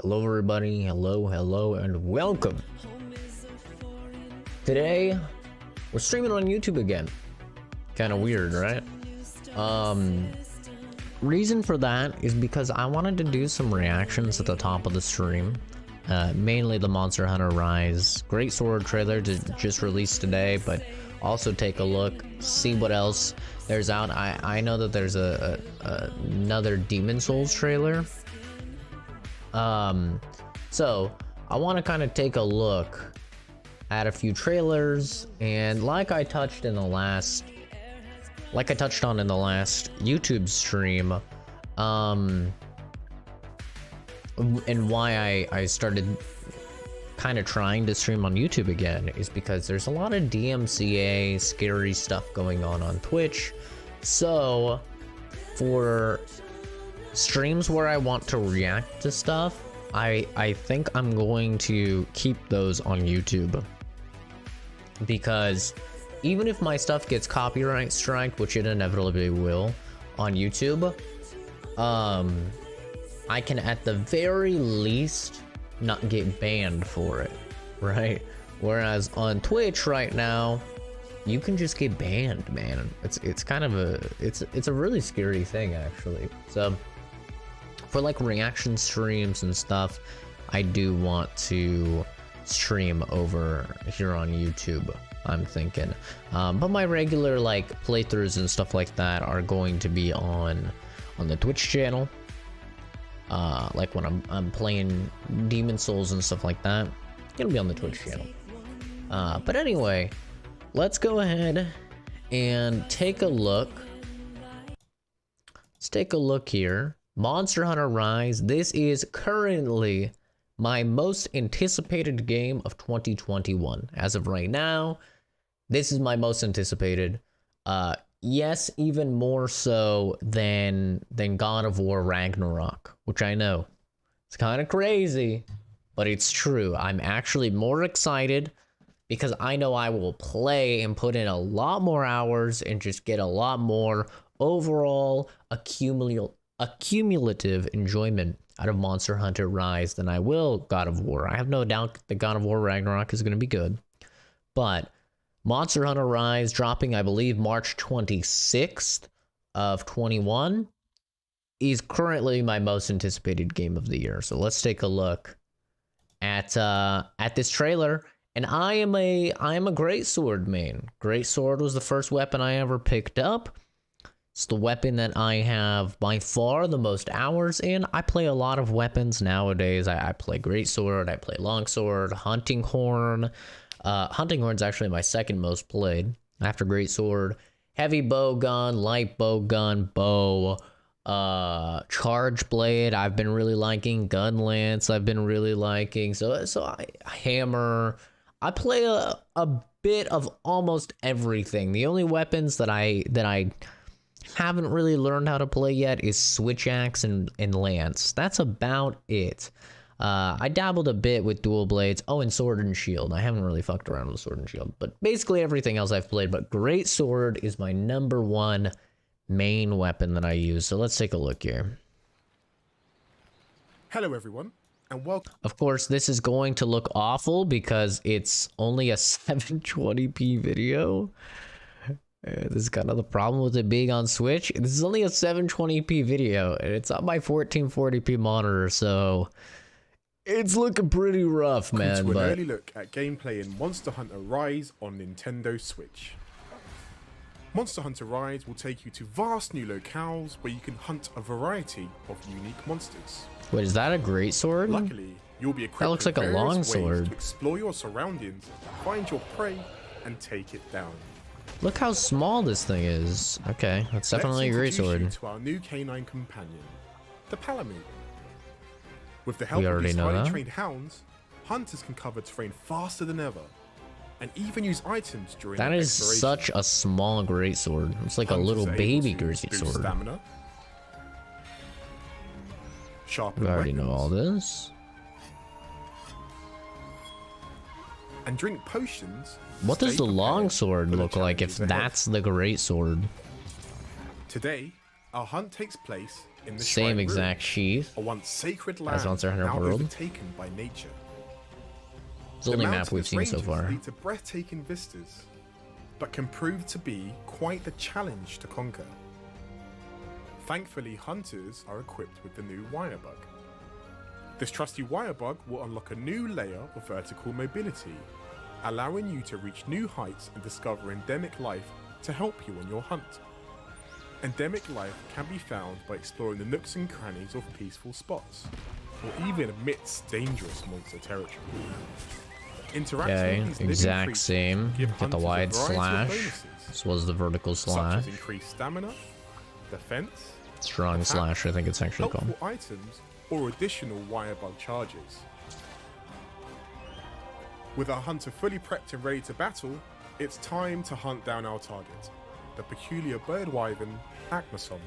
Hello everybody, hello and welcome. Today we're streaming on YouTube again. Kind of weird, right? Reason for that is because I wanted to do some reactions at the top of the stream. Mainly the Monster Hunter Rise Great Sword trailer just released today, but also take a look, see what else there's out. I know that there's another Demon Souls trailer. So I want to kind of take a look at a few trailers, and like I touched on in the last YouTube stream, and why I started kind of trying to stream on YouTube again is because there's a lot of DMCA scary stuff going on Twitch. So for streams where I want to react to stuff, I think I'm going to keep those on YouTube, because even if my stuff gets copyright striked, which it inevitably will on YouTube, I can at the very least not get banned for it, right? Whereas on Twitch right now, you can just get banned, man. It's kind of a really scary thing, actually. So for like reaction streams and stuff, I do want to stream over here on YouTube, I'm thinking. But my regular like playthroughs and stuff like that are going to be on the Twitch channel. Like when I'm playing Demon Souls and stuff like that, it'll be on the Twitch channel. But anyway, let's go ahead and take a look. Let's take a look here. Monster Hunter Rise. This is currently my most anticipated game of 2021. As of right now, this is my most anticipated. Yes, even more so than God of War Ragnarok, which I know it's kind of crazy, but it's true. I'm actually more excited because I know I will play and put in a lot more hours and just get a lot more overall accumulative enjoyment out of Monster Hunter Rise than I will God of War. I have no doubt that God of War Ragnarok is going to be good, but Monster Hunter Rise dropping, I believe, March 26th of 21 is currently my most anticipated game of the year. So let's take a look at this trailer. And I am a greatsword main. Greatsword was the first weapon I ever picked up. It's the weapon that I have by far the most hours in. I play a lot of weapons nowadays. I play greatsword, I play longsword, hunting horn. Hunting horn's actually my second most played after greatsword. Heavy bow gun, light bow gun, bow, charge blade I've been really liking, gun lance I've been really liking. So I hammer. I play a bit of almost everything. The only weapons that I haven't really learned how to play yet is switch axe and lance. That's about it. I dabbled a bit with dual blades. Oh, and sword and shield. I haven't really fucked around with sword and shield, but basically everything else I've played. But great sword is my #1 main weapon that I use. So let's take a look here. Hello everyone, and welcome. Of course, this is going to look awful because it's only a 720p video. This is kind of the problem with it being on Switch. This is only a 720p video, and it's on my 1440p monitor, so it's looking pretty rough, man. To an early look at gameplay in Monster Hunter Rise on Nintendo Switch. Monster Hunter Rise will take you to vast new locales where you can hunt a variety of unique monsters. Wait, is that a greatsword? Luckily, you'll be equipped that looks like a longsword to explore your surroundings, find your prey, and take it down. Look how small this thing is. Okay, that's definitely a greatsword. To our new canine companion, the Palamute. With the help We of already these know highly that. trained hounds, hunters can cover terrain faster than ever, and even use items during That is exploration. such a small greatsword. It's like a Hunters little are baby able to boost greatsword. Stamina, sharpen We already weapons, know all this. and drink potions. to What does stay the prepared longsword for the look like if challenges ahead. that's the greatsword? Today, our hunt takes place in the Same Shrine exact Ruins, sheath. a once sacred land Monster Hunter now World. overtaken by nature. It's the only map we've mountainous seen so ranges far. lead to breathtaking vistas, but can prove to be quite the challenge to conquer. Thankfully, hunters are equipped with the new wire bug. This trusty wire bug will unlock a new layer of vertical mobility, allowing you to reach new heights and discover endemic life to help you on your hunt. Endemic life can be found by exploring the nooks and crannies of peaceful spots, or even amidst dangerous monster territory. Interacting Okay, with these living exact creatures same. give Get the hunters a wide variety of slash. bonuses, This was the vertical such slash. as increased stamina, defense, Strong attack, slash, I think it's actually helpful called. items, or additional wire bug charges. With our hunter fully prepped and ready to battle, it's time to hunt down our target, the peculiar bird wyvern, Agmasom.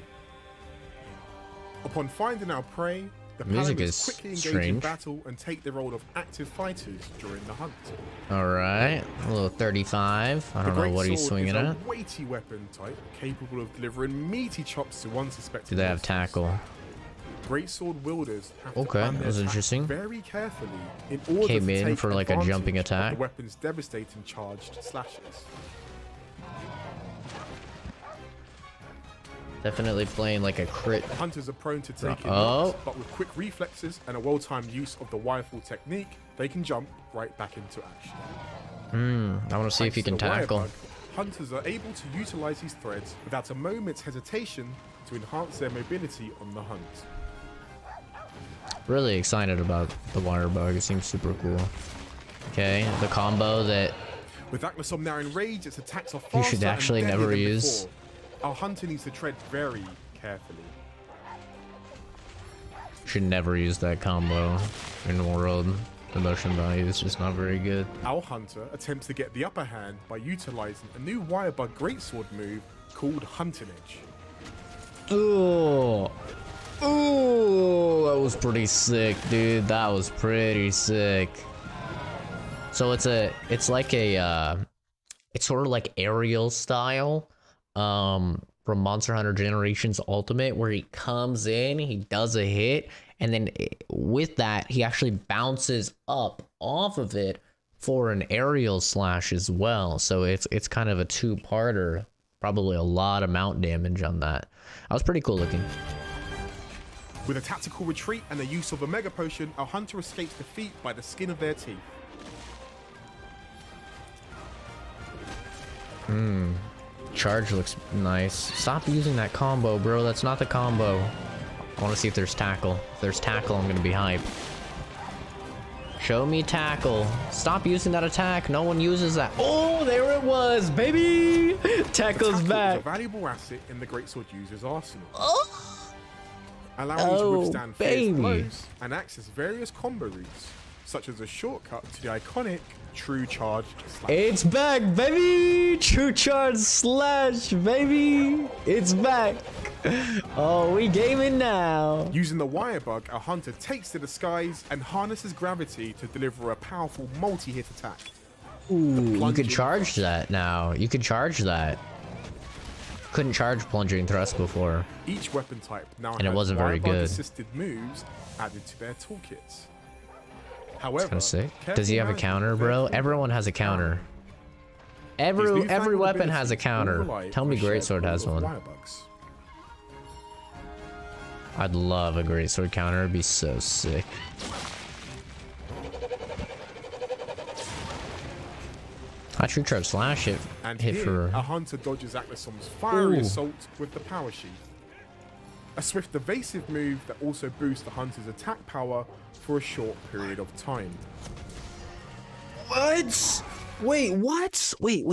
Upon finding our prey, the Music paladins is quickly engage in strange. battle and take the role of active fighters during the hunt. Alright, a little 35. I don't know what he's swinging is at. a weighty weapon type capable of delivering meaty chops to unsuspecting Do they have monsters. tackle? Greatsword wielders have Okay, to plan that their was attacks interesting. very carefully in order Came to in take for, like, a jumping advantage of attack. the weapon's devastating charged slashes. Definitely playing like a crit. Hunters are prone to taking Oh. knocks, but with quick reflexes and a well-timed use of the wirefall technique, they can jump right back into action. I want to see if you Thanks can to the wire tackle. bug, hunters are able to utilize these threads without a moment's hesitation to enhance their mobility on the hunt. Really excited about the wire bug. It seems super cool. Okay, the combo that With Agmasom now in rage, its attacks are faster you should actually and deadlier never than use. before. Our hunter needs to tread very carefully. should never use that combo in the world. The motion value is just not very good. Our hunter attempts to get the upper hand by utilizing a new wire bug greatsword move called Hunting Edge. Ooh. Ooh, that was pretty sick, dude. That was pretty sick. So it's like a it's sort of like aerial style from Monster Hunter Generations Ultimate, where he comes in, he does a hit, and then with that he actually bounces up off of it for an aerial slash as well. So it's kind of a two-parter, probably a lot of mount damage on that. That was pretty cool looking. With a tactical retreat and the use of a mega potion, our hunter escapes defeat by the skin of their teeth. Charge looks nice. Stop using that combo, bro. That's not the combo. I want to see if there's tackle. If there's tackle, I'm gonna be hype. Show me tackle. Stop using that attack. No one uses that. Oh, there it was, baby. Tackle's Tackle is a back. valuable asset in the greatsword user's arsenal, Oh, allowing you to withstand fierce baby. blows and access various combo routes, such as a shortcut to the iconic True Charged Slash. it's back, baby. True charge slash, baby. It's back. Oh, we gaming now. Using the wire bug, our hunter takes to the skies and harnesses gravity to deliver a powerful multi-hit attack. Ooh, you plunging could charge that now. You could charge that. Couldn't charge plunging thrust before. Each weapon type now And it has wasn't very wire bug good. assisted moves added to their toolkits. However, Kind of sick. careful Does he have a management counter, of bro? their Everyone has a counter. These Every newfangled weapon has a abilities counter. all rely Tell on me a shared Greatsword pool has of one. wire bugs. I'd love a Greatsword counter. It'd be so sick. I true charge slash it. And Hit here, for. a hunter dodges Agmasom's fiery Ooh. assault with the power sheath. A swift evasive move that also boosts the hunter's attack power for a short period of time. What? Wait, what? Wait.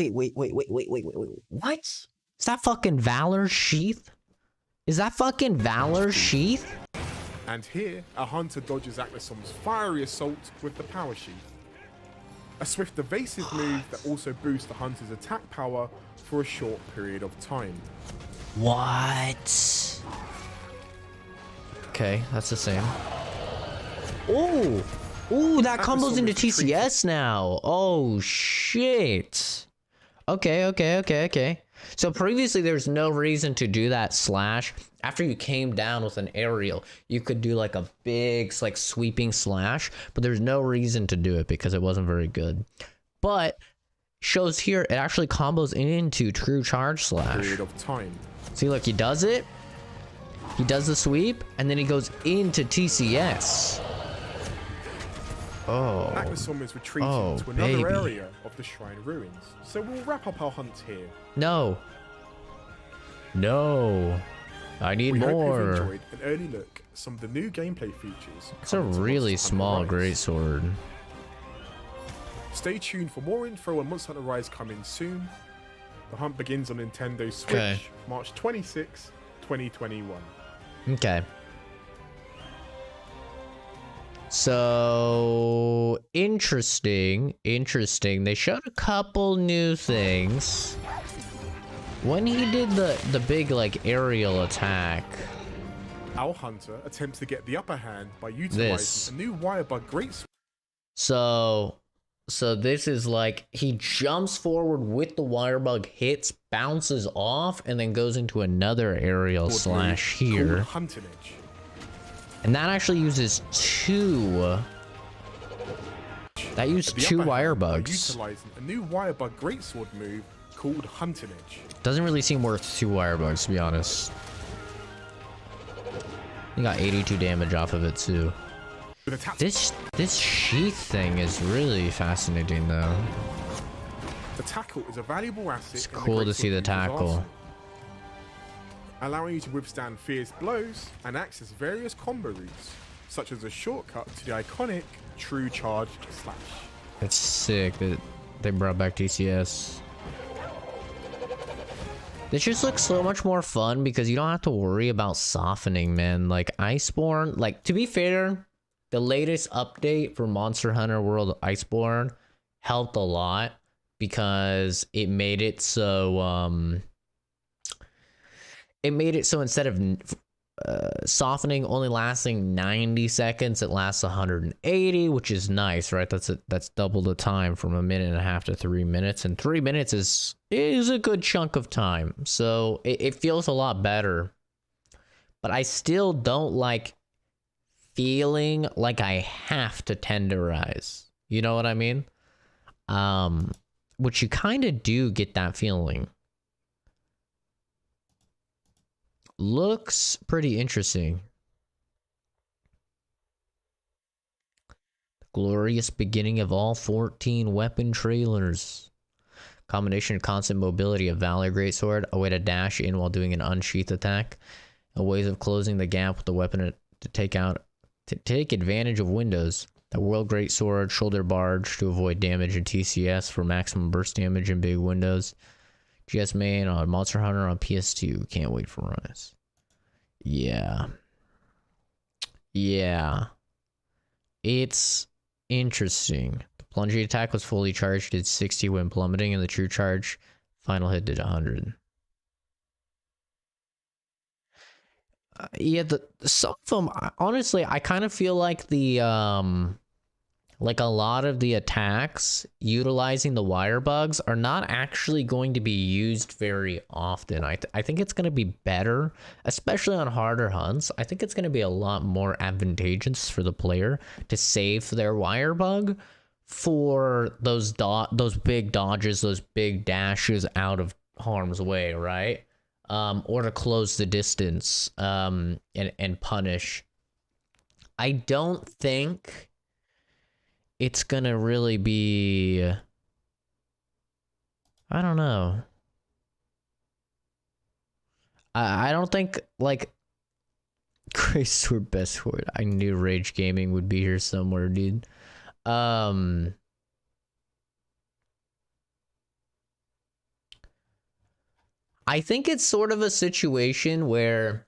What? Is that fucking Valor Sheath? Is that fucking Valor Sheath? And here, a hunter dodges Agmasom's fiery assault with the power sheath. A swift evasive move that also boosts the hunter's attack power for a short period of time. What? Okay, that's the same. Oh! Ooh, that combos Agmasom into is retreating. TCS now. Oh, shit. Okay. So previously there's no reason to do that slash. After you came down with an aerial, you could do like a big like sweeping slash, but there's no reason to do it because it wasn't very good. But shows here it actually combos into true charge slash. Period of time. See, look, he does it. He does the sweep, and then he goes into TCS. Oh. Aknasom is retreating to another area of the Shrine Ruins, so we'll wrap up our hunt here. No. No. I need We more. hope you've enjoyed an early look at some of the new gameplay features. It's a coming to really Monster Hunter small Rise. greatsword. Stay tuned for more info on Monster Hunter Rise coming soon. The hunt begins on Nintendo Switch, Okay. March 26, 2021. Okay. So interesting. They showed a couple new things. When he did the big like aerial attack. Our hunter attempts to get the upper hand by This. utilizing a new Wirebug Greatsword. So this is like he jumps forward with the wirebug, hits, bounces off, and then goes into another aerial slash here. Hunting Edge. And that actually uses two. That used The two upper hand by wirebugs. utilizing a new Wirebug Greatsword move called Hunting Edge. Doesn't really seem worth two wirebugs, to be honest. He got 82 damage off of it too. With a tap This sheath thing is really fascinating though. The tackle is a valuable asset. It's in the cool to Greatsword see the user's tackle. arsenal, allowing you to withstand fierce blows and access various combo routes, such as a shortcut to the iconic True Charged Slash. It's sick that they brought back TCS. This just looks so much more fun because you don't have to worry about softening, man. Like Iceborne, like to be fair, the latest update for Monster Hunter World Iceborne helped a lot because it made it so instead of softening only lasting 90 seconds, it lasts 180, which is nice, right? That's double the time from 1.5 minutes to 3 minutes, and 3 minutes is a good chunk of time, so it feels a lot better. But I still don't like feeling like I have to tenderize. You know what I mean? Which you kind of do get that feeling. Looks pretty interesting. The glorious beginning of all 14 weapon trailers. Combination of constant mobility of Valor Greatsword, a way to dash in while doing an unsheath attack, and ways of closing the gap with the weapon to take advantage of windows. The World Greatsword, Shoulder Barge to avoid damage in TCS for maximum burst damage in big windows. GS main on Monster Hunter on PS2. Can't wait for Rise. Yeah. It's interesting. The plunging attack was fully charged, did 60 when plummeting, and the true charge final hit did 100. Yeah, some of them, honestly, I kind of feel like like a lot of the attacks utilizing the wire bugs are not actually going to be used very often. I think it's going to be better, especially on harder hunts. I think it's going to be a lot more advantageous for the player to save their wire bug for those big dodges, those big dashes out of harm's way, right? Or to close the distance and punish. I don't think it's gonna really be, I don't know. I don't think, like, Grace or best word. I knew Rage Gaming would be here somewhere, dude. I think it's sort of a situation where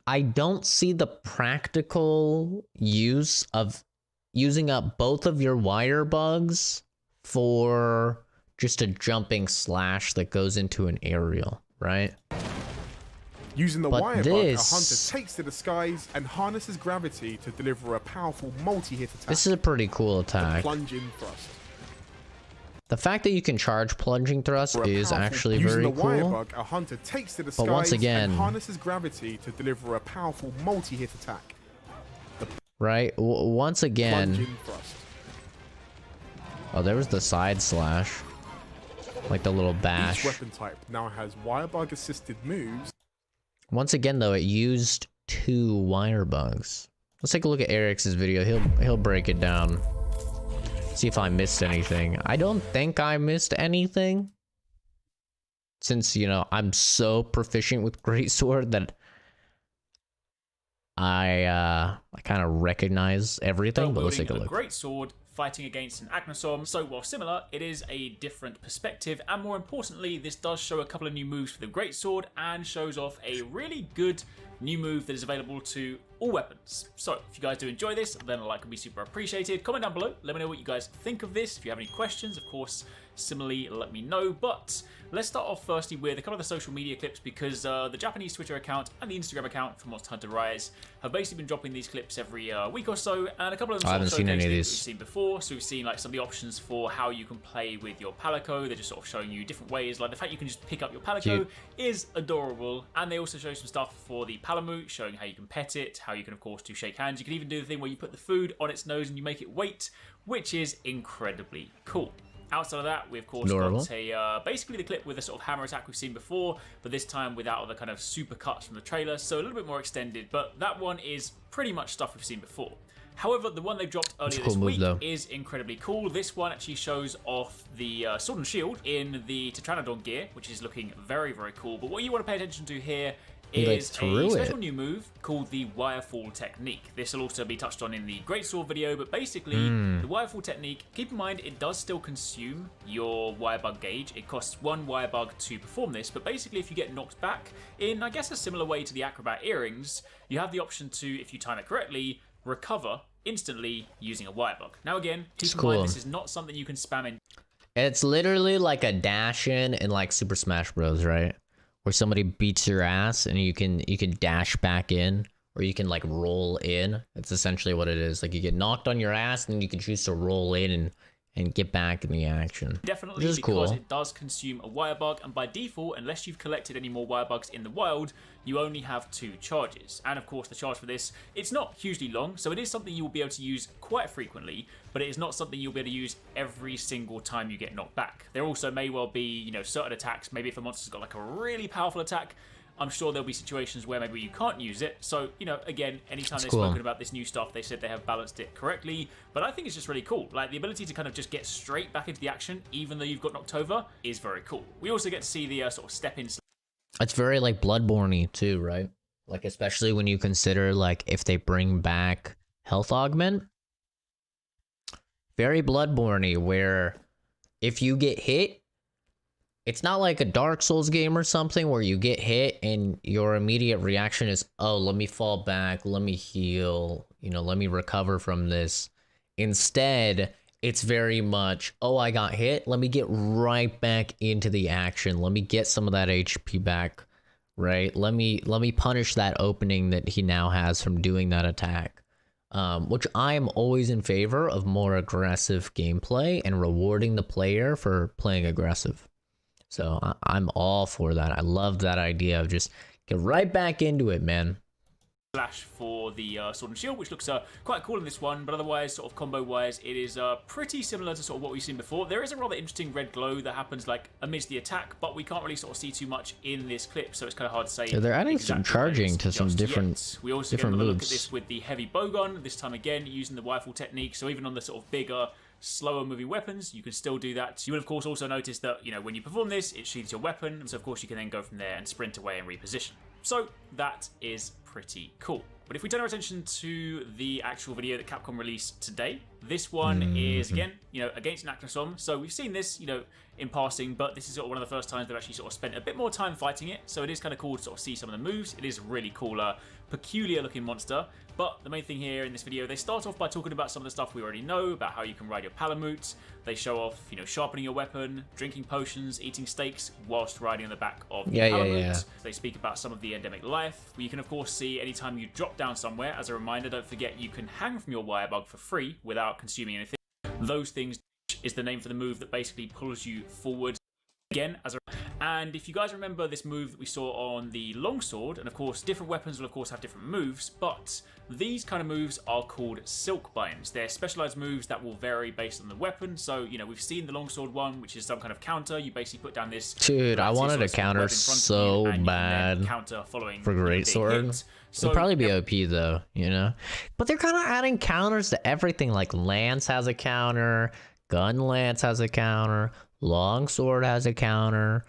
I don't see the practical use of using up both of your wire bugs for just a jumping slash that goes into an aerial, right? Using the But wire bug, a this- hunter takes to the skies and harnesses gravity to deliver a powerful multi-hit attack. This is a pretty cool The attack. plunge in thrust. The fact that you can charge plunging thrust is actually very Using the wire cool. bug, a hunter takes to the But once skies again- and harnesses gravity to deliver a powerful multi-hit attack. Right? Once again... Plunging thrust. Oh, there was the side slash. Like the little Each bash. weapon type now has wire bug assisted moves. Once again, though, it used 2 wire bugs. Let's take a look at Eric's video. He'll break it down. See if I missed anything. I don't think I missed anything. Since, you know, I'm so proficient with Greatsword that I kind of recognize everything, but let's take a look. Great sword fighting against an Agnosom. So while similar, it is a different perspective, and more importantly, this does show a couple of new moves for the Great Sword and shows off a really good new move that is available to all weapons. So if you guys do enjoy this, then a like would be super appreciated. Comment down below, let me know what you guys think of this. If you have any questions, of course, similarly, let me know. But let's start off firstly with a couple of the social media clips, because the Japanese Twitter account and the Instagram account for Monster Hunter Rise have basically been dropping these clips every week or so, and a couple of them I haven't seen any of these. we've seen before. So we've seen like some of the options for how you can play with your Palico. They're just sort of showing you different ways, like the fact you can just pick up your Palico Cute. is adorable. And they also show some stuff for the Palamute, showing how you can pet it, how you can of course do shake hands. You can even do the thing where you put the food on its nose and you make it wait, which is incredibly cool. Outside of that, we of course Adorable. got a basically the clip with the sort of hammer attack we've seen before, but this time without the kind of super cuts from the trailer, so a little bit more extended, but that one is pretty much stuff we've seen before. However, the one they dropped earlier cool this move, week though. is incredibly cool. This one actually shows off the Sword and Shield in the Tetranodon gear, which is looking very, very cool. But what you want to pay attention to here He, like, is threw a it. special new move called the Wirefall technique. This will also be touched on in the Greatsword video, but basically, the Wirefall technique, keep in mind it does still consume your Wirebug gauge. It costs 1 Wirebug to perform this, but basically if you get knocked back, in I guess a similar way to the Acrobat earrings, you have the option to, if you time it correctly, recover instantly using a Wirebug. Now again, keep in cool. mind this is not something you can spam in. It's literally like a dash in like Super Smash Bros, right? Where somebody beats your ass and you can dash back in, or you can like roll in. That's essentially what it is. Like you get knocked on your ass and then you can choose to roll in and get back in the action. Definitely, Which is because cool. it does consume a Wirebug, and by default, unless you've collected any more Wirebugs in the wild, you only have 2 charges. And of course, the charge for this, it's not hugely long, so it is something you will be able to use quite frequently, but it is not something you'll be able to use every single time you get knocked back. There also may well be, you know, certain attacks, maybe if a monster's got like a really powerful attack, I'm sure there'll be situations where maybe you can't use it. So, you know, again, anytime they've cool. spoken about this new stuff, they said they have balanced it correctly. But I think it's just really cool. Like, the ability to kind of just get straight back into the action, even though you've got knocked over, is very cool. We also get to see the sort of step-in. It's very like Bloodborne-y too, right? Like especially when you consider like if they bring back health augment. Very Bloodborne-y, where if you get hit, it's not like a Dark Souls game or something where you get hit and your immediate reaction is, oh, let me fall back, let me heal, you know, let me recover from this. Instead, it's very much, oh, I got hit, let me get right back into the action, let me get some of that HP back, right? Let me punish that opening that he now has from doing that attack. Which I am always in favor of more aggressive gameplay and rewarding the player for playing aggressive. So I'm all for that. I love that idea of just get right back into it, man. Slash for the Sword and Shield, which looks quite cool in this one, but otherwise, sort of combo-wise, it is pretty similar to sort of what we've seen before. There is a rather interesting red glow that happens like amidst the attack, but we can't really sort of see too much in this clip, so it's kind of hard to say. Yeah, they're adding some exactly what it charging is to some just different- yet. We also get different another look at moves. this with the heavy bowgun, this time again using the Wirefall technique, so even on the sort of bigger, slower moving weapons, you can still do that. You will of course also notice that, you know, when you perform this, it sheathes your weapon, and so of course you can then go from there and sprint away and reposition. So that is pretty cool. But if we turn our attention to the actual video that Capcom released today, this one is, again, you know, against an Agnosom. So we've seen this, you know, in passing, but this is sort of one of the first times they've actually sort of spent a bit more time fighting it. So it is kind of cool to sort of see some of the moves. It is a really cool, peculiar looking monster. But the main thing here in this video, they start off by talking about some of the stuff we already know, about how you can ride your Palamute. They show off, you know, sharpening your weapon, drinking potions, eating steaks whilst riding on the back of your Palamute. Yeah. They speak about some of the endemic life, where you can of course see anytime you drop down somewhere. As a reminder, don't forget you can hang from your Wirebug for free without consuming anything. Those things is the name for the move that basically pulls you forward again and if you guys remember this move that we saw on the longsword, and of course different weapons will of course have different moves, but these kind of moves are called silk binds. They're specialized moves that will vary based on the weapon. So you know, we've seen the longsword one, which is some kind of counter. You basically put down this, dude, I wanted a counter so bad counter following for greatsword. So it'd probably be OP though, you know, but they're kind of adding counters to everything. Like Lance has a counter, Gun Lance has a counter, Longsword has a counter,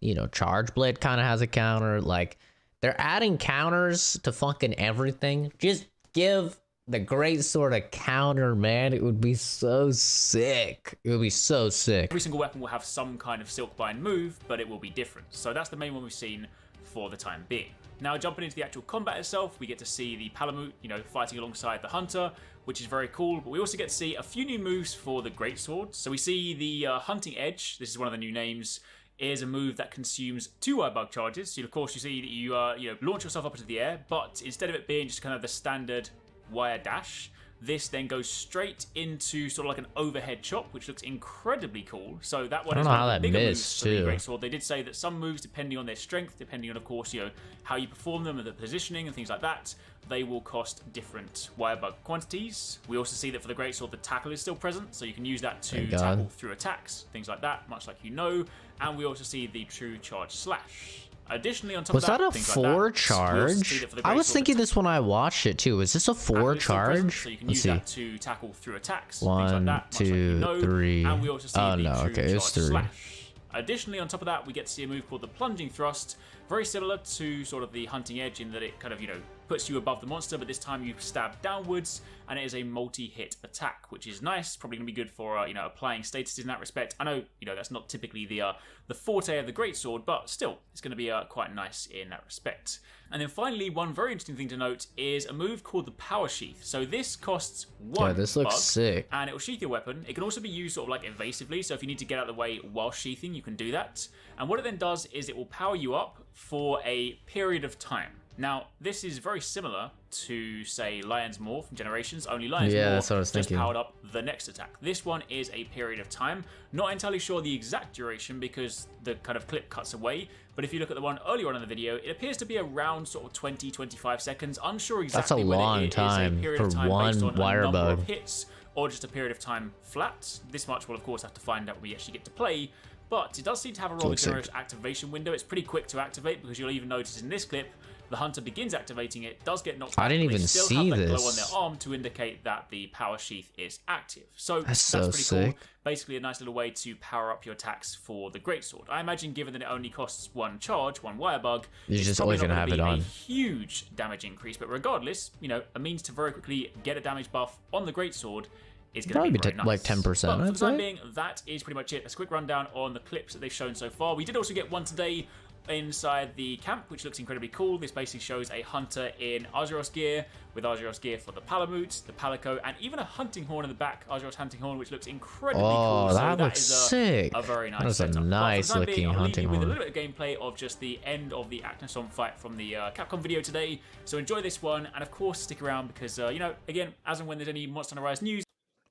you know, Charge Blade kind of has a counter. Like, they're adding counters to fucking everything. Just give the greatsword a counter, man. It would be so sick. It would be so sick. Every single weapon will have some kind of silk bind move, but it will be different. So that's the main one we've seen for the time being. Now, jumping into the actual combat itself, we get to see the Palamute, you know, fighting alongside the Hunter, which is very cool, but we also get to see a few new moves for the Greatsword. So we see the Hunting Edge, this is one of the new names, is a move that consumes 2 Wirebug charges. So of course you see that you launch yourself up into the air, but instead of it being just kind of the standard wire dash, this then goes straight into sort of like an overhead chop, which looks incredibly cool. So that one is one of the bigger moves for the Greatsword. They did say that some moves, depending on their strength, depending on, of course, you know, how you perform them and the positioning and things like that, they will cost different Wirebug quantities. We also see that for the Greatsword, the tackle is still present, so you can use that to tackle through attacks, things like that, much like you know. And we also see the True Charge Slash. Additionally, on top was of that, a 4 charge? I was thinking this when I watched it too. Is this a 4 charge? So you can use that to tackle through attacks. 1, like 2, 3. And we also see oh no, okay, it's 3. Slash. Additionally, on top of that, we get to see a move called the Plunging Thrust, very similar to sort of the Hunting Edge in that it kind of, you know, puts you above the monster, but this time you stab downwards, and it is a multi-hit attack, which is nice. Probably going to be good for, you know, applying statuses in that respect. I know, you know, that's not typically the forte of the Greatsword, but still, it's going to be quite nice in that respect. And then finally, one very interesting thing to note is a move called the Power Sheath. So this costs 1 this looks sick. And it will sheath your weapon. It can also be used sort of like evasively, so if you need to get out of the way while sheathing, you can do that. And what it then does is it will power you up for a period of time. Now, this is very similar to, say, Lion's Maw from Generations, only Lion's Maw just powered up the next attack. This one is a period of time. Not entirely sure the exact duration because the kind of clip cuts away, but if you look at the one earlier on in the video, it appears to be around sort of 20-25 seconds. Unsure exactly whether it is a period of time based on a number of hits or just a period of time flat. This much we'll of course have to find out when we actually get to play, but it does seem to have a rather generous activation window. It's pretty quick to activate because you'll even notice in this clip, the Hunter begins activating it, does get knocked back. I didn't even see this. Glow on their arm to indicate that the Power Sheath is active. So that's pretty cool. Basically a nice little way to power up your attacks for the Greatsword. I imagine given that it only costs 1 charge, 1 Wirebug, you're just always going to have it on. A huge damage increase, but regardless, you know, a means to very quickly get a damage buff on the Greatsword is going to be very nice. Like 10%. But for the time being, that is pretty much it. That's a quick rundown on the clips that they've shown so far. We did also get one today inside the camp, which looks incredibly cool. This basically shows a Hunter in Arzuros gear, with Arzuros gear for the Palamute, the Palico, and even a hunting horn in the back, Arzuros hunting horn, which looks incredibly cool. Oh, that looks sick. A very nice setup. That was a nice looking hunting horn. With a little bit of gameplay of just the end of the Akhenaton fight from the Capcom video today. So enjoy this one, and of course stick around because, you know, again, as and when there's any Monster Hunter Rise news.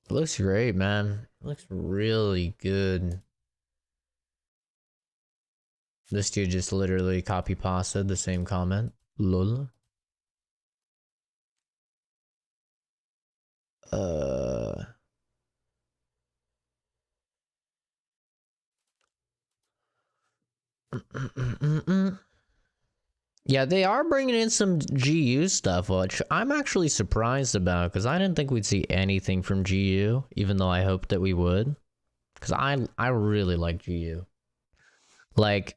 It looks great, man. It looks really good. This dude just literally copy-pasted the same comment. Lol. Yeah, they are bringing in some GU stuff, which I'm actually surprised about, because I didn't think we'd see anything from GU, even though I hoped that we would. Because I really like GU. Like,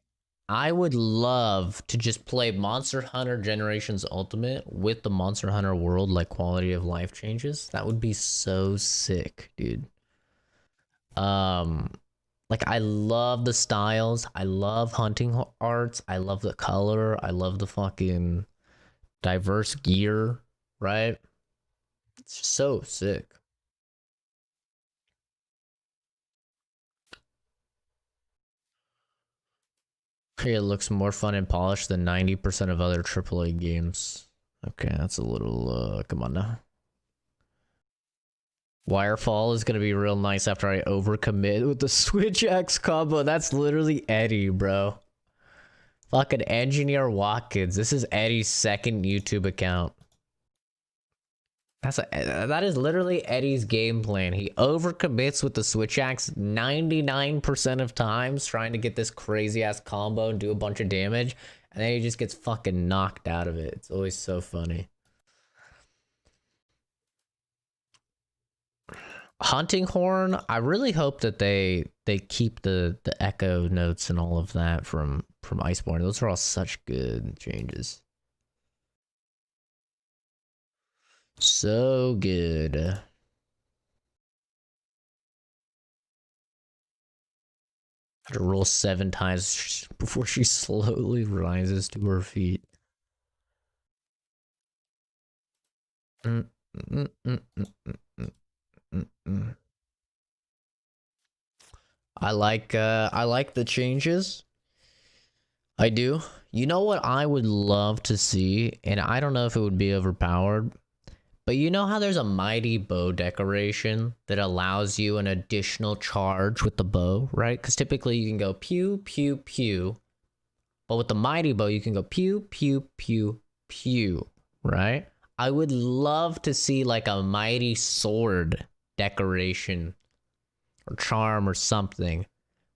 I would love to just play Monster Hunter Generations Ultimate with the Monster Hunter World, like, quality of life changes. That would be so sick, dude. Like, I love the styles. I love hunting arts. I love the color. I love the fucking diverse gear, right? It's just so sick. It looks more fun and polished than 90% of other AAA games. Okay, that's a little, come on now. Wirefall is gonna be real nice after I overcommit with the Switch X combo. That's literally Eddie, bro. Fucking Engineer Watkins. This is Eddie's second YouTube account. That is literally Eddie's game plan. He overcommits with the Switch Axe 99% of times, trying to get this crazy ass combo and do a bunch of damage, and then he just gets fucking knocked out of it. It's always so funny. Hunting Horn, I really hope that they keep the echo notes and all of that from Iceborne. Those are all such good changes. So good. Had to roll 7 times before she slowly rises to her feet. I like the changes. I do. You know what I would love to see, and I don't know if it would be overpowered, but you know how there's a mighty bow decoration that allows you an additional charge with the bow, right? Because typically you can go pew, pew, pew. But with the mighty bow, you can go pew, pew, pew, pew, right? I would love to see like a mighty sword decoration or charm or something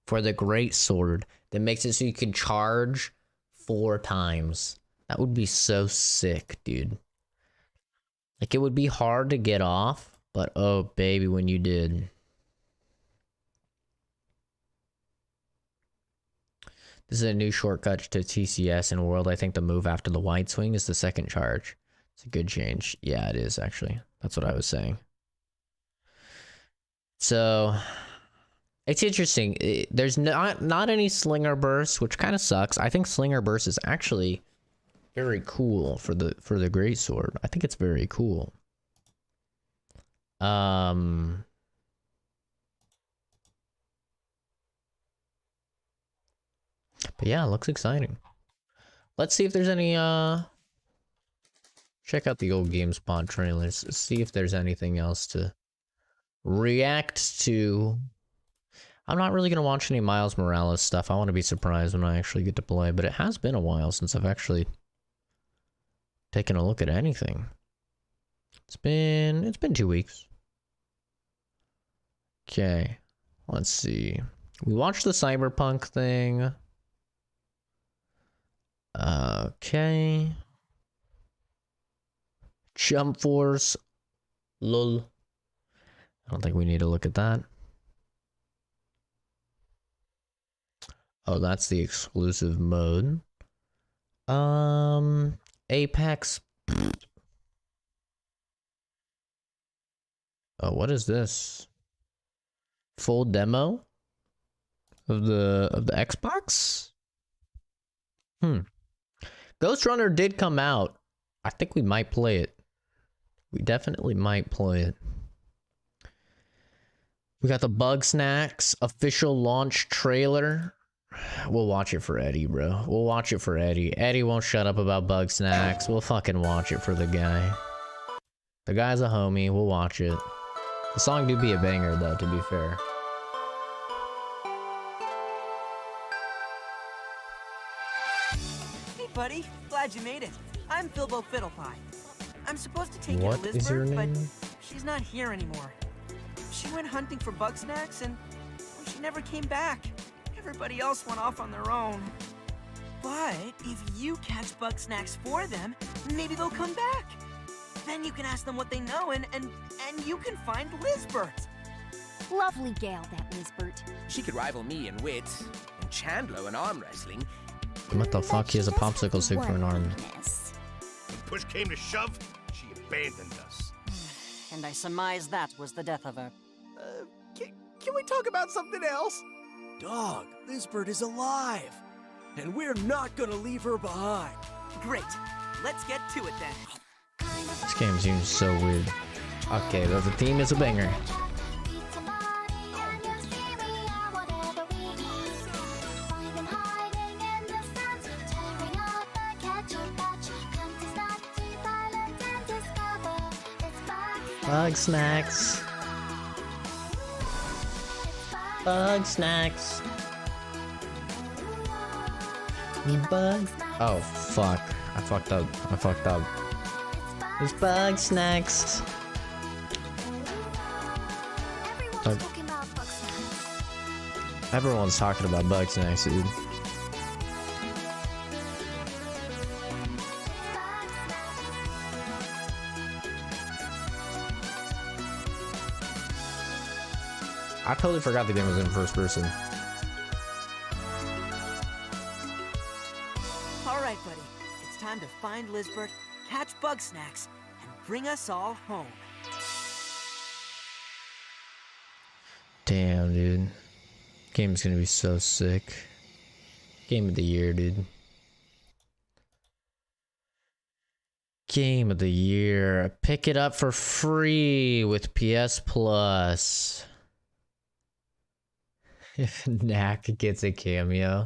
for the great sword that makes it so you can charge 4 times. That would be so sick, dude. Like, it would be hard to get off, but oh baby, when you did. This is a new shortcut to TCS in World. I think the move after the wide swing is the second charge. It's a good change. Yeah, it is actually. That's what I was saying. So it's interesting. There's not any Slinger Burst, which kind of sucks. I think Slinger Burst is actually very cool for the greatsword. I think it's very cool. But yeah, it looks exciting. Let's see if there's any check out the old GameSpot trailers. See if there's anything else to react to. I'm not really gonna watch any Miles Morales stuff. I want to be surprised when I actually get to play, but it has been a while since I've actually taken a look at anything. It's been 2 weeks. Okay, let's see. We watched the Cyberpunk thing. Okay. Jump Force. Lol. I don't think we need to look at that. Oh, that's the exclusive mode. Apex. Oh, what is this? Full demo of the Xbox? Ghost Runner did come out. I think we might play it. We definitely might play it. We got the Bugsnax official launch trailer. We'll watch it for Eddie, bro. We'll watch it for Eddie. Eddie won't shut up about Bugsnax. We'll fucking watch it for the guy. The guy's a homie. We'll watch it. The song do be a banger, though, to be fair. Hey, buddy. Glad you made it. I'm Bilbo Fiddlepie. I'm supposed to take What you to is your Lisbur, but name? she's not here anymore. She went hunting for Bugsnax, and she never came back. Everybody else went off on their own. But if you catch Bugsnax for them, maybe they'll come back. Then you can ask them what they know, and you can find Lisbert. Lovely gal, that Lisbert. She could rival me in wit, and Chandler in arm wrestling. What the fuck? He has a popsicle stick for an arm. When push came to shove, she abandoned us. And I surmise that was the death of her. Can we talk about something else? Dog, Lisbert is alive. And we're not gonna leave her behind. Great. Let's get to it then. This game seems so weird. Okay, the theme is a banger. Bugsnax. Bug snacks. Bug. Oh fuck! I fucked up. I fucked up. There's bug snacks. Everyone's talking about bug snacks. Everyone's talking about bug snacks, dude. I totally forgot the game was in first person. All right, buddy. It's time to find Lizbert, catch Bugsnax, and bring us all home. Damn, dude. Game's gonna be so sick. Game of the year, dude. Game of the year. Pick it up for free with PS Plus. If Knack gets a cameo.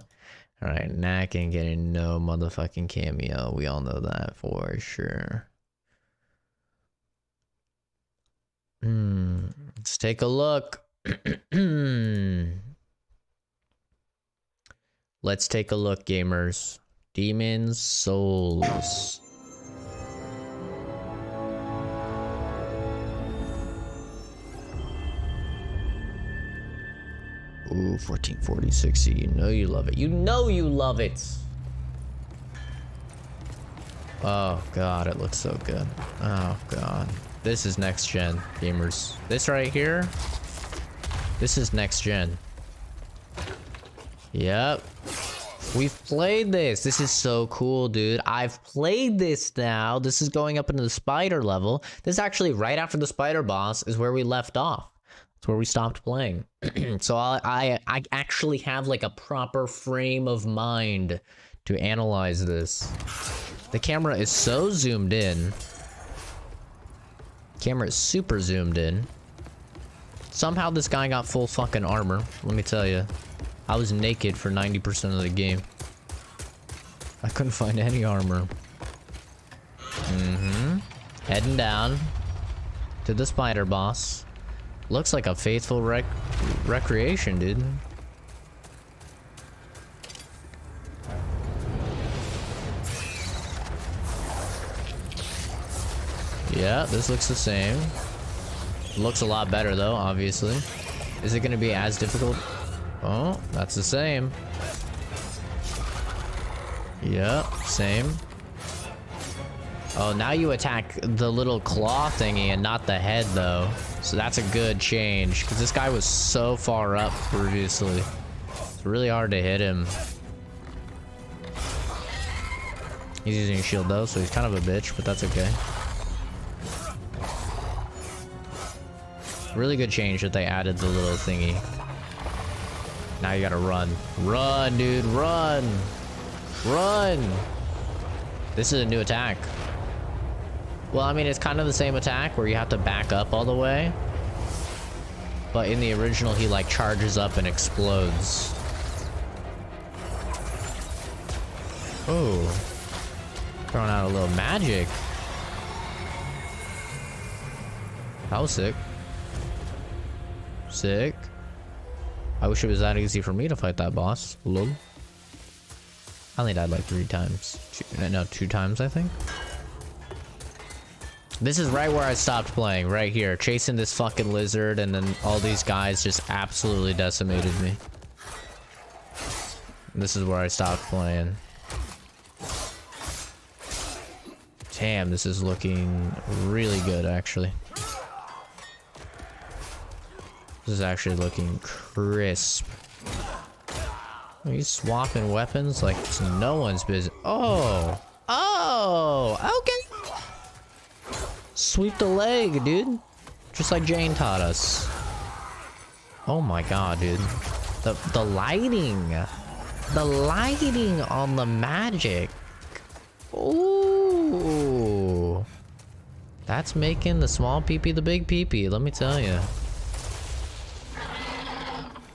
Alright, Knack ain't getting no motherfucking cameo. We all know that for sure. Let's take a look. Let's take a look, gamers. Demon's Souls. Ooh, 144060. You know you love it. You know you love it. Oh god, it looks so good. Oh god. This is next gen, gamers. This right here. This is next gen. Yep. We've played this. This is so cool, dude. I've played this now. This is going up into the spider level. This is actually right after the spider boss is where we left off. That's where we stopped playing. So I actually have like a proper frame of mind to analyze this. The camera is so zoomed in. Camera is super zoomed in. Somehow this guy got full fucking armor. Let me tell you. I was naked for 90% of the game. I couldn't find any armor. Heading down to the spider boss. Looks like a faithful recreation, dude. Yeah, this looks the same. Looks a lot better though, obviously. Is it gonna be as difficult? Oh, that's the same. Yep, same. Oh, now you attack the little claw thingy and not the head though. So that's a good change, because this guy was so far up previously. It's really hard to hit him. He's using a shield though, so he's kind of a bitch, but that's okay. Really good change that they added the little thingy. Now you gotta run. Run, dude, run! Run! This is a new attack. Well, I mean, it's kind of the same attack where you have to back up all the way. But in the original, he like charges up and explodes. Oh. Throwing out a little magic. That was sick. Sick. I wish it was that easy for me to fight that boss. Lol. I only died like 3 times. No, 2 times, I think. This is right where I stopped playing, right here. Chasing this fucking lizard, and then all these guys just absolutely decimated me. This is where I stopped playing. Damn, this is looking really good, actually. This is actually looking crisp. He's swapping weapons like it's no one's business. Oh! Oh! Okay! Sweep the leg, dude. Just like Jane taught us. Oh my god, dude. The lighting. The lighting on the magic. Ooh. That's making the small peepee the big peepee, let me tell you.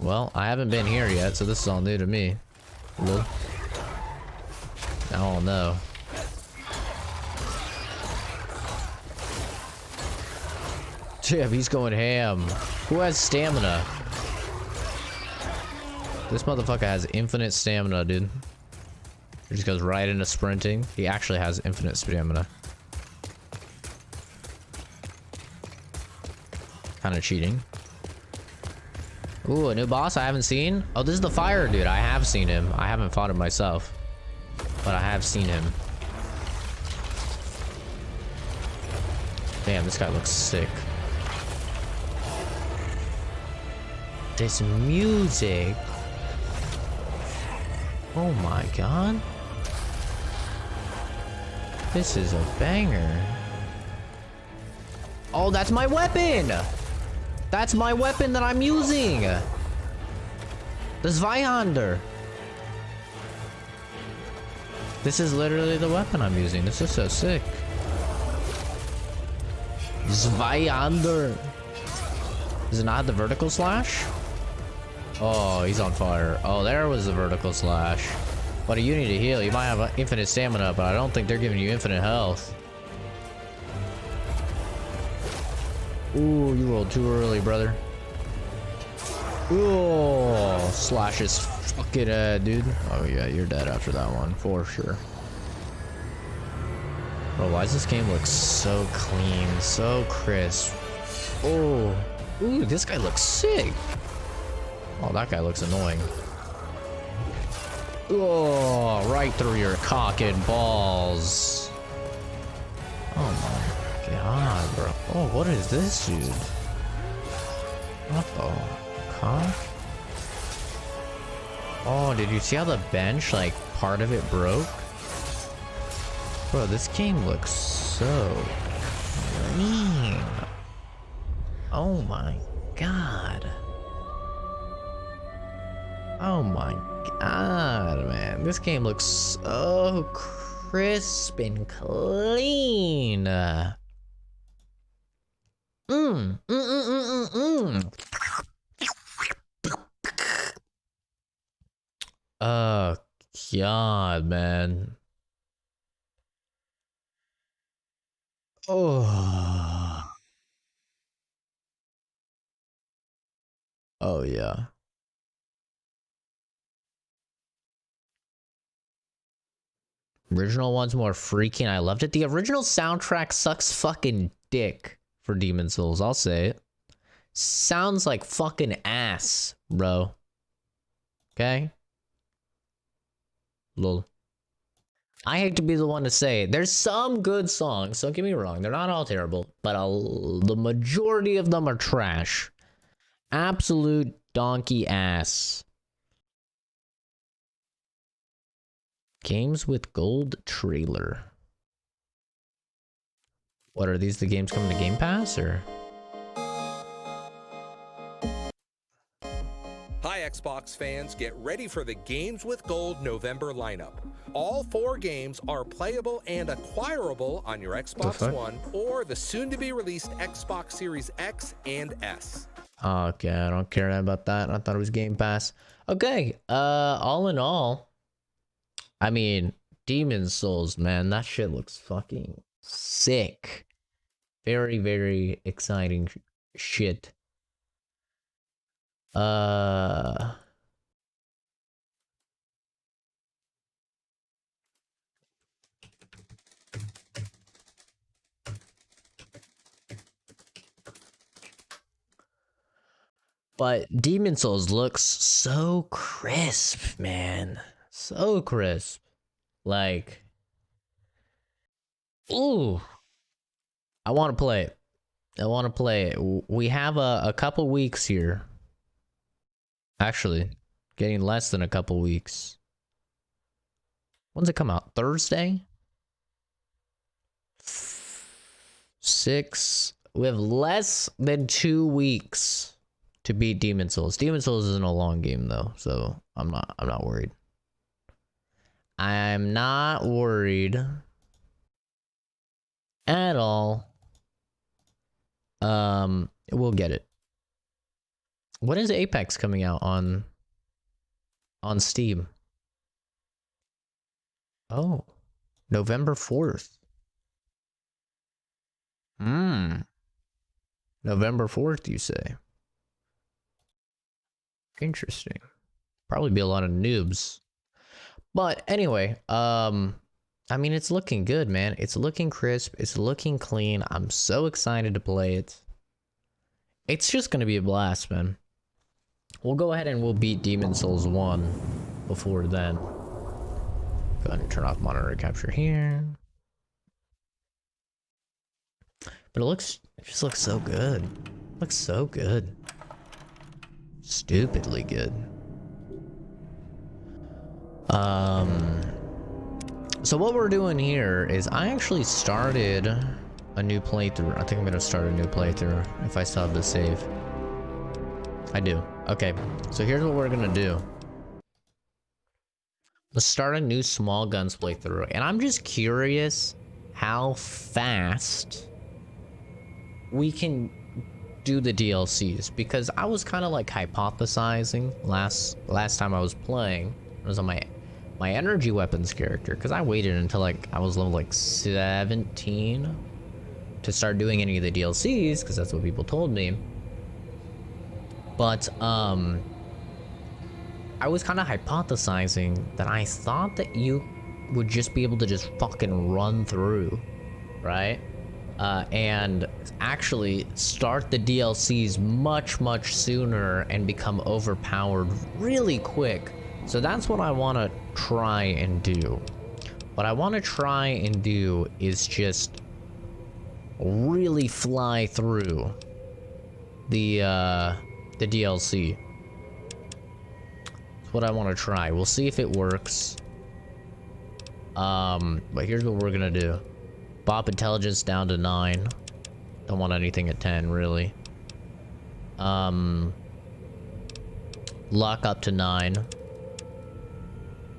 Well, I haven't been here yet, so this is all new to me. Lol. Now I'll know. Damn, he's going ham. Who has stamina? This motherfucker has infinite stamina, dude. He just goes right into sprinting. He actually has infinite stamina. Kind of cheating. Ooh, a new boss I haven't seen. Oh, this is the fire dude. I have seen him. I haven't fought him myself, but I have seen him. Damn, this guy looks sick. This music. Oh my god. This is a banger. Oh, that's my weapon! That's my weapon that I'm using! The Zweihander. This is literally the weapon I'm using. This is so sick. Zweihander. Does it not have the vertical slash? Oh, he's on fire. Oh, there was the vertical slash. Buddy, you need to heal. You might have infinite stamina, but I don't think they're giving you infinite health. Ooh, you rolled too early, brother. Ooh, slash his fucking head, dude. Oh yeah, you're dead after that one, for sure. Bro, why does this game look so clean, so crisp? Oh, ooh, this guy looks sick. Oh, that guy looks annoying. Oh, right through your cock and balls. Oh my god, bro. Oh, what is this, dude? What the cock? Oh, did you see how the bench, like, part of it broke? Bro, this game looks so clean. Oh my god. Oh my god, man. This game looks so crisp and clean. Oh god, man. Oh. Oh yeah. Original one's more freaking. I loved it. The original soundtrack sucks fucking dick for Demon Souls. I'll say it. Sounds like fucking ass, bro. Okay? Lol. I hate to be the one to say it. There's some good songs, don't get me wrong. They're not all terrible, but the majority of them are trash. Absolute donkey ass. Games with Gold trailer. What are these? The games coming to Game Pass or? Hi Xbox fans, get ready for the Games with Gold November lineup. All 4 games are playable and acquirable on your Xbox One or the soon-to-be released Xbox Series X and S. Okay, I don't care about that. I thought it was Game Pass. Okay, all in all, I mean, Demon Souls, man, that shit looks fucking sick. Very, very exciting shit. But Demon Souls looks so crisp, man. So crisp. Like, ooh. I want to play it. I want to play it. We have a couple weeks here. Actually, getting less than a couple weeks. When's it come out? Thursday? 6. We have less than 2 weeks to beat Demon Souls. Demon Souls isn't a long game though, so I'm not worried. I'm not worried at all. We'll get it. When is Apex coming out on Steam? Oh, November 4th. November 4th, you say? Interesting. Probably be a lot of noobs. But anyway, I mean, it's looking good, man. It's looking crisp. It's looking clean. I'm so excited to play it. It's just gonna be a blast, man. We'll go ahead and we'll beat Demon's Souls 1 before then. Go ahead and turn off monitor capture here. But it just looks so good. It looks so good. Stupidly good. So what we're doing here is I actually started a new playthrough. I think I'm gonna start a new playthrough if I still have the save. I do. Okay, so here's what we're gonna do. Let's start a new Small Guns playthrough, and I'm just curious how fast we can do the DLCs, because I was kind of like hypothesizing last time I was playing. It was on my energy weapons character, because I waited until like I was level like 17 to start doing any of the DLCs, because that's what people told me. But I was kind of hypothesizing that I thought that you would just be able to just fucking run through, right? And actually start the DLCs much sooner and become overpowered really quick. So that's what I want to try and do. What I want to try and do is just really fly through the DLC. That's what I want to try. We'll see if it works. But here's what we're gonna do. Bop intelligence down to 9. Don't want anything at 10, really. Luck up to 9.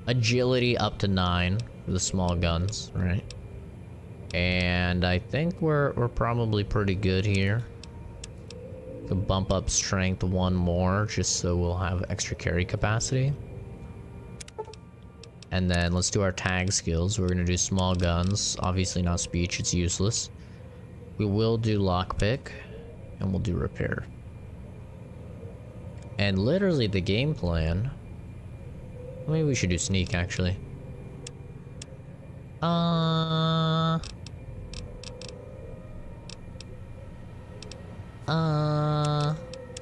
Agility up to 9 for the small guns, right? And I think we're probably pretty good here. Could bump up strength 1 more, just so we'll have extra carry capacity. And then let's do our tag skills. We're gonna do small guns. Obviously not speech, it's useless. We will do lockpick, and we'll do repair. And literally the game plan... Maybe we should do sneak, actually. We'll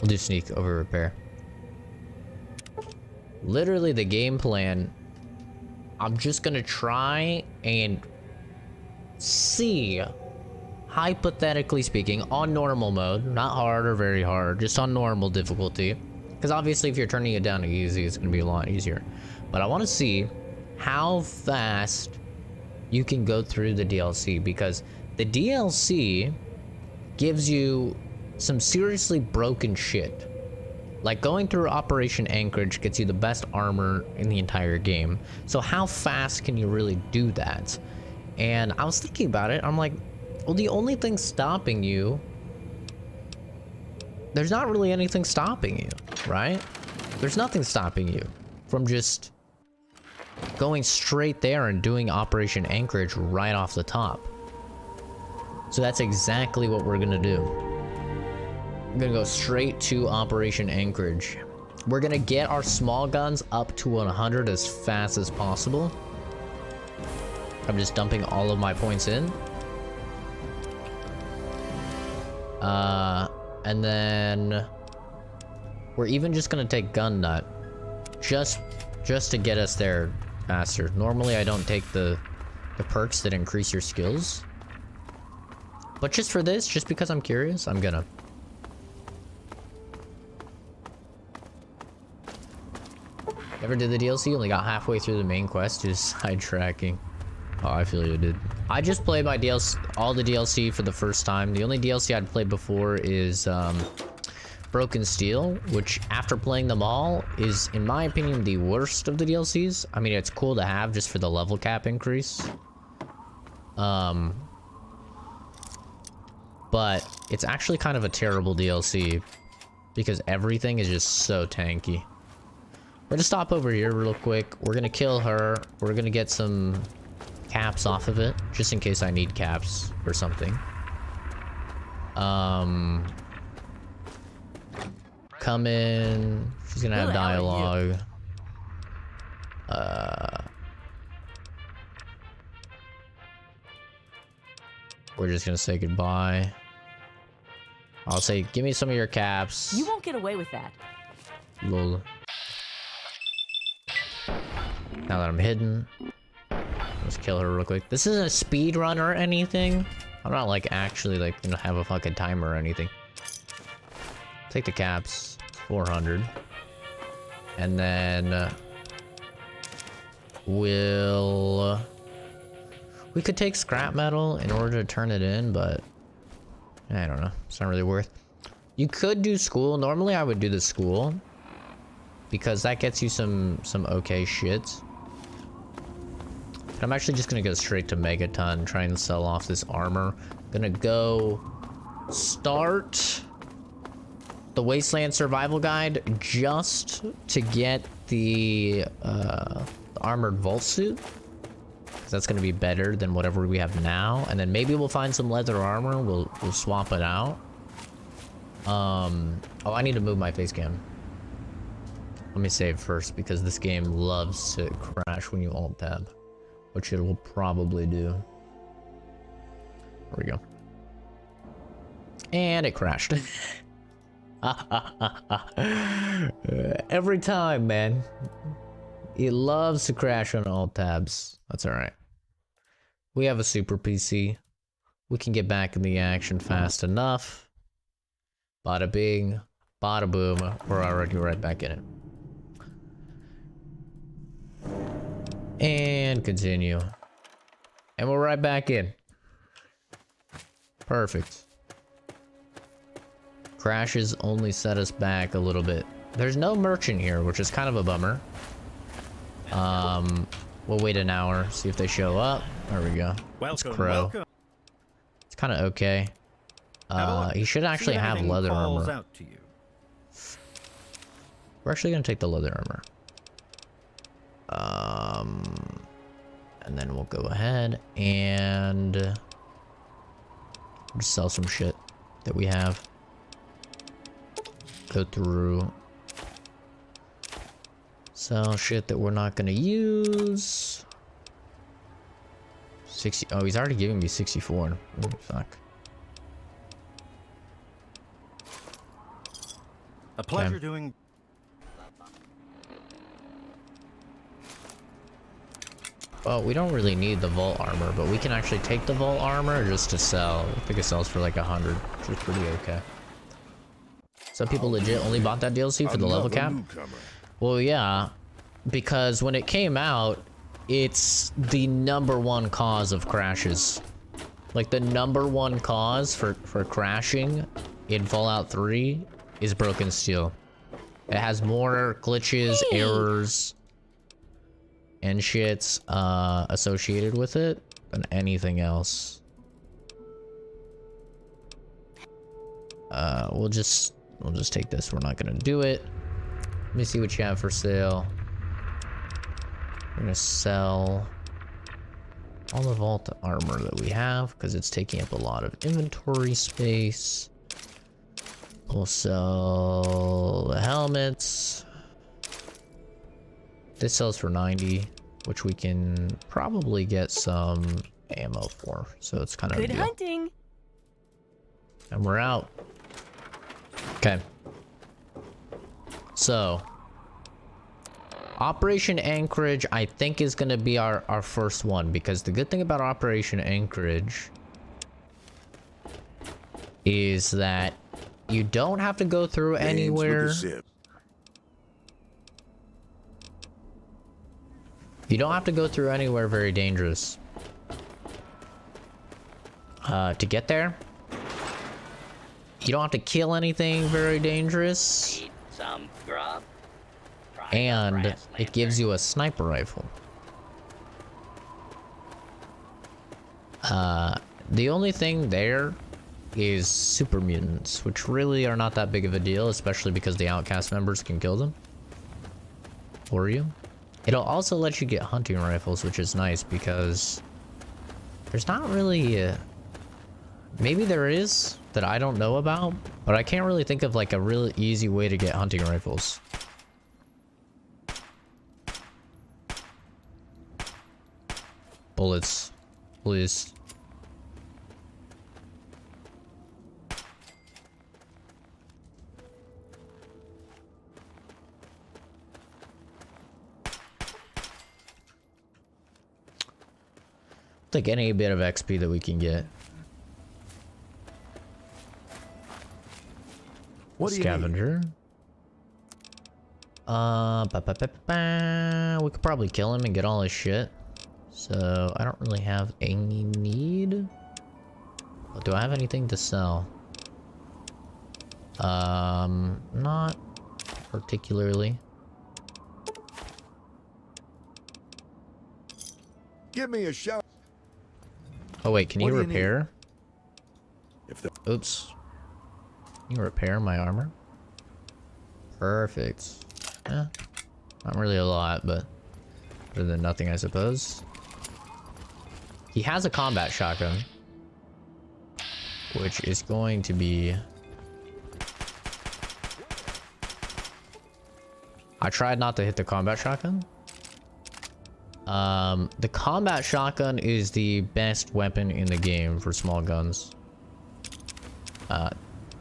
do sneak over repair. Literally the game plan... I'm just gonna try and see, hypothetically speaking, on normal mode, not hard or very hard, just on normal difficulty. Because obviously if you're turning it down to easy, it's gonna be a lot easier. But I want to see how fast you can go through the DLC, because the DLC gives you some seriously broken shit. Like going through Operation Anchorage gets you the best armor in the entire game. So how fast can you really do that? And I was thinking about it. I'm like, well, the only thing stopping you... There's not really anything stopping you, right? There's nothing stopping you from just going straight there and doing Operation Anchorage right off the top. So that's exactly what we're gonna do. We're gonna go straight to Operation Anchorage. We're gonna get our small guns up to 100 as fast as possible. I'm just dumping all of my points in. And then we're even just gonna take gun nut, just to get us there faster. Normally I don't take the perks that increase your skills, but just for this, just because I'm curious, I'm gonna. Never did the DLC, only got halfway through the main quest, just sidetracking. Oh, I feel you, dude. I just played my DLC, all the DLC for the first time. The only DLC I'd played before is Broken Steel, which after playing them all is, in my opinion, the worst of the DLCs. I mean, it's cool to have just for the level cap increase. But it's actually kind of a terrible DLC because everything is just so tanky. We're gonna stop over here real quick. We're gonna kill her. We're gonna get some caps off of it, just in case I need caps or something. Come in. She's gonna have dialogue. we're just gonna say goodbye. I'll say, give me some of your caps. You won't get away with that. Lol. Now that I'm hidden, let's kill her real quick. This isn't a speed run or anything. I'm not like actually like gonna have a fucking timer or anything. Take the caps, 400, and then we could take scrap metal in order to turn it in, but I don't know. It's not really worth. You could do school. Normally, I would do the school because that gets you some okay shit. But I'm actually just gonna go straight to Megaton, try and sell off this armor. Gonna go start the Wasteland Survival Guide just to get the armored vault suit. That's gonna be better than whatever we have now, and then maybe we'll find some leather armor. We'll swap it out. Oh, I need to move my face cam. Let me save first because this game loves to crash when you alt tab, which it will probably do. There we go. And it crashed. Every time, man. It loves to crash on alt tabs. That's alright. We have a super PC. We can get back in the action fast enough. Bada bing, bada boom. We're already right back in it. And continue. And we're right back in. Perfect. Crashes only set us back a little bit. There's no merchant here, which is kind of a bummer. We'll wait an hour, see if they show up. There we go. It's Crow. It's kind of okay. He should actually have leather armor. We're actually gonna take the leather armor. And then we'll go ahead and just sell some shit that we have. Go through. Sell shit that we're not gonna use. 60. Oh, he's already giving me 64. Ooh, fuck. A pleasure doing. Well, we don't really need the vault armor, but we can actually take the vault armor just to sell. I think it sells for like 100, which is pretty okay. Some people legit only bought that DLC for the level cap. Well, yeah, because when it came out, it's the #1 cause of crashes. Like the #1 cause for crashing in Fallout 3 is broken steel. It has more glitches, errors, and shits associated with it than anything else. We'll just take this. We're not gonna do it. Let me see what you have for sale. We're gonna sell all the vault armor that we have because it's taking up a lot of inventory space. We'll sell the helmets. This sells for 90, which we can probably get some ammo for. So it's kind of good hunting. And we're out. Okay. So Operation Anchorage, I think, is going to be our first one, because the good thing about Operation Anchorage is that you don't have to go through anywhere. You don't have to go through anywhere very dangerous to get there. You don't have to kill anything very dangerous. Eat some grub. And it gives you a sniper rifle. The only thing there is super mutants, which really are not that big of a deal, especially because the outcast members can kill them for you. It'll also let you get hunting rifles, which is nice because there's not really maybe there is that I don't know about, but I can't really think of like a really easy way to get hunting rifles. Bullets, please. take any bit of XP that we can get. What do you Scavenger. We could probably kill him and get all his shit. So I don't really have any need. Do I have anything to sell? Not particularly. Give me a shout. Oh wait, can What you do you need? repair? If the Oops. Can you repair my armor? Perfect. Yeah. Not really a lot, but better than nothing, I suppose. He has a combat shotgun, which is going to be... I tried not to hit the combat shotgun. The combat shotgun is the best weapon in the game for small guns.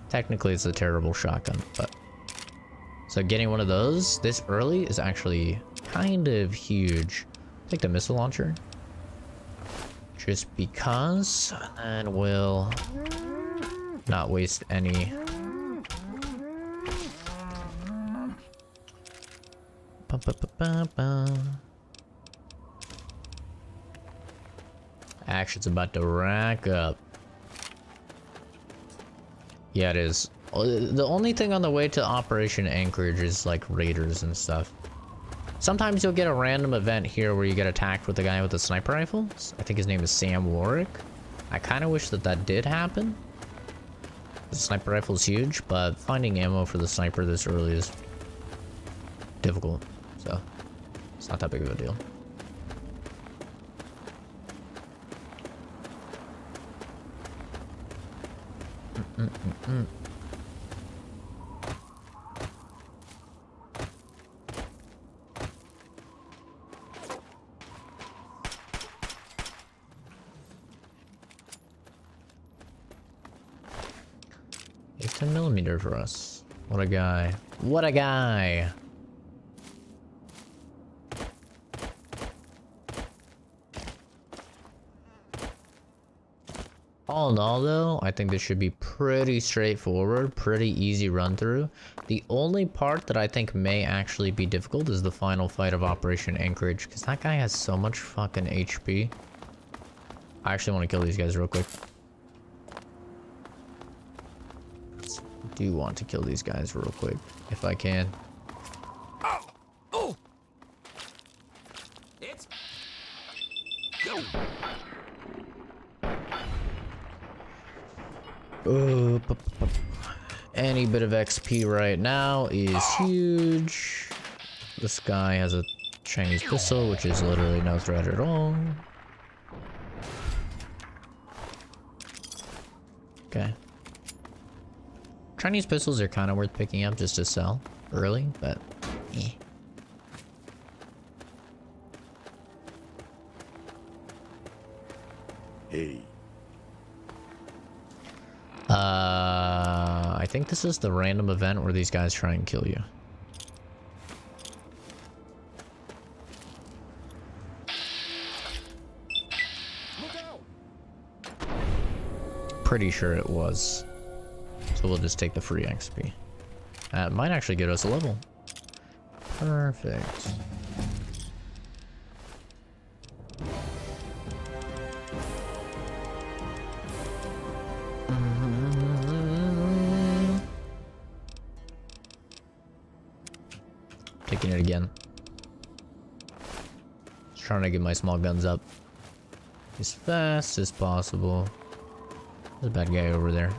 Technically it's a terrible shotgun, but... So getting one of those this early is actually kind of huge. Take the missile launcher. Just because, and we'll not waste any. Action's about to rack up. Yeah, it is. The only thing on the way to Operation Anchorage is like raiders and stuff. Sometimes you'll get a random event here where you get attacked with the guy with the sniper rifle. I think his name is Sam Warwick. I kind of wish that that did happen. The sniper rifle is huge, but finding ammo for the sniper this early is difficult. So it's not that big of a deal. It's 10mm for us. What a guy. What a guy. All in all though, I think this should be pretty straightforward, pretty easy run through. The only part that I think may actually be difficult is the final fight of Operation Anchorage, because that guy has so much fucking HP. I actually want to kill these guys real quick. I do want to kill these guys real quick, if I can. Oh! It's... Go! Any bit of XP right now is huge. This guy has a Chinese pistol, which is literally no threat at all. Okay. Chinese pistols are kind of worth picking up just to sell early, but eh. Hey. I think this is the random event where these guys try and kill you. Pretty sure it was. So we'll just take the free XP. That might actually get us a level. Perfect. Taking it again. Just trying to get my small guns up as fast as possible. There's a bad guy over there.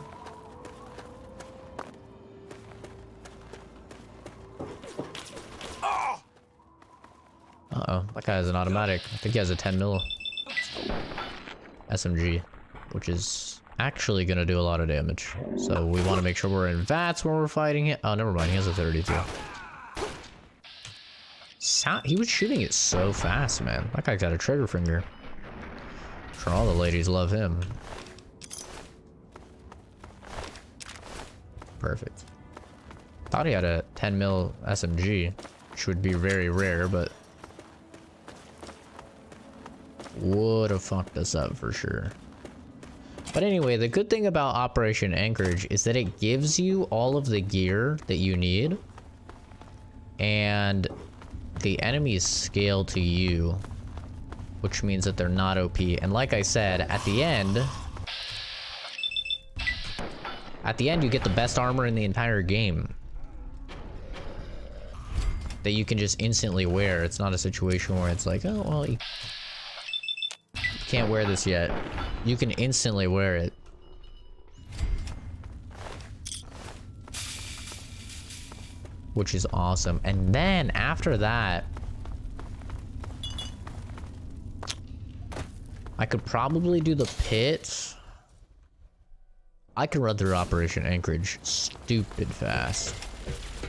Uh-oh, that guy has an automatic. I think he has a 10mm SMG, which is actually gonna do a lot of damage. So we want to make sure we're in VATS when we're fighting it. Oh, never mind, he has a 32. He was shooting it so fast, man. That guy got a trigger finger. I'm sure all the ladies love him. Perfect. Thought he had a 10mm SMG, which would be very rare, but would have fucked us up for sure. But anyway, the good thing about Operation Anchorage is that it gives you all of the gear that you need. And the enemies scale to you, which means that they're not OP. And like I said, at the end you get the best armor in the entire game that you can just instantly wear. It's not a situation where it's like, oh, well, you can't wear this yet. You can instantly wear it. Which is awesome. And then after that, I could probably do the pit. I could run through Operation Anchorage stupid fast.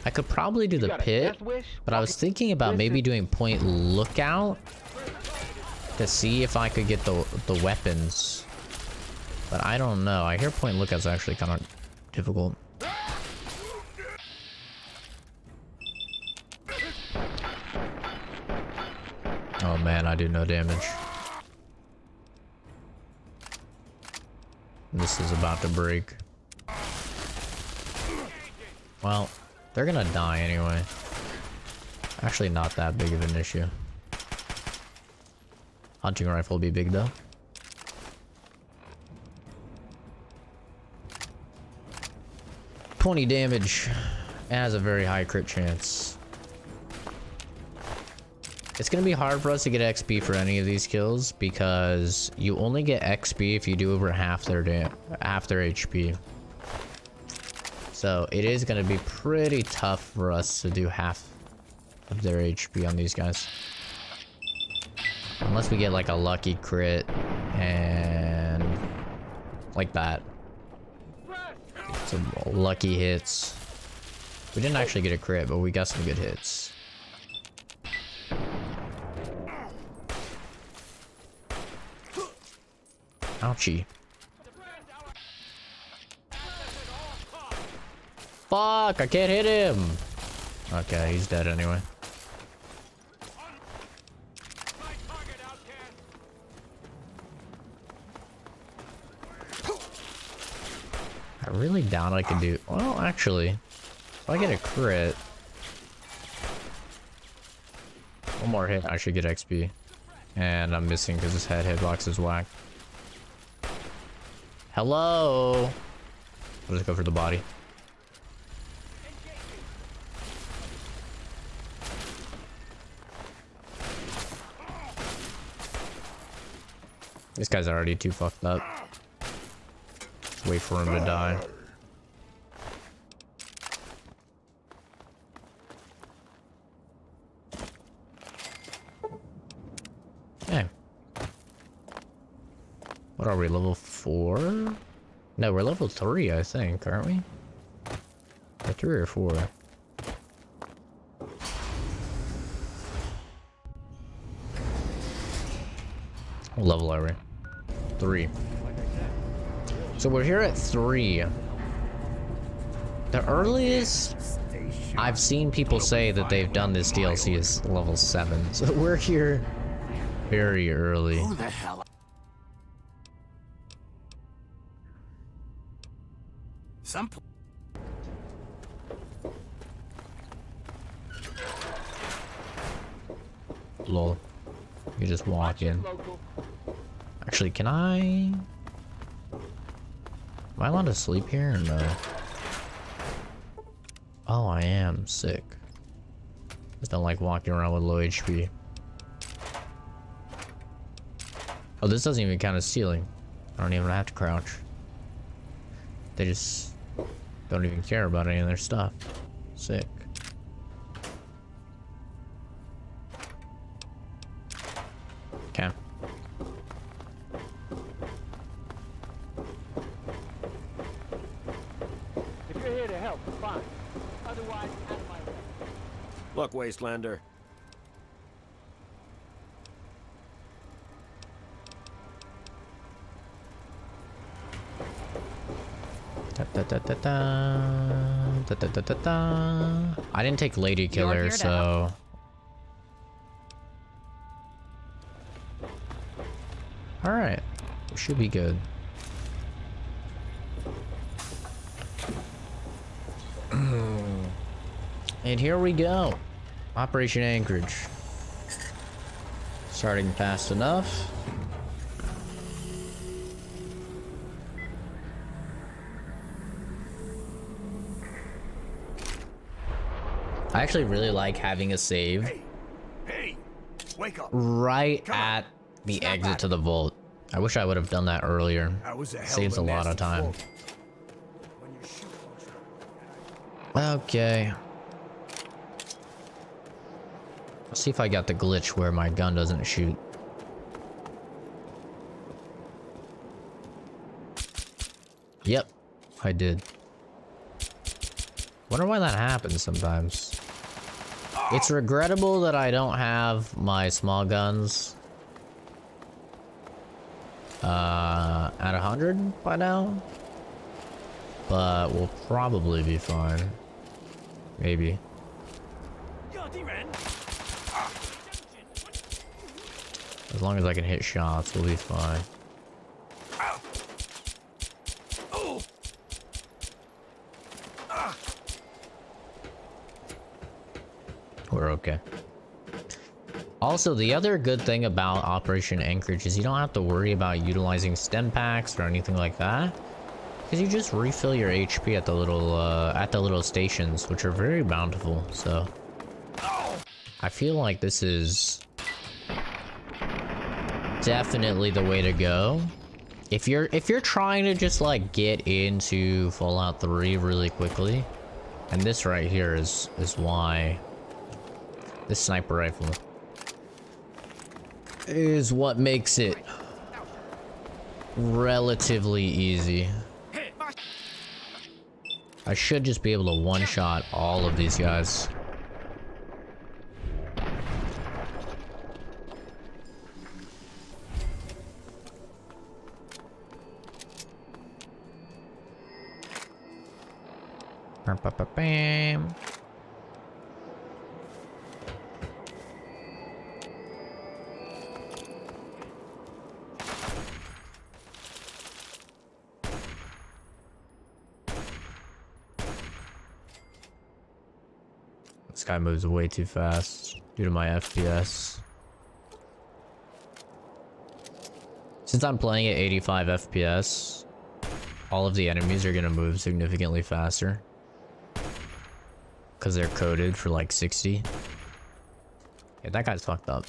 I could probably do the pit, but I was thinking about maybe doing Point Lookout to see if I could get the weapons. But I don't know. I hear Point Lookout's actually kind of difficult. Oh man, I do no damage. This is about to break. Well, they're gonna die anyway. Actually, not that big of an issue. Hunting rifle will be big though. 20 damage. It has a very high crit chance. It's gonna be hard for us to get XP for any of these kills because you only get XP if you do over half their HP. So it is gonna be pretty tough for us to do half of their HP on these guys. Unless we get like a lucky crit and like that. Some lucky hits. We didn't actually get a crit, but we got some good hits. Ouchie. Fuck, I can't hit him. Okay, he's dead anyway. I really doubt I can do... Well, actually, if I get a crit... One more hit, I should get XP. And I'm missing because his hitbox is whack. Hello? I'll just go for the body. This guy's already too fucked up. Just wait for him to die. Okay. What are we, level 4? No, we're level 3, I think, aren't we? Or 3 or 4. What level are we? 3. So we're here at 3. The earliest I've seen people say that they've done this DLC is level 7. So we're here very early. Who the hell? Some. Lol. You just walk in. Actually, can I... Am I allowed to sleep here or no? Oh, I am sick. Just don't like walking around with low HP. Oh, this doesn't even count as stealing. I don't even have to crouch. They just don't even care about any of their stuff. Sick. Okay. If you're here to help, fine. Otherwise, out of my way. Look, Wastelander. I didn't take Lady Killer, so Alright. We should be good. And here we go. Operation Anchorage. Starting fast enough. I actually really like having a save Hey, wake up. right at the exit to the vault. I wish I would have done that earlier. That was a hell Saves a of a lot of nasty time. fall. Okay. Let's see if I got the glitch where my gun doesn't shoot. Yep, I did. Wonder why that happens sometimes. It's regrettable that I don't have my small guns at 100 by now, but we'll probably be fine. Maybe. As long as I can hit shots, we'll be fine. We're okay. Also, the other good thing about Operation Anchorage is you don't have to worry about utilizing stem packs or anything like that, because you just refill your HP at the little stations, which are very bountiful. So I feel like this is definitely the way to go. If you're trying to just like get into Fallout 3 really quickly, and this right here is why. This sniper rifle is what makes it relatively easy. I should just be able to one-shot all of these guys. Bam. This guy moves way too fast due to my FPS. Since I'm playing at 85 FPS, all of the enemies are gonna move significantly faster because they're coded for like 60. Yeah, that guy's fucked up.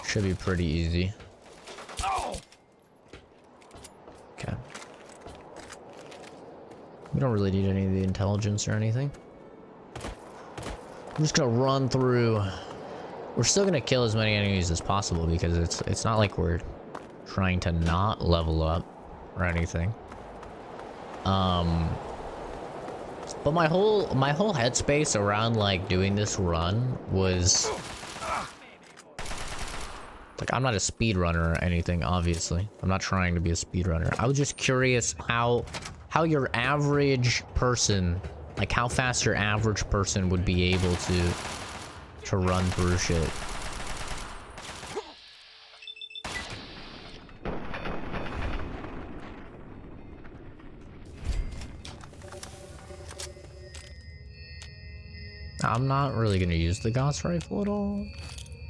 Should be pretty easy. Okay. We don't really need any of the intelligence or anything. I'm just gonna run through. We're still gonna kill as many enemies as possible because it's not like we're trying to not level up or anything. But my whole headspace around like doing this run was like, I'm not a speedrunner or anything, obviously. I'm not trying to be a speedrunner. I was just curious how your average person, like how fast your average person would be able to run through shit. I'm not really gonna use the Gauss rifle at all,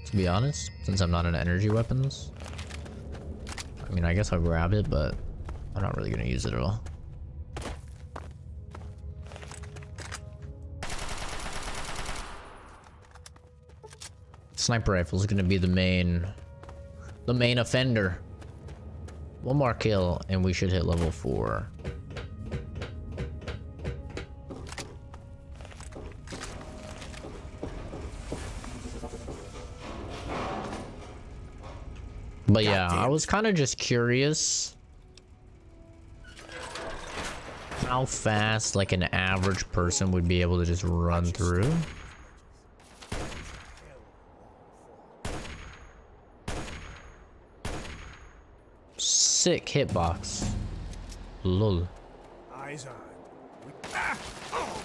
to be honest, since I'm not an energy weapons. I mean, I guess I'll grab it, but I'm not really gonna use it at all. Sniper rifle is gonna be the main offender. One more kill and we should hit level 4. But yeah, I was kind of just curious how fast like an average person would be able to just run through. Sick hitbox. Lol. Eyes on. Over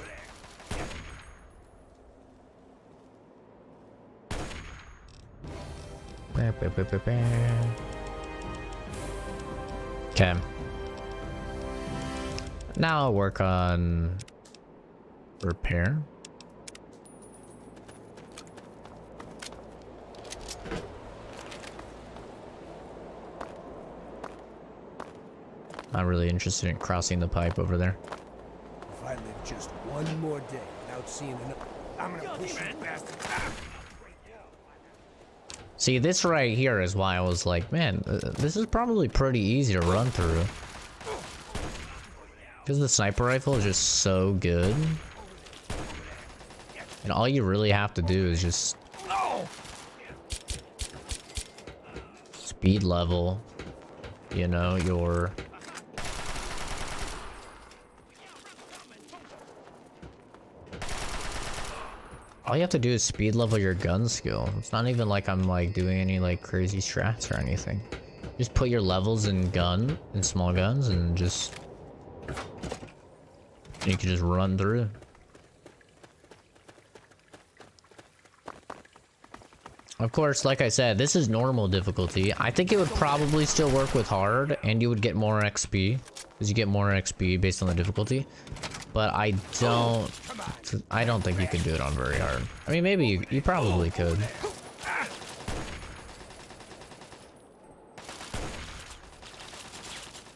there. Okay. Now I'll work on repair. Not really interested in crossing the pipe over there. If I live just one more day without seeing an... I'm gonna push you bastard. See, this right here is why I was like, man, this is probably pretty easy to run through. Because the sniper rifle is just so good. And all you really have to do is just... speed level, you know, your... all you have to do is speed level your gun skill. It's not even like I'm like doing any like crazy strats or anything. Just put your levels in small guns and just... you can just run through. Of course, like I said, this is normal difficulty. I think it would probably still work with hard and you would get more XP. Because you get more XP based on the difficulty. But I don't think you can do it on very hard. I mean, maybe you probably could.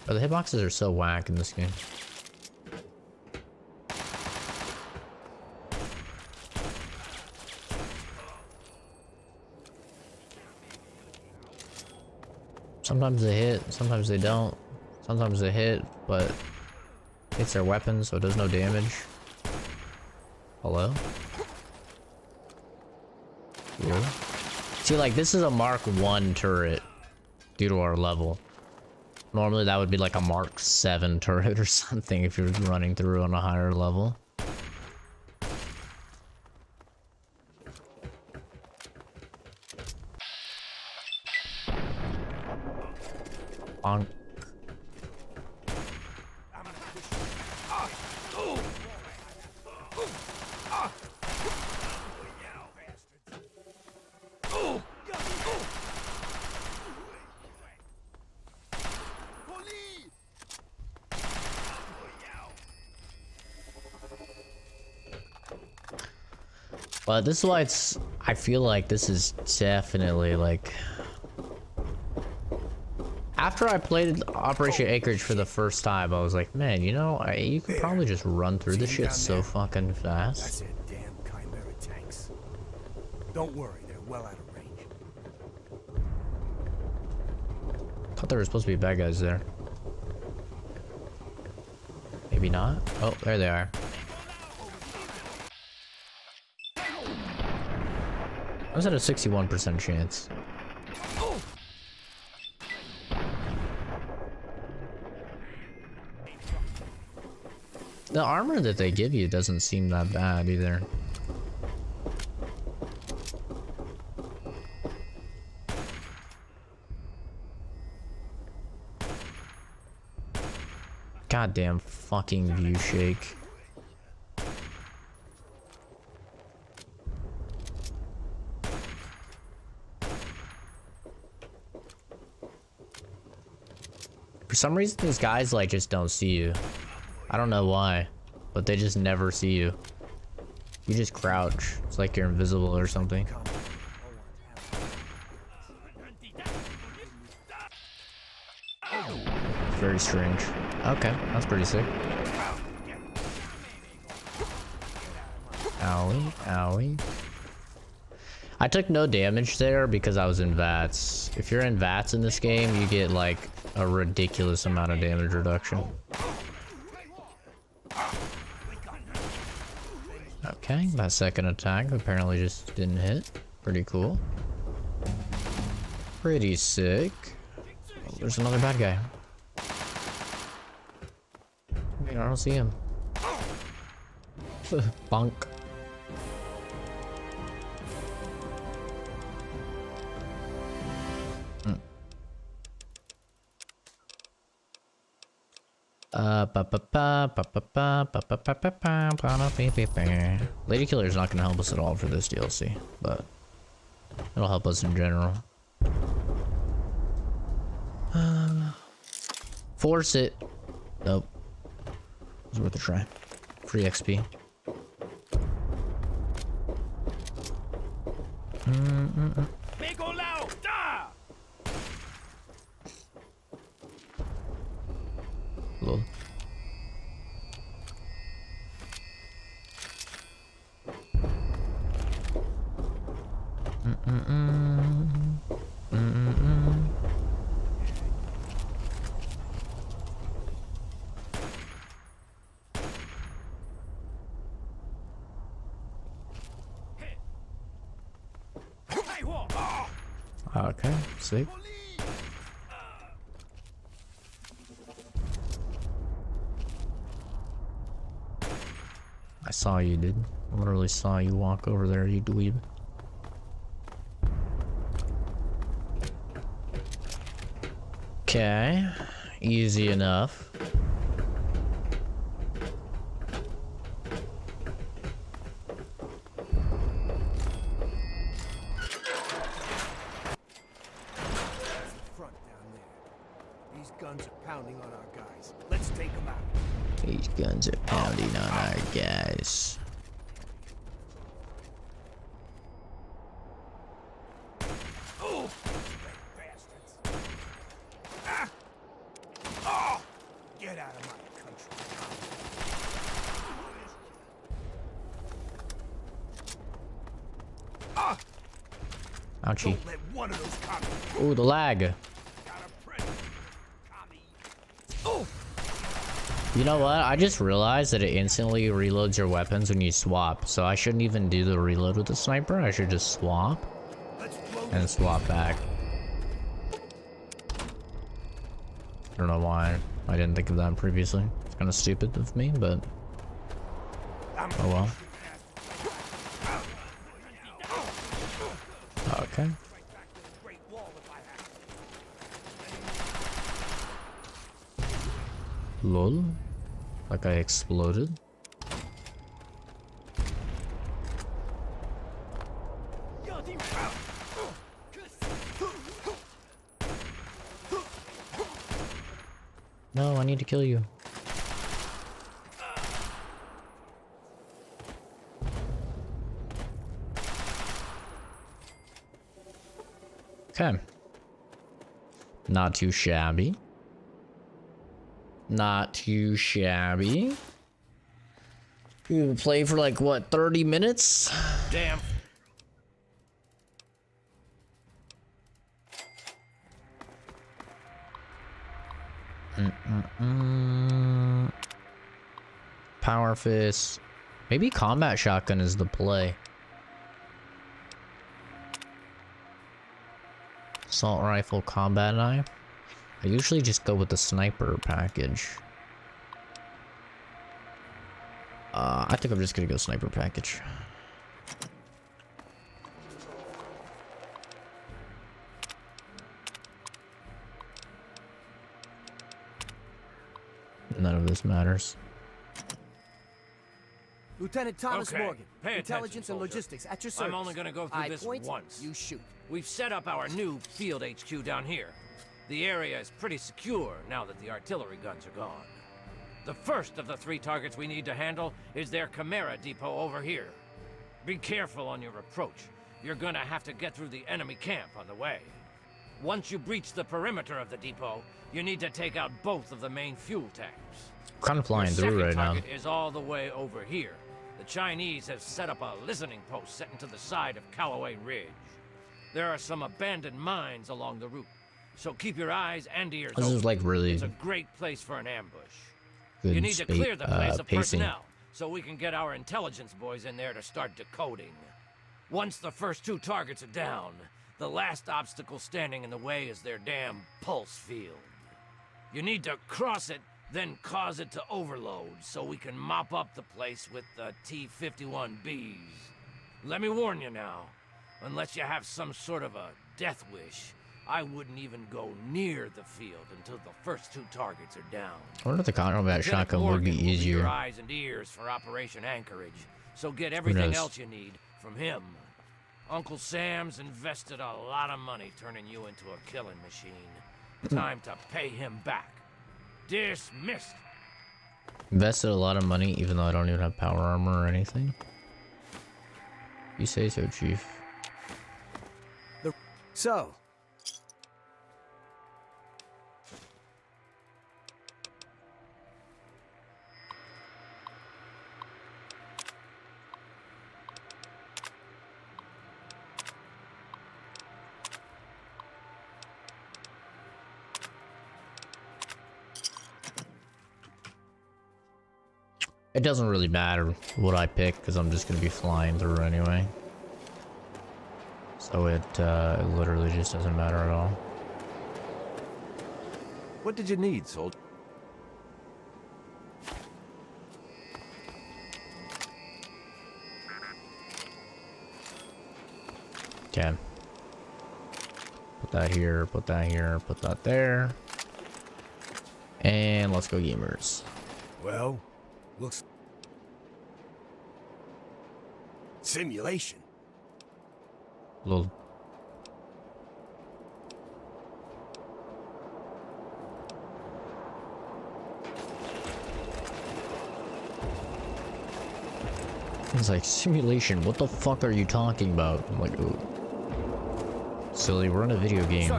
But the hitboxes are so whack in this game. Sometimes they hit, sometimes they don't. Sometimes they hit, but hits their weapon, so it does no damage. Hello? Cool. See, like, this is a Mark 1 turret due to our level. Normally that would be like a Mark 7 turret or something if you're running through on a higher level. On. But this is why I feel like this is definitely like... after I played Operation Acreage for the first time, I was like, man, you know, you could probably just run through this shit so fucking fast. That's it, damn Chimera tanks. Don't worry, they're well out of range. Thought there were supposed to be bad guys there. Maybe not. Oh, there they are. I was at a 61% chance. The armor that they give you doesn't seem that bad either. Goddamn fucking view shake. For some reason, these guys like just don't see you. I don't know why, but they just never see you. You just crouch. It's like you're invisible or something. Very strange. Okay, that's pretty sick. Owie, owie. I took no damage there because I was in VATS. If you're in VATS in this game, you get like a ridiculous amount of damage reduction. Okay, that second attack apparently just didn't hit. Pretty cool. Pretty sick. Oh, there's another bad guy. Wait, I don't see him. Bonk. Lady Killer is not going to help us at all for this DLC, but it'll help us in general. Force it. Nope. It was worth a try. Free XP. Lol. Okay, sick. I saw you, dude. I literally saw you walk over there, you dweeb. Okay, easy enough. Front down there. These guns are pounding on our guys. Let's take them out. These guns are pounding on our guys. Oh, bastards. Ah! Oh! Get out of my country. Ah! Ouchie. Don't let one of those commies. Ooh, the lag. Got a print. Commie. Oh! You know what? I just realized that it instantly reloads your weapons when you swap. So I shouldn't even do the reload with the sniper. I should just swap and swap back. I don't know why I didn't think of that previously. It's kind of stupid of me, but oh well. Okay. Lol. Like I exploded. No, I need to kill you. Okay. Not too shabby. Not too shabby. You play for like what, 30 minutes? Damn. Power fist. Maybe combat shotgun is the play. Assault rifle, combat knife. I usually just go with the sniper package. I think I'm just gonna go sniper package. None of this matters. Lieutenant Thomas Okay, Morgan, pay attention, Intelligence and soldier. Logistics, at your service. I'm only gonna go through I this point, once. you shoot. We've set up our new field HQ down here. The area is pretty secure now that the artillery guns are gone. The first of the 3 targets we need to handle is their Chimera depot over here. Be careful on your approach. You're gonna have to get through the enemy camp on the way. Once you breach the perimeter of the depot, you need to take out both of the main fuel tanks. Kind of flying Your through second right now. target is all the way over here. The Chinese have set up a listening post set into the side of Callaway Ridge. There are some abandoned mines along the route, so keep your eyes and ears This open. is like really It's a great place for an ambush. good You need to clear the place of pacing. personnel, so we can get our intelligence boys in there to start decoding. Once the first 2 targets are down, the last obstacle standing in the way is their damn pulse field. You need to cross it, then cause it to overload, so we can mop up the place with the T-51Bs. Let me warn you now, unless you have some sort of a death wish, I wouldn't even go near the field until the first 2 targets are down. I wonder if the combat Lieutenant shotgun would be Morgan will your easier. eyes and ears for Operation Anchorage, so get everything knows? else you need from him. Uncle Sam's invested a lot of money turning you into a killing machine. Time to pay him back. Dismissed. Invested a lot of money, even though I don't even have power armor or anything. You say so, Chief. So, It doesn't really matter what I pick, because I'm just going to be flying through anyway. So it literally just doesn't matter at all. what did you need, soldier? Okay. Put that here, put that here, put that there. And let's go, gamers. Well, looks... Simulation. Little. It's like, simulation, what the fuck are you talking about? I'm like, ooh. Silly, we're in a video game.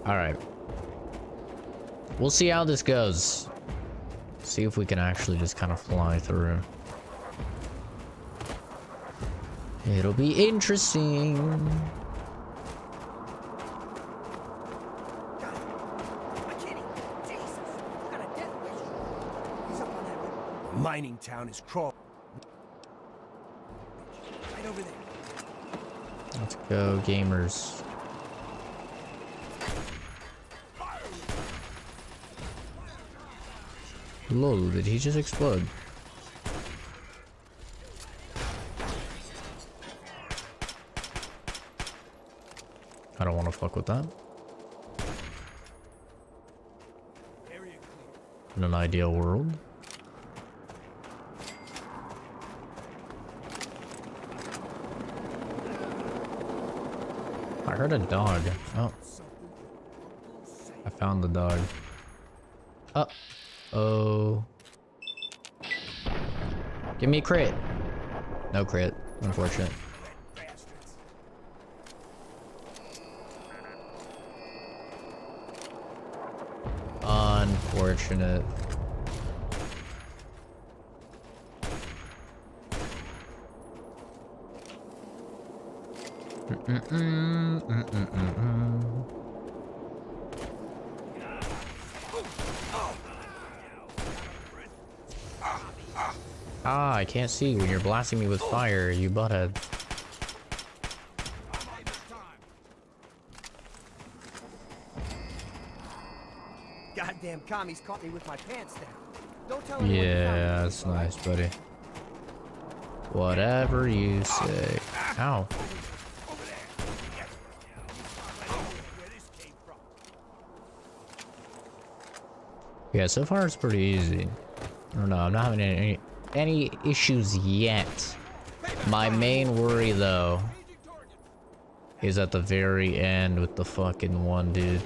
Alright. We'll see how this goes. See if we can actually just kind of fly through. It'll be interesting. Mining town is crawling. Right over there. Let's go, gamers. Lol, did he just explode? I don't want to fuck with that. In an ideal world. I heard a dog. Oh. I found the dog. Oh. Give me a crit. No crit. Unfortunate. Unfortunate. Ah, I can't see when you're blasting me with fire, you butthead. Goddamn commies caught me with my pants down. Don't tell anyone. Yeah, that's nice, buddy. Whatever you say. Ow. Yeah, so far it's pretty easy. I don't know, I'm not having any issues yet. My main worry, though, is at the very end with the fucking one dude.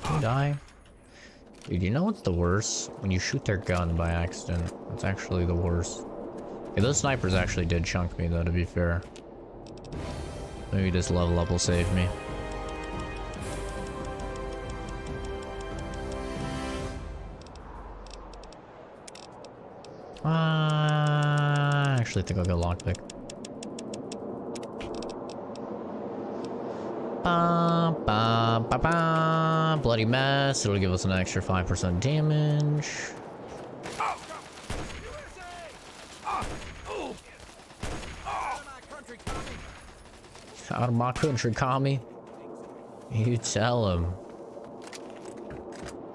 Did you die? Dude, you know what's the worst? When you shoot their gun by accident. That's actually the worst. Okay, those snipers actually did chunk me, though, to be fair. Maybe this level up will save me. I actually think I'll go lockpick. Bloody mess. It'll give us an extra 5% damage. Out of my country, commie. You tell him.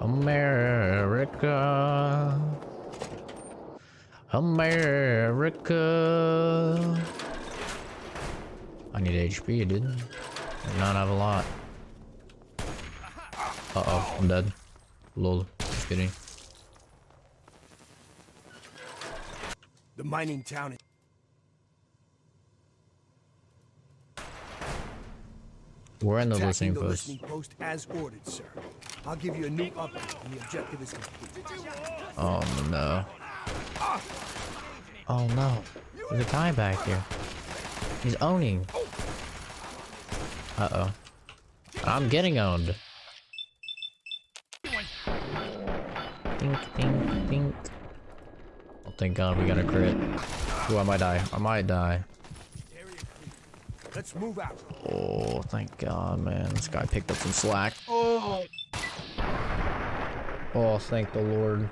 America. America. I need HP, dude. I not have a lot. Uh-oh, I'm dead. Lol. Just kidding. The mining town is... We're in the Attacking listening the post. listening post as ordered, sir. I'll give you a new update when the objective is complete. Oh no. Oh no. There's a guy back here. He's owning. Uh-oh. I'm getting owned. Dink, dink, dink. Oh, thank God we got a crit. Ooh, I might die. I might die. Let's move out. Oh, thank God, man. This guy picked up some slack. Oh, thank the Lord.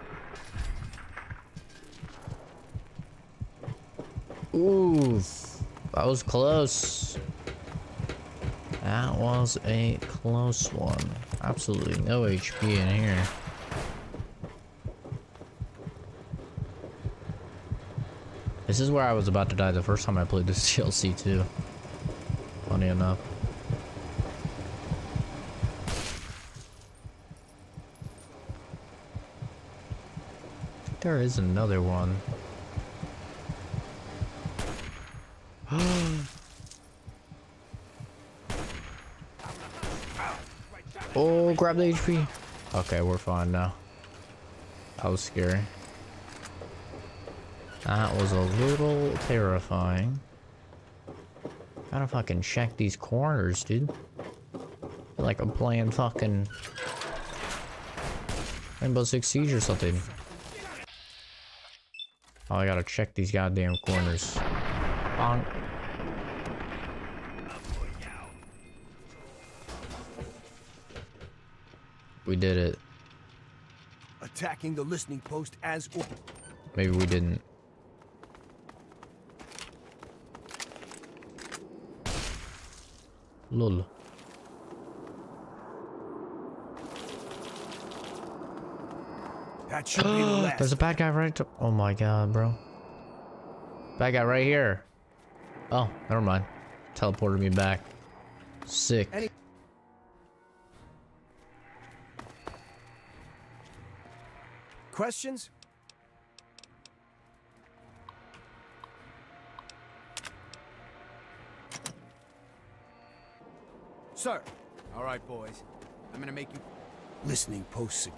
Ooh, that was close. That was a close one. Absolutely no HP in here. This is where I was about to die the first time I played this DLC too. Funny enough. There is another one. Oh, grab the HP. Okay, we're fine now. That was scary. That was a little terrifying. Gotta fucking check these corners, dude. Feel like I'm playing fucking Rainbow Six Siege or something. Oh, I gotta check these goddamn corners. Bonk. We did it. Attacking the listening post as ordered. Maybe we didn't. Lol. That should be the last. There's a bad guy right. Oh my God, bro. Bad guy right here. Oh, never mind. Teleported me back. Sick. Questions? Sir. All right, boys. I'm gonna make you Listening post.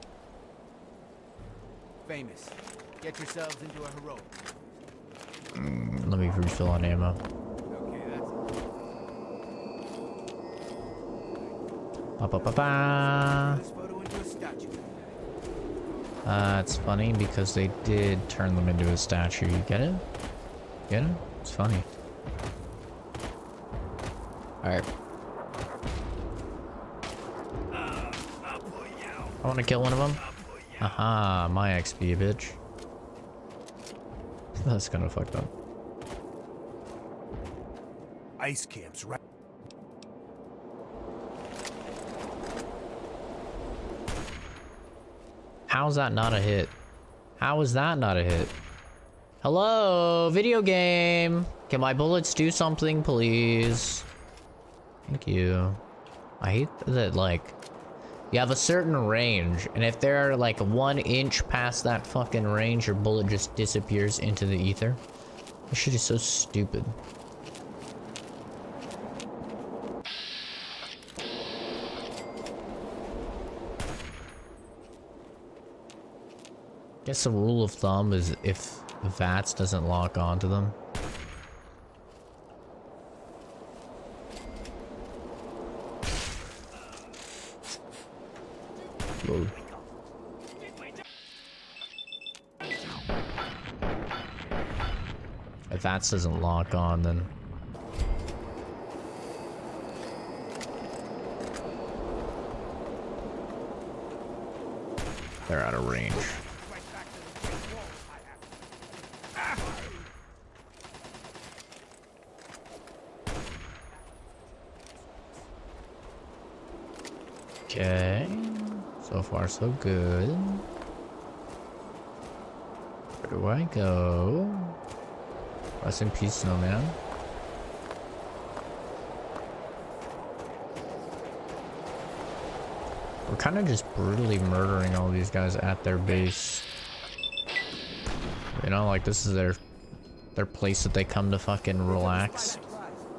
famous. Get yourselves into a heroic. Let me refill on ammo. Okay, that's Ba ba ba ba. this photo into a statue. It's funny because they did turn them into a statue. You get it? Get it? It's funny. Alright. I want to kill one of them. Aha, my XP, bitch. That's kind of fucked up. Ice camps, right? How's that not a hit? How is that not a hit? Hello, video game. Can my bullets do something, please? Thank you. I hate that, like, you have a certain range, and if they're like 1 inch past that fucking range, your bullet just disappears into the ether. This shit is so stupid. Guess the rule of thumb is if VATS doesn't lock onto them. Lol. If VATS doesn't lock on, then they're out of range. Okay, so far so good. Where do I go? Rest in peace, snowman. We're kind of just brutally murdering all these guys at their base. You know, like this is their place that they come to fucking relax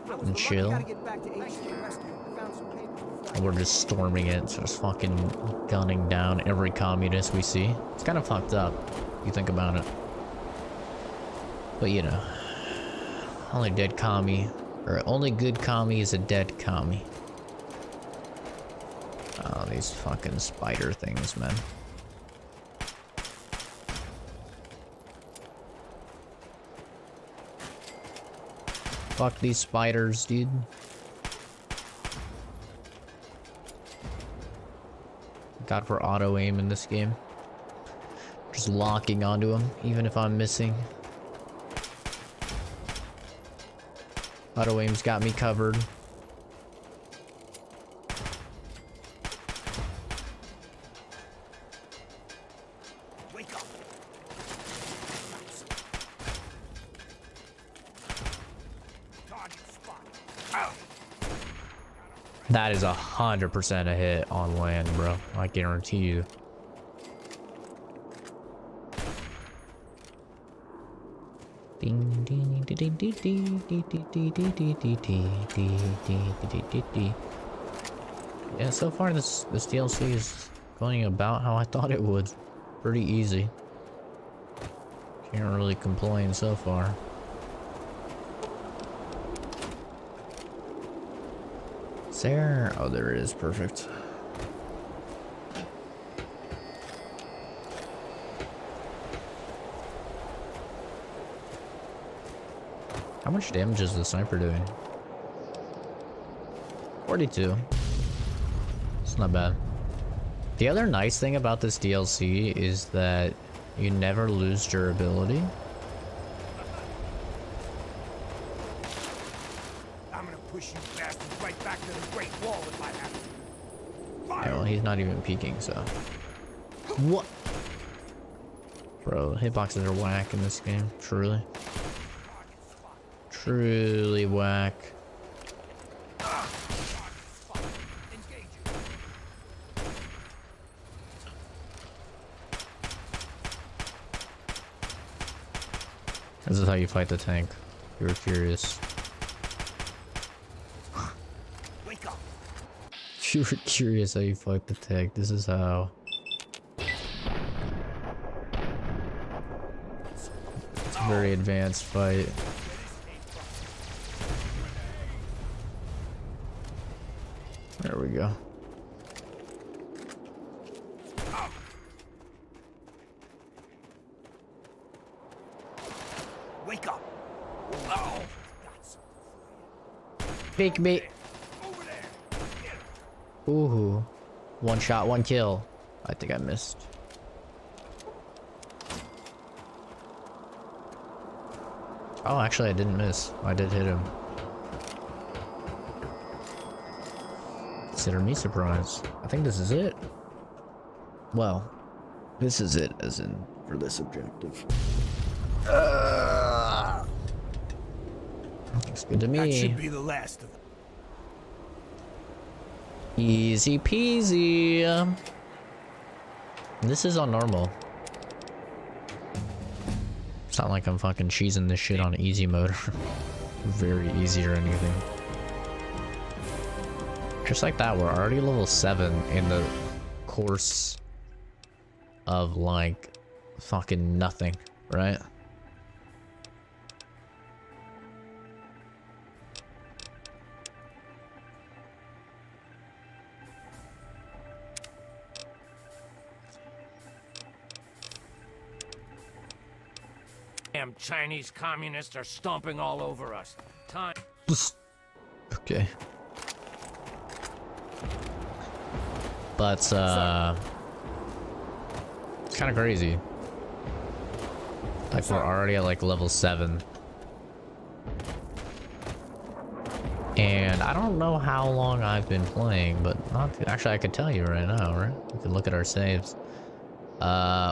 and chill. And we're just storming it, so just fucking gunning down every communist we see. It's kind of fucked up, if you think about it. But you know, only dead commie, or only good commie is a dead commie. Oh, these fucking spider things, man. Fuck these spiders, dude. God for auto aim in this game. Just locking onto them, even if I'm missing. Auto aim's got me covered. Wake up. Target spot. Out. That is 100% a hit on land, bro. I guarantee you. Ding ding ding ding ding ding ding ding ding. Yeah, so far this DLC is going about how I thought it would. Pretty easy. Can't really complain so far. Is there? Oh, there it is. Perfect. How much damage is the sniper doing? 42. It's not bad. The other nice thing about this DLC is that you never lose durability. I'm gonna push you bastards right back to the Great Wall if I have to. Yeah, well, he's not even peeking, so. What? Bro, hitboxes are whack in this game. Truly. Truly whack. This is how you fight the tank. If you were curious. Wake up. If you were curious how you fight the tank, this is how. It's a very advanced fight. There we go. Wake up. Oh. Big me. Ooh. One shot, one kill. I think I missed. Oh, actually I didn't miss. I did hit him. Consider me surprised. I think this is it. Well, this is it, as in for this objective. Looks good to me. That should be the last of them. Easy peasy. This is on normal. It's not like I'm fucking cheesing this shit on easy mode. Very easy or anything. Just like that, we're already level 7 in the course of like fucking nothing, right? Damn Chinese communists are stomping all over us. Time. Okay. But it's kind of crazy. Like we're already at like level 7. And I don't know how long I've been playing, but actually I could tell you right now, right? We could look at our saves.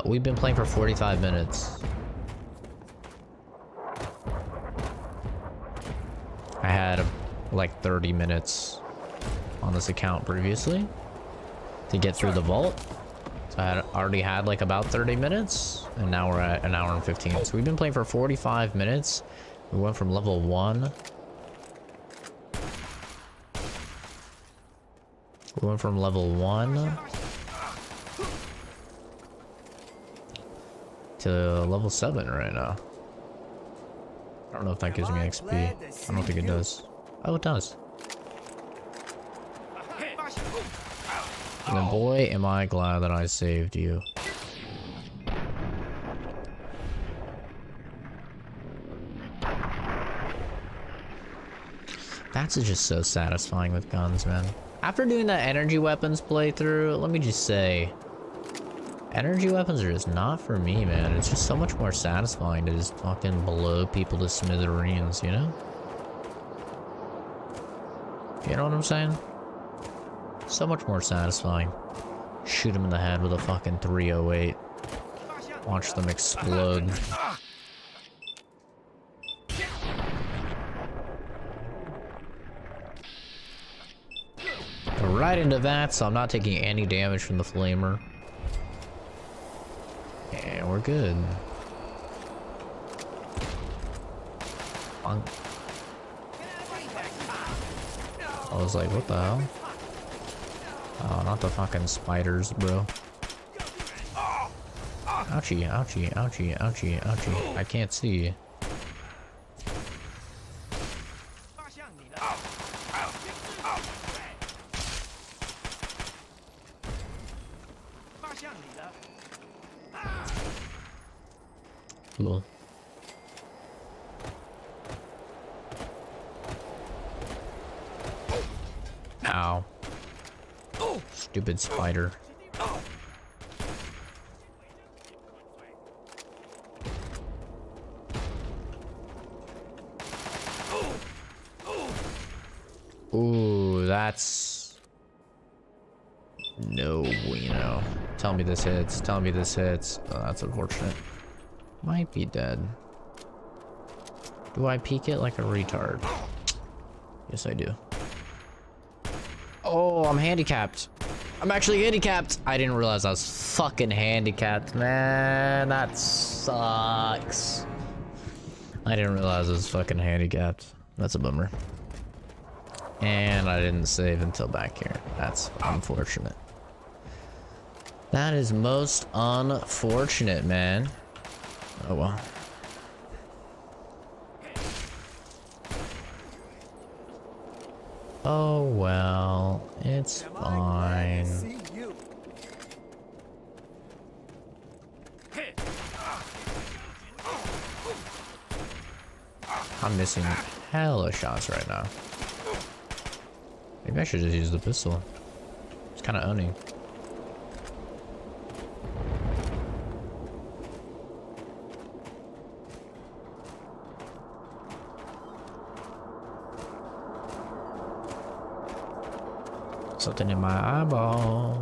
We've been playing for 45 minutes. I had like 30 minutes on this account previously. to get through the vault. So I had already had like about 30 minutes, and now we're at 1 hour and 15. So we've been playing for 45 minutes. We went from level 1. We went from level 1 to level 7 right now. I don't know if that gives me XP. I don't think it does. Oh, it does. And then boy, am I glad that I saved you. That's just so satisfying with guns, man. After doing that energy weapons playthrough, let me just say, energy weapons are just not for me, man. It's just so much more satisfying to just fucking blow people to smithereens, you know? You know what I'm saying? So much more satisfying. Shoot them in the head with a fucking 308. Watch them explode. Right into that, so I'm not taking any damage from the flamer. And we're good. Bonk. I was like, what the hell? Oh, not the fucking spiders, bro. Ouchie, ouchie, ouchie, ouchie, ouchie. I can't see. Cool. Ow. Stupid spider. Ooh, that's no bueno. Tell me this hits. Tell me this hits. Oh, that's unfortunate. Might be dead. Do I peek it like a retard? Yes, I do. Oh, I'm handicapped. I'm actually handicapped. I didn't realize I was fucking handicapped, man. That sucks. I didn't realize I was fucking handicapped. That's a bummer. And I didn't save until back here. That's unfortunate. That is most unfortunate, man. Oh well. Oh well, it's fine. I'm missing hella shots right now. Maybe I should just use the pistol. It's kind of owning. Something in my eyeball.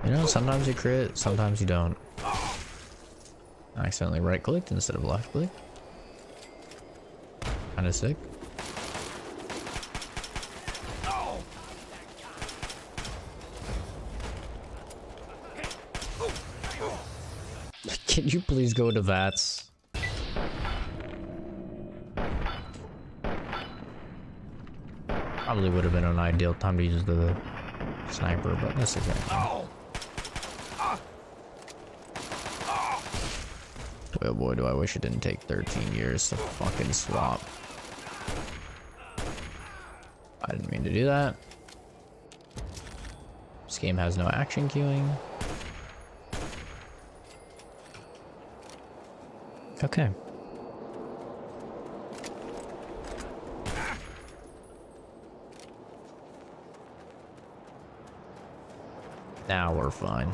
You know, sometimes you crit, sometimes you don't. I accidentally right-clicked instead of left-click. Kinda sick. Can you please go to VATS? Probably would have been an ideal time to use the sniper, but that's okay. Oh boy, do I wish it didn't take 13 years to fucking swap. I didn't mean to do that. This game has no action queuing. Okay. Now we're fine.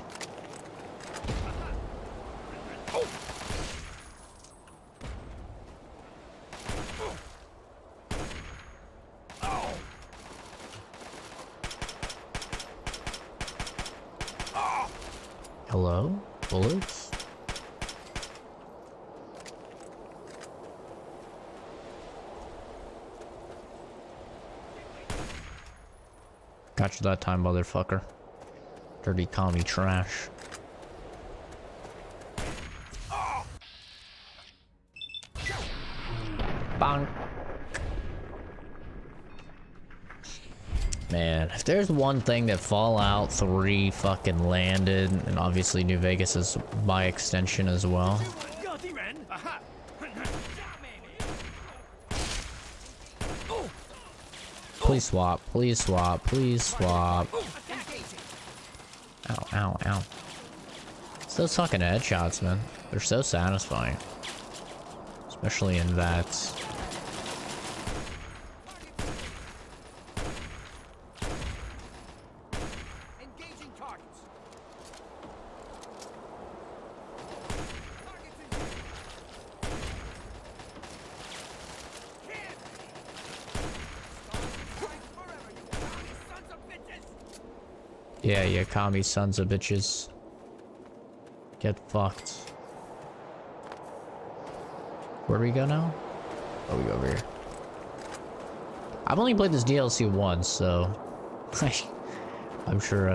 Hello? Bullets? Got you that time, motherfucker. Dirty commie trash. Bonk. Man, if there's one thing that Fallout 3 fucking landed, and obviously New Vegas is by extension as well. Please swap, please swap, please swap. Ow, ow, ow. It's those fucking headshots, man. They're so satisfying. Especially in VATS. Engaging targets. Yeah, you commie sons of bitches. Get fucked. Where do we go now? Oh, we go over here. I've only played this DLC once, so I'm sure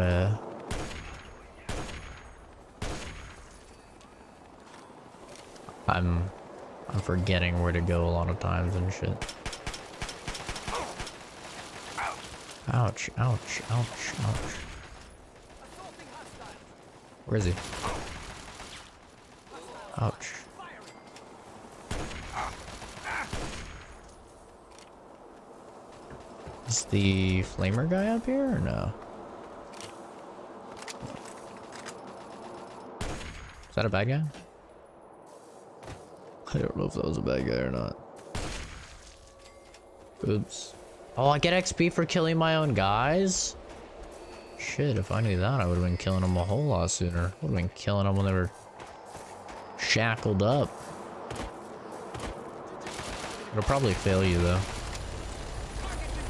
I'm forgetting where to go a lot of times and shit. Ouch, ouch, ouch, ouch. Where is he? Ouch. Is the flamer guy up here or no? Is that a bad guy? I don't know if that was a bad guy or not. Oops. Oh, I get XP for killing my own guys? Shit, if I knew that, I would have been killing them a whole lot sooner. Would have been killing them when they were shackled up. It'll probably fail you, though.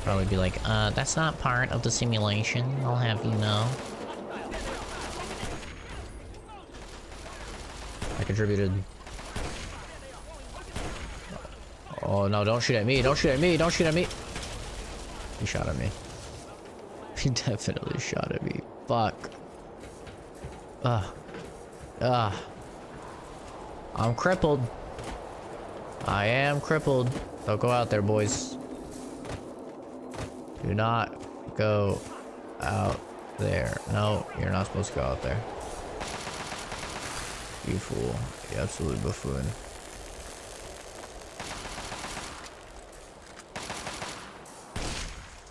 Probably be like, that's not part of the simulation, I'll have you know. I contributed. Oh no, don't shoot at me, don't shoot at me, don't shoot at me! He shot at me. He definitely shot at me. Fuck. I'm crippled. I am crippled. Don't go out there, boys. Do not go out there. No, you're not supposed to go out there. You fool. You absolute buffoon.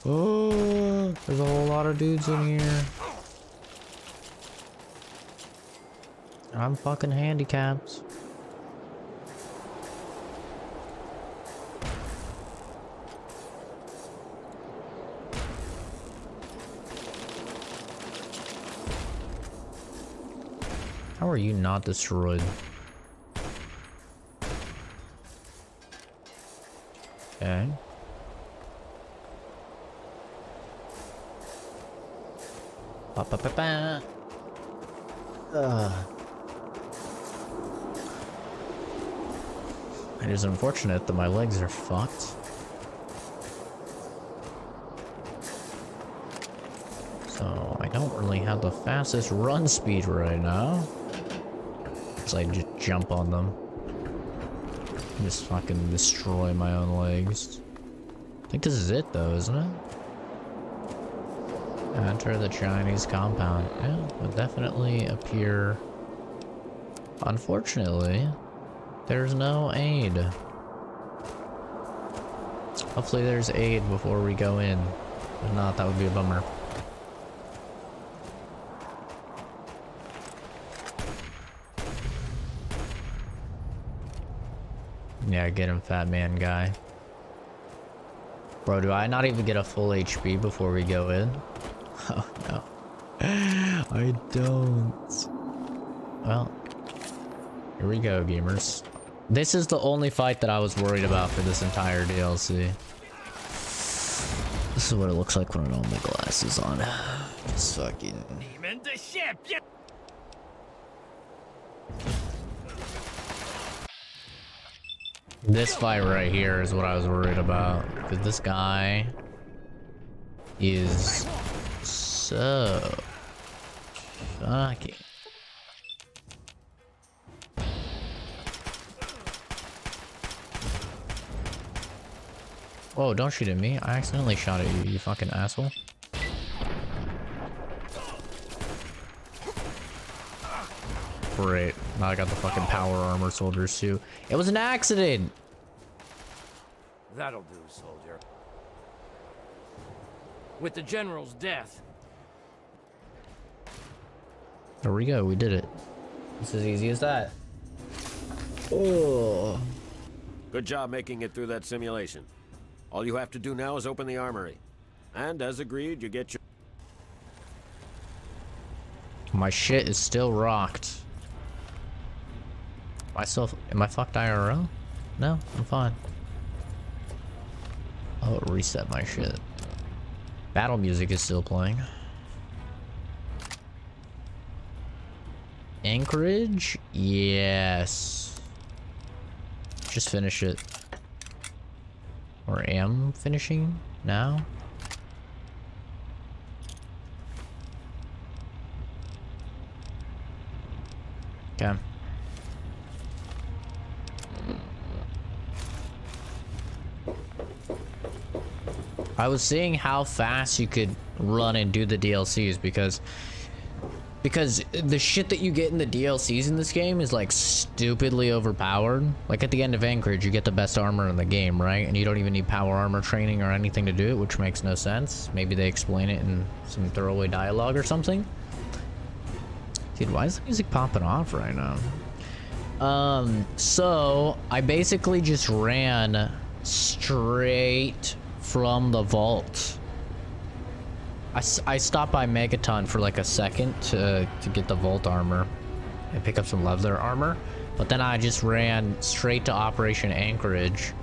Oh, there's a whole lot of dudes in here. I'm fucking handicapped. How are you not destroyed? Okay. Ba, ba, ba, ba. It is unfortunate that my legs are fucked. So I don't really have the fastest run speed right now. Cause I just jump on them. Just fucking destroy my own legs. I think this is it though, isn't it? Enter the Chinese compound. Yeah, would definitely appear. Unfortunately, there's no aid. Hopefully there's aid before we go in. If not, that would be a bummer. Yeah, get him, fat man guy. Bro, do I not even get a full HP before we go in? Oh no. I don't. Well, here we go, gamers. This is the only fight that I was worried about for this entire DLC. This is what it looks like when I don't have my glasses on. Just fucking... This fight right here is what I was worried about. Because this guy is So fucking. Whoa, don't shoot at me. I accidentally shot at you, you fucking asshole. Great. Now I got the fucking power armor soldier suit. It was an accident! That'll do, soldier. With the general's death, There we go, we did it. It's as easy as that. Oh. Good job making it through that simulation. All you have to do now is open the armory. And as agreed, you get your... My shit is still rocked. Am I fucked IRL? No, I'm fine. Oh, reset my shit. Battle music is still playing. Anchorage? Yes. Just finish it. Or am finishing now? Okay. I was seeing how fast you could run and do the DLCs because the shit that you get in the DLCs in this game is like stupidly overpowered. Like at the end of Anchorage, you get the best armor in the game, right? And you don't even need power armor training or anything to do it, which makes no sense. Maybe they explain it in some throwaway dialogue or something. Dude, why is the music popping off right now? So I basically just ran straight from the vault. I stopped by Megaton for like a second to get the vault armor and pick up some leather armor, but then I just ran straight to Operation Anchorage.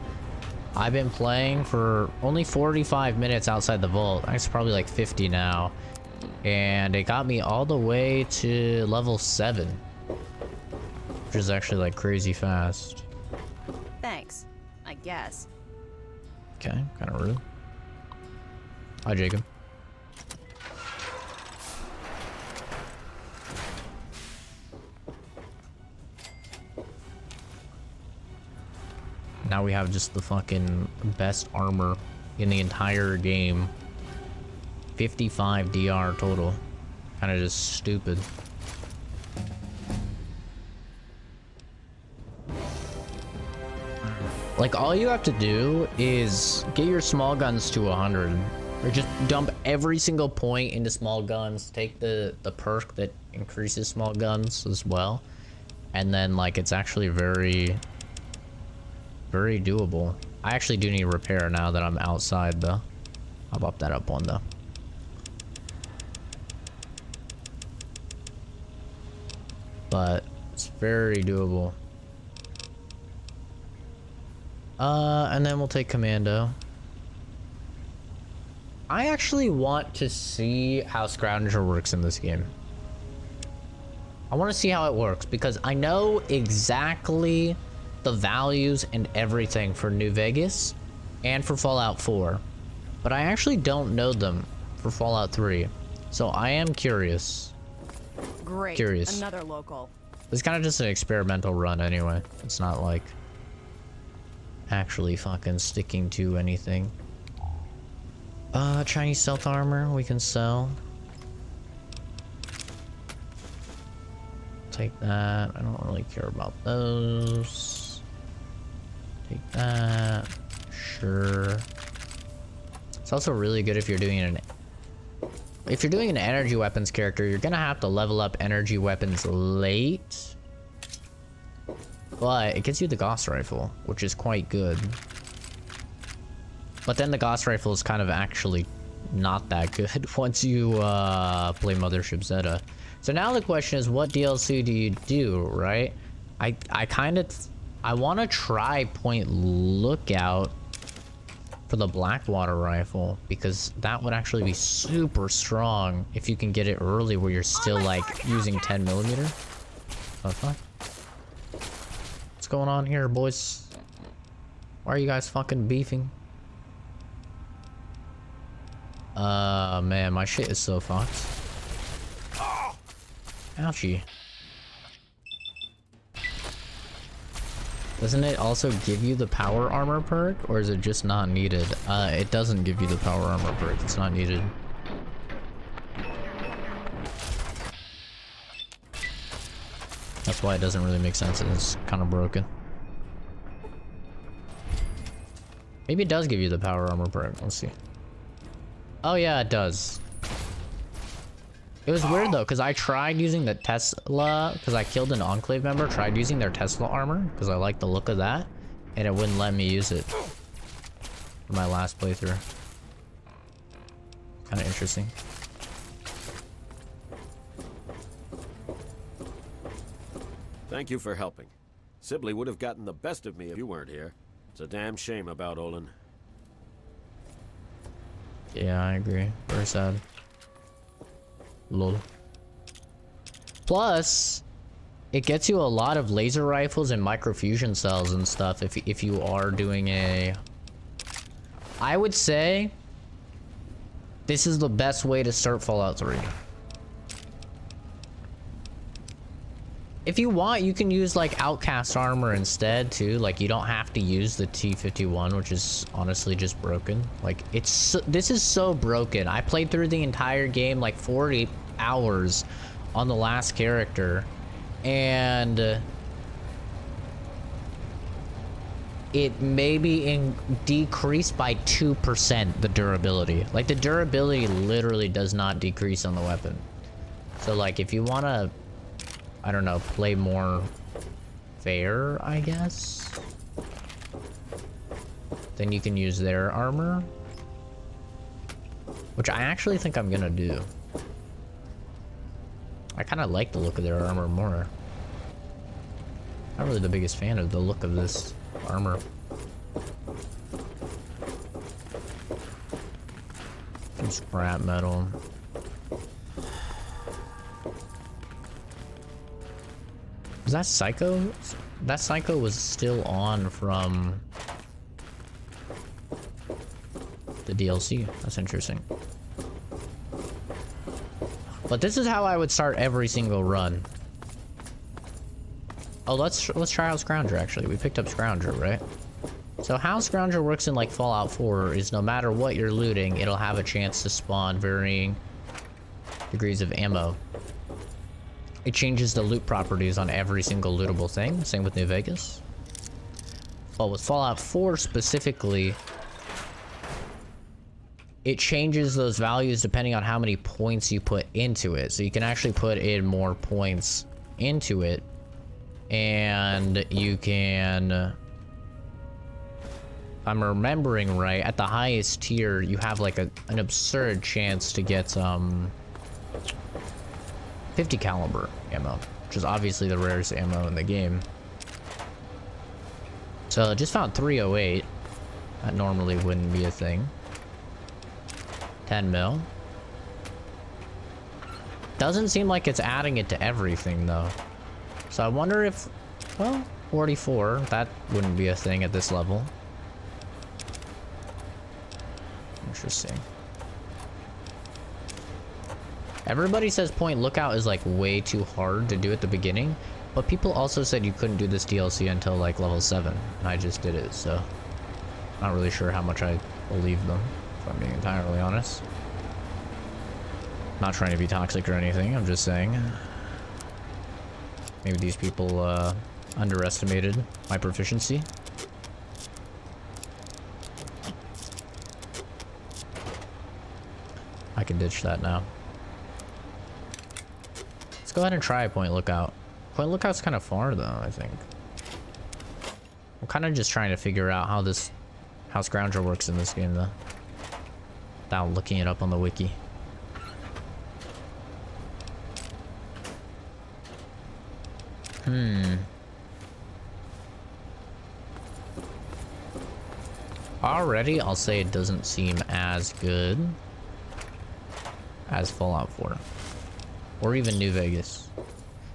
I've been playing for only 45 minutes outside the vault. It's probably like 50 now, and it got me all the way to level 7, which is actually like crazy fast. Thanks, I guess. Okay, kind of rude. Hi, Jacob. Now we have just the fucking best armor in the entire game. 55 DR total. Kind of just stupid. Like, all you have to do is get your small guns to 100. Or just dump every single point into small guns. Take the perk that increases small guns as well. And then, like, it's actually very doable. I actually do need repair now that I'm outside, though. I'll bump that up one, though. But it's very doable. And then we'll take Commando. I actually want to see how Scavenger works in this game. I want to see how it works because I know exactly the values and everything for New Vegas and for Fallout 4, but I actually don't know them for Fallout 3, so I am curious. Great. Curious. Another local. It's kind of just an experimental run anyway. It's not like actually fucking sticking to anything. Chinese stealth armor we can sell. Take that. I don't really care about those. Take that. Sure. It's also really good if you're doing an energy weapons character. You're gonna have to level up energy weapons late, but it gives you the Gauss rifle, which is quite good. But then the Gauss rifle is kind of actually not that good once you play Mothership Zeta. So now the question is, what DLC do you do, right? I want to try Point Lookout for the Blackwater rifle, because that would actually be super strong if you can get it early where you're still like using 10mm. Okay. What's going on here, boys? Why are you guys fucking beefing? Man, my shit is so fucked. Ouchie. Doesn't it also give you the power armor perk, or is it just not needed? It doesn't give you the power armor perk. It's not needed. That's why it doesn't really make sense. It's kind of broken. Maybe it does give you the power armor perk. Let's see. Oh yeah, it does. It was weird though, because I tried using the Tesla, because I killed an Enclave member, tried using their Tesla armor, because I like the look of that, and it wouldn't let me use it for my last playthrough. Kind of interesting. Thank you for helping. Sibley would have gotten the best of me if you weren't here. It's a damn shame about Olin. Yeah, I agree. Very sad. Lol. Plus, it gets you a lot of laser rifles and microfusion cells and stuff if you are doing a... I would say this is the best way to start Fallout 3. If you want, you can use like Outcast armor instead too. Like you don't have to use the T51, which is honestly just broken. Like this is so broken. I played through the entire game like 40 hours on the last character, and it maybe decreased by 2% the durability. Like the durability literally does not decrease on the weapon. So like if you want to, I don't know, play more fair, I guess, then you can use their armor, which I actually think I'm gonna do. I kind of like the look of their armor more. Not really the biggest fan of the look of this armor. Some scrap metal. Was that Psycho? That Psycho was still on from the DLC. That's interesting. But this is how I would start every single run. Oh, let's try out Scrounger actually. We picked up Scrounger, right? So how Scrounger works in like Fallout 4 is no matter what you're looting, it'll have a chance to spawn varying degrees of ammo. It changes the loot properties on every single lootable thing. Same with New Vegas. But with Fallout 4 specifically, it changes those values depending on how many points you put into it. So you can actually put in more points into it, and you can, if I'm remembering right, at the highest tier you have like an absurd chance to get 50 caliber ammo, which is obviously the rarest ammo in the game. So I just found 308. That normally wouldn't be a thing. 10 mil. Doesn't seem like it's adding it to everything though. So I wonder if, well, 44, that wouldn't be a thing at this level. Interesting. Everybody says Point Lookout is like way too hard to do at the beginning, but people also said you couldn't do this DLC until like level 7, and I just did it, so not really sure how much I believe them, if I'm being entirely honest. Not trying to be toxic or anything, I'm just saying. Maybe these people underestimated my proficiency. I can ditch that now. Let's go ahead and try Point Lookout. Point Lookout's kind of far though, I think. I'm kind of just trying to figure out how Scrounger works in this game though, without looking it up on the wiki. Already, I'll say it doesn't seem as good as Fallout 4. Or even New Vegas.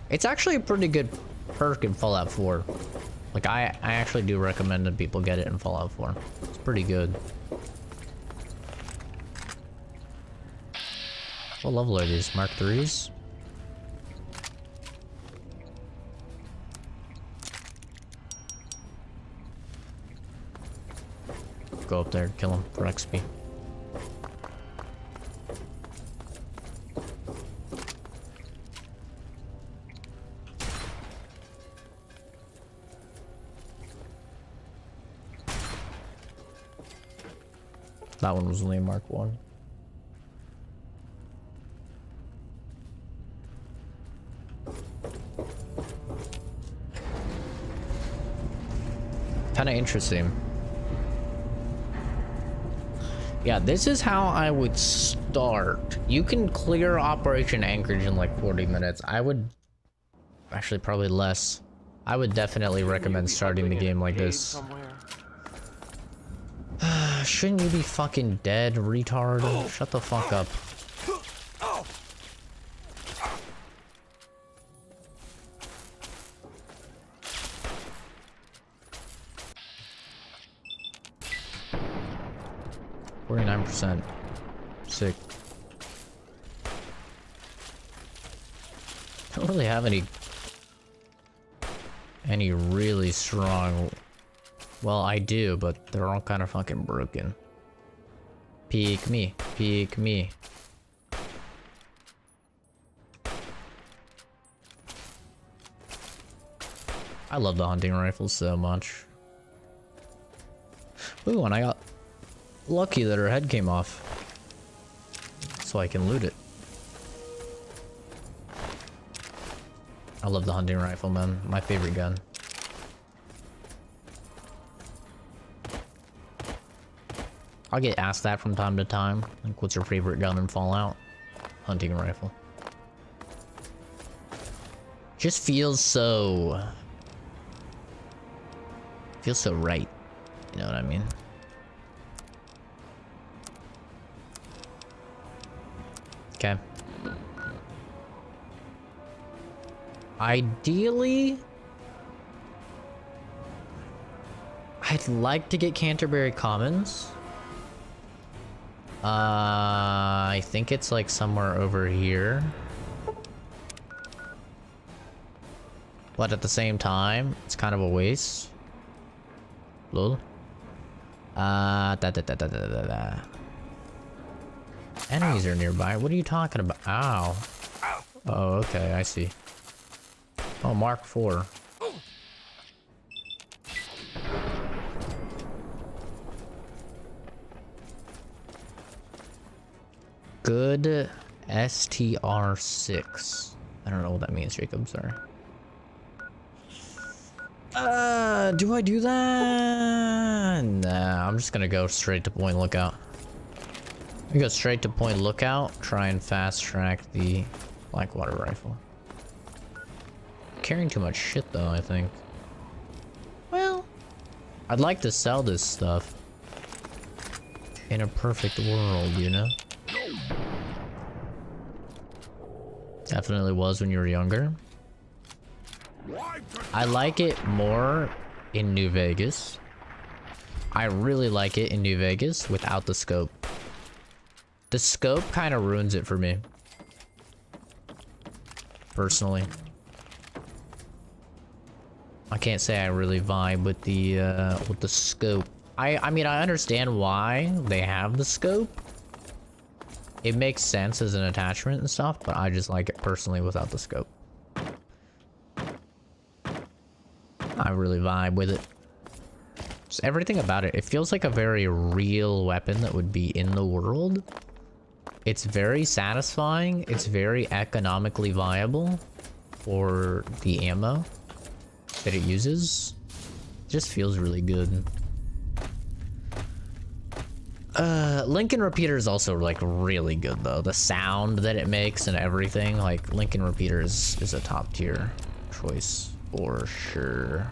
It's actually a pretty good perk in Fallout 4. Like, I actually do recommend that people get it in Fallout 4. It's pretty good. What level are these? Mark 3s? Go up there, kill him for XP. That one was only a Mark 1. Kinda interesting. Yeah, this is how I would start. You can clear Operation Anchorage in like 40 minutes. I would... Actually, probably less. I would definitely recommend starting the game like this. Shouldn't you be fucking dead, retard? Shut the fuck up. %. Sick. Don't really have any really strong... Well, I do, but they're all kind of fucking broken. Peek me. Peek me. I love the hunting rifle so much. Ooh, and I got lucky that her head came off. So I can loot it. I love the hunting rifle, man. My favorite gun. I'll get asked that from time to time. Like, what's your favorite gun in Fallout? Hunting rifle. Just feels so... Feels so right. You know what I mean? Okay. Ideally... I'd like to get Canterbury Commons. I think it's like somewhere over here. But at the same time, it's kind of a waste. Lol. Enemies are nearby. What are you talking about? Ow. Oh, okay, I see. Oh, Mark 4. Good STR6. I don't know what that means, Jacob. Sorry. Do I do that? Nah, I'm just gonna go straight to Point Lookout. I go straight to Point Lookout, try and fast track the Blackwater rifle. Carrying too much shit though, I think. Well, I'd like to sell this stuff in a perfect world, you know? Definitely was when you were younger. I like it more in New Vegas. I really like it in New Vegas without the scope. The scope kind of ruins it for me. Personally. I can't say I really vibe with the scope. I mean, I understand why they have the scope. It makes sense as an attachment and stuff, but I just like it personally without the scope. I really vibe with it. Just everything about it. It feels like a very real weapon that would be in the world. It's very satisfying. It's very economically viable for the ammo that it uses. It just feels really good. Lincoln Repeater is also like really good though. The sound that it makes and everything, like Lincoln Repeater is a top tier choice for sure.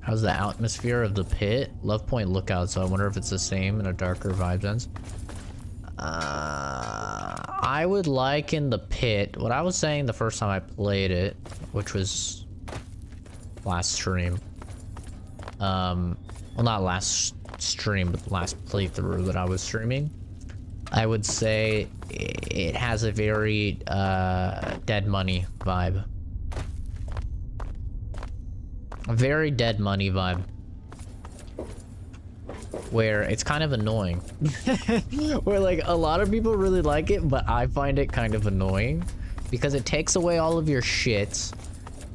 How's the atmosphere of the pit? Love Point Lookout, so I wonder if it's the same in a darker vibe sense. I would like in the pit, what I was saying the first time I played it, which was last stream. Well, not last stream, but the last playthrough that I was streaming, I would say it has a very Dead Money vibe. A very Dead Money vibe. Where it's kind of annoying. Where like a lot of people really like it, but I find it kind of annoying. Because it takes away all of your shit.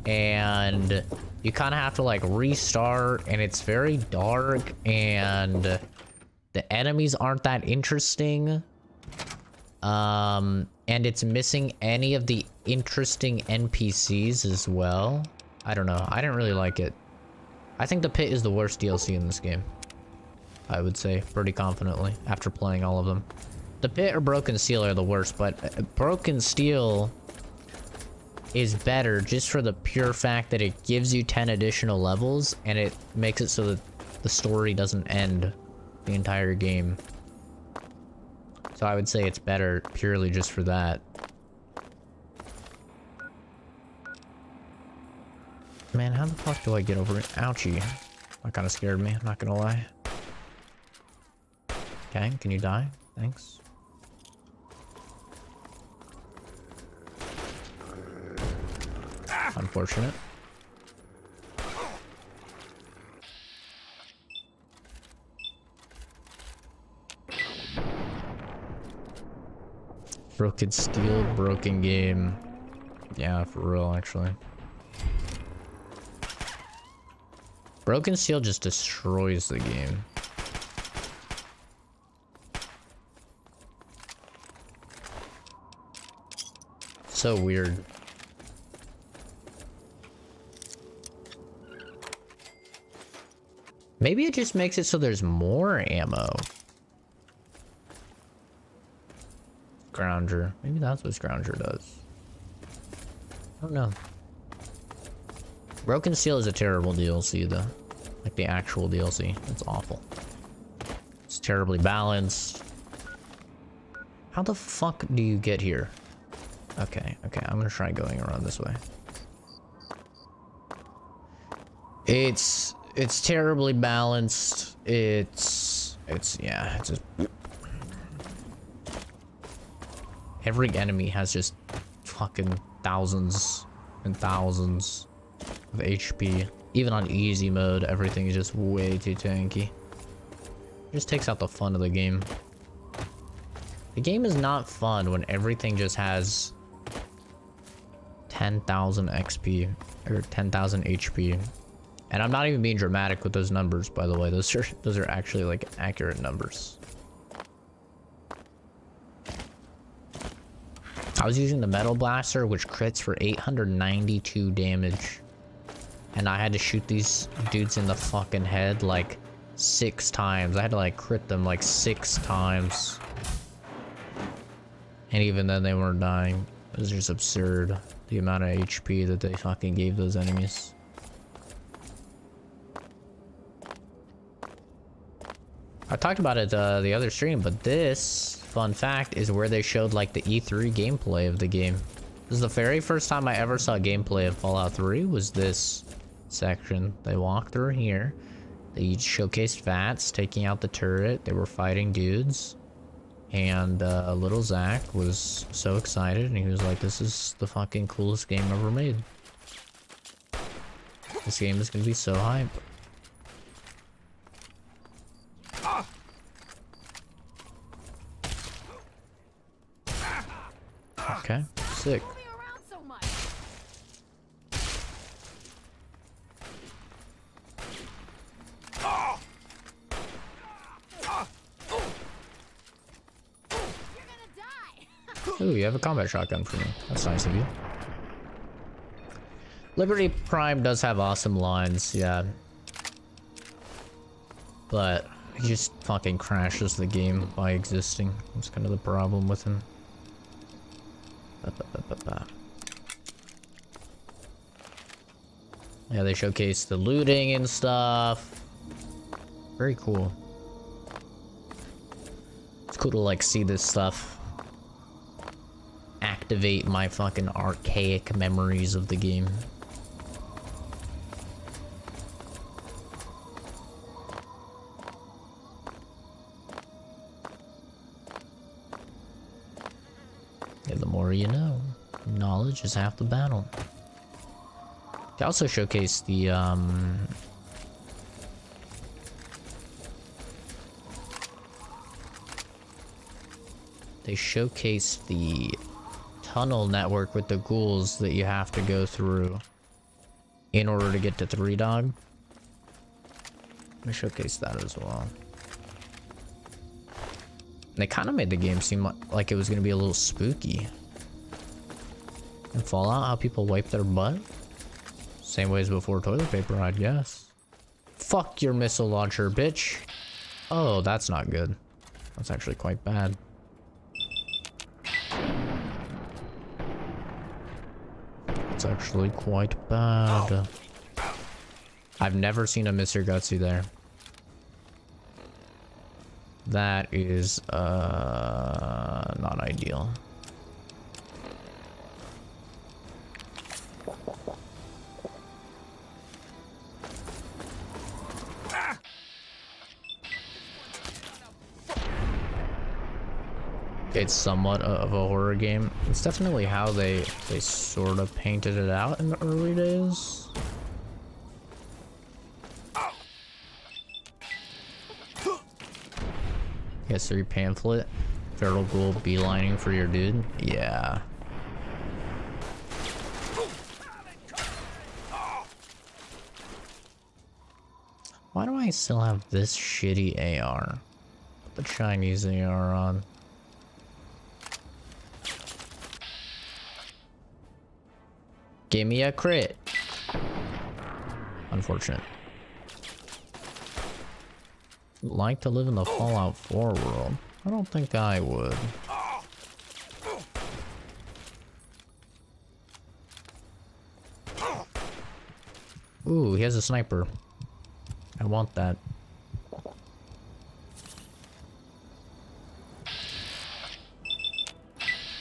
And you kind of have to like restart. And it's very dark. And the enemies aren't that interesting. And it's missing any of the interesting NPCs as well. I don't know. I didn't really like it. I think the Pit is the worst DLC in this game. I would say pretty confidently after playing all of them. The Pit or Broken Steel are the worst, but Broken Steel is better just for the pure fact that it gives you 10 additional levels and it makes it so that the story doesn't end the entire game. So I would say it's better purely just for that. Man, how the fuck do I get over it? Ouchie. That kind of scared me, I'm not gonna lie. Okay, can you die? Thanks. Unfortunate. Broken Steel, broken game. Yeah, for real, actually. Broken Steel just destroys the game. So weird. Maybe it just makes it so there's more ammo. Grounger. Maybe that's what Grounger does. I don't know. Broken Steel is a terrible DLC though. Like the actual DLC. It's awful. It's terribly balanced. How the fuck do you get here? Okay, I'm gonna try going around this way. It's terribly balanced. It's just... Every enemy has just fucking thousands and thousands of HP. Even on easy mode, everything is just way too tanky. It just takes out the fun of the game. The game is not fun when everything just has 10,000 XP or 10,000 HP. And I'm not even being dramatic with those numbers, by the way. Those are actually like accurate numbers. I was using the Metal Blaster, which crits for 892 damage. And I had to shoot these dudes in the fucking head like 6 times. I had to like crit them like 6 times. And even then they weren't dying. It was just absurd, the amount of HP that they fucking gave those enemies. I talked about it the other stream, but this, fun fact, is where they showed like the E3 gameplay of the game. This is the very first time I ever saw gameplay of Fallout 3 was this section. They walked through here. They showcased VATS taking out the turret. They were fighting dudes. And little Zach was so excited and he was like, this is the fucking coolest game ever made. This game is gonna be so hype. Okay, sick. Ooh, you have a combat shotgun for me. That's nice of you. Liberty Prime does have awesome lines, yeah. But he just fucking crashes the game by existing. That's kind of the problem with him. Yeah, they showcase the looting and stuff. Very cool. It's cool to like see this stuff activate my fucking archaic memories of the game. you know. Knowledge is half the battle. They also showcase the, they showcase the tunnel network with the ghouls that you have to go through in order to get to Three Dog. Let me showcase that as well. They kind of made the game seem like it was going to be a little spooky. In Fallout, how people wipe their butt? Same way as before toilet paper, I'd guess. Fuck your missile launcher, bitch. Oh, that's not good. That's actually quite bad. It's actually quite bad. I've never seen a Mr. Gutsy there. That is, not ideal. It's somewhat of a horror game. It's definitely how they sort of painted it out in the early days. History pamphlet. Feral ghoul beelining for your dude. Yeah. Why do I still have this shitty AR? Put the Chinese AR on. Give me a crit. Unfortunate. Like to live in the Fallout 4 world? I don't think I would. Ooh, he has a sniper. I want that.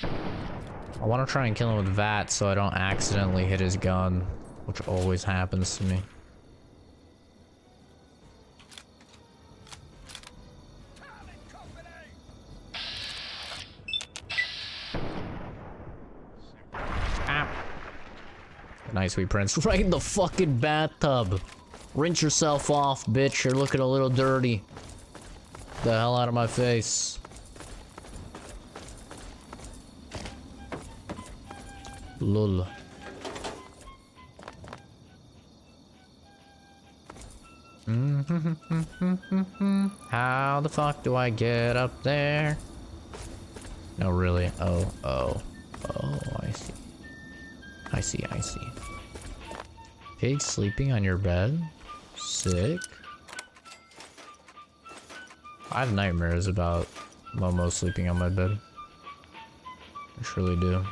I want to try and kill him with VAT so I don't accidentally hit his gun, which always happens to me. Nice, wee prince. Right in the fucking bathtub. Rinse yourself off, bitch. You're looking a little dirty. Get the hell out of my face. Lol. How the fuck do I get up there? No, really. Oh, I see. I see. Pig sleeping on your bed? Sick. I have nightmares about Momo sleeping on my bed. I surely do.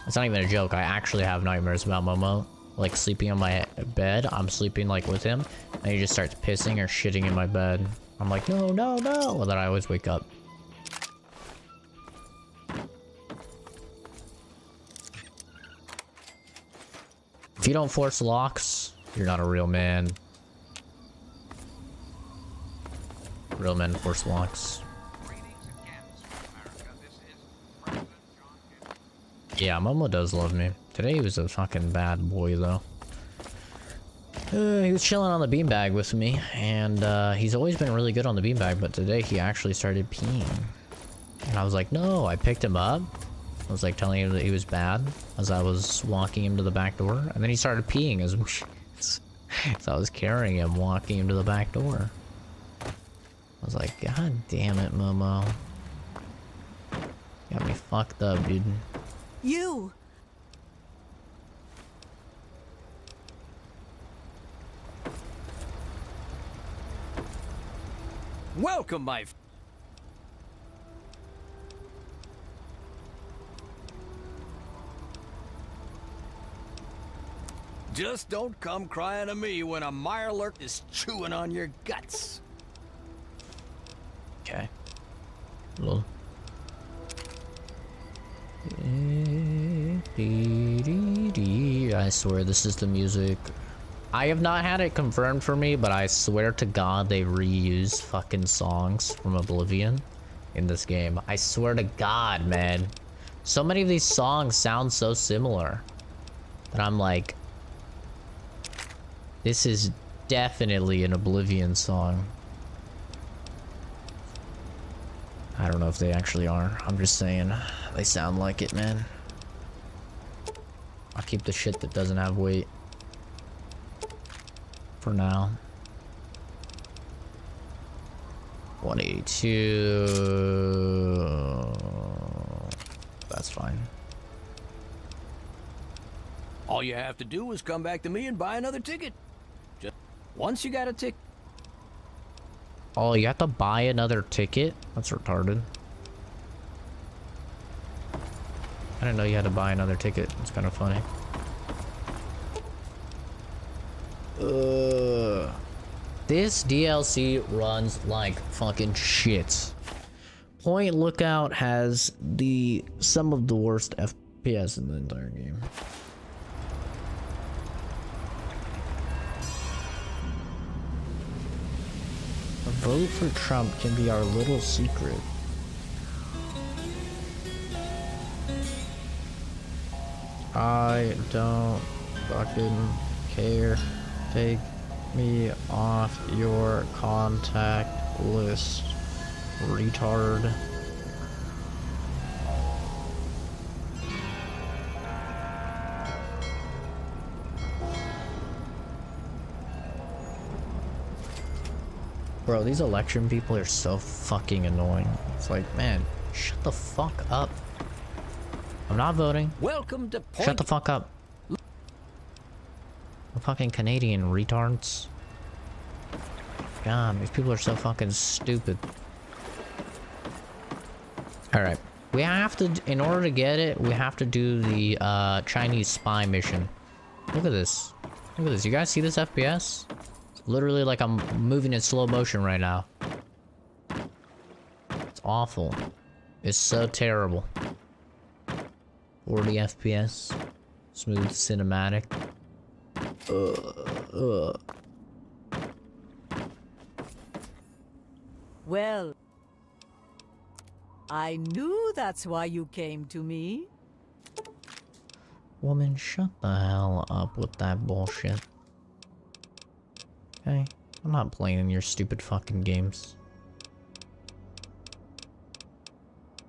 It's not even a joke. I actually have nightmares about Momo. Like sleeping on my bed. I'm sleeping like with him. And he just starts pissing or shitting in my bed. I'm like, no, no, no. And then I always wake up. If you don't force locks, you're not a real man. Real men force locks. Yeah, Momo does love me. Today he was a fucking bad boy, though. He was chilling on the beanbag with me, and he's always been really good on the beanbag, but today he actually started peeing. And I was like, no, I picked him up. I was like telling him that he was bad as I was walking him to the back door, and then he started peeing as so I was carrying him, walking him to the back door. I was like, God damn it, Momo. Got me fucked up, dude. You! Welcome, my Just don't come crying to me when a Mirelurk is chewing on your guts. Okay. Lol. I swear this is the music I have not had it confirmed for me, but I swear to God they reused fucking songs from Oblivion in this game. I swear to God, man. So many of these songs sound so similar that I'm like, this is definitely an Oblivion song. I don't know if they actually are. I'm just saying they sound like it, man. I'll keep the shit that doesn't have weight for now. 182. That's fine. All you have to do is come back to me and buy another ticket. Just once you got a ticket. Oh, you have to buy another ticket? That's retarded. I didn't know you had to buy another ticket. It's kind of funny. This DLC runs like fucking shit. Point Lookout has some of the worst FPS in the entire game. A vote for Trump can be our little secret. I don't fucking care. Take me off your contact list, retard. Bro, these election people are so fucking annoying. It's like, man, shut the fuck up. I'm not voting. Welcome to Point. Shut the fuck up. The fucking Canadian retards. God, these people are so fucking stupid. Alright. We have to, in order to get it, we have to do the Chinese spy mission. Look at this. Look at this. You guys see this FPS? Literally like I'm moving in slow motion right now. It's awful. It's so terrible. 40 FPS. Smooth cinematic. Well, I knew that's why you came to me. Woman, shut the hell up with that bullshit. Okay? I'm not playing in your stupid fucking games.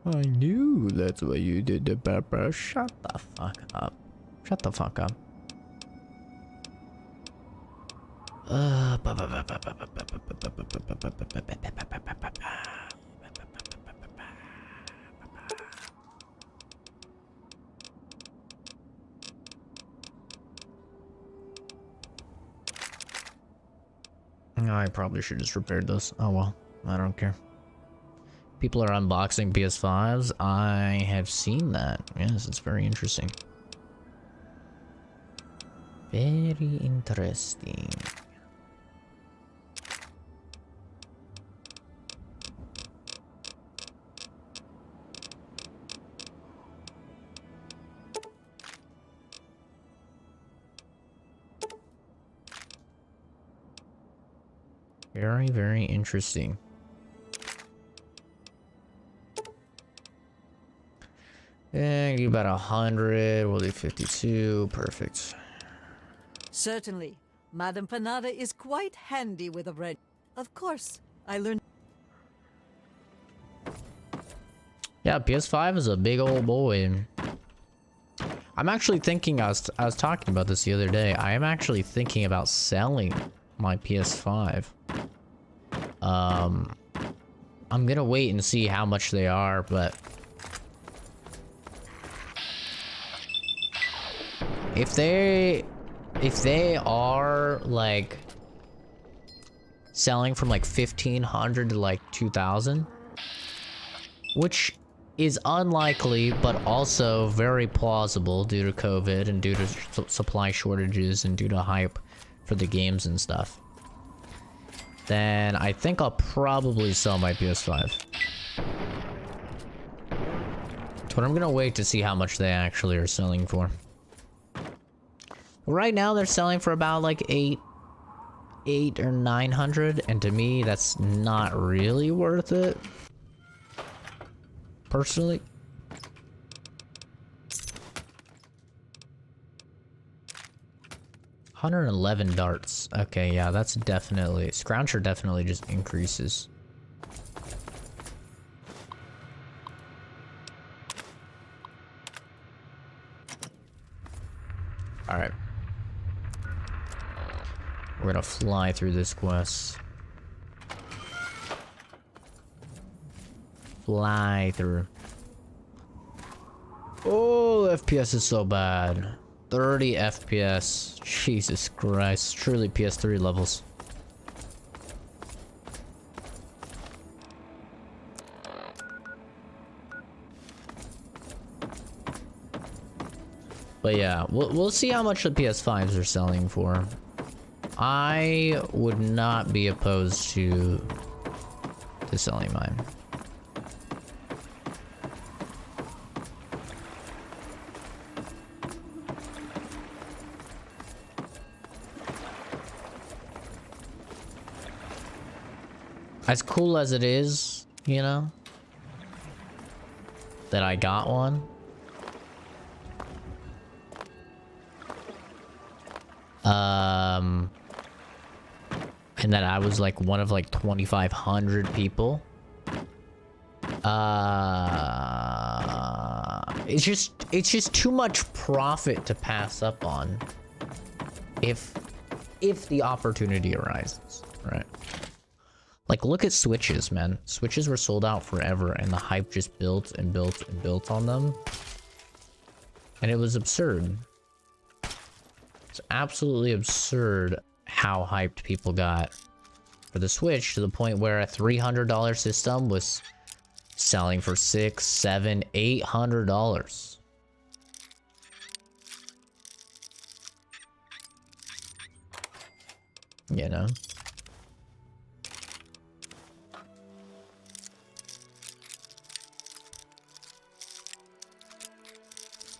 I knew that's what you did to Pepper. Shut the fuck up. Shut the fuck up. I probably should just repair this. Oh well, I don't care. People are unboxing PS5s. I have seen that. Yes, it's very interesting. Very interesting. Very, very interesting. And you about 100, we'll do 52, perfect. Certainly. Madame Panada is quite handy with a red. Of course, I learned. Yeah, PS5 is a big old boy. I'm actually thinking, I was talking about this the other day. I am actually thinking about selling my PS5. I'm gonna wait and see how much they are, but if they are like selling from like 1,500 to like 2,000, which is unlikely but also very plausible due to COVID and due to supply shortages and due to hype for the games and stuff, then I think I'll probably sell my PS5. But I'm gonna wait to see how much they actually are selling for. Right now they're selling for about like 8 or 900, and to me that's not really worth it. Personally. $111 darts. Okay, yeah, that's definitely... Scrounger definitely just increases. Alright. We're gonna fly through this quest. Fly through. Oh, FPS is so bad. 30 FPS. Jesus Christ. Truly PS3 levels. But yeah, we'll see how much the PS5s are selling for. I would not be opposed to selling mine. As cool as it is, you know, that I got one. And that I was like one of like 2,500 people. It's just too much profit to pass up on if the opportunity arises, right? Like, look at Switches, man. Switches were sold out forever, and the hype just built and built and built on them. And it was absurd. It's absolutely absurd how hyped people got for the Switch, to the point where a $300 system was selling for $600, $700, $800. You know?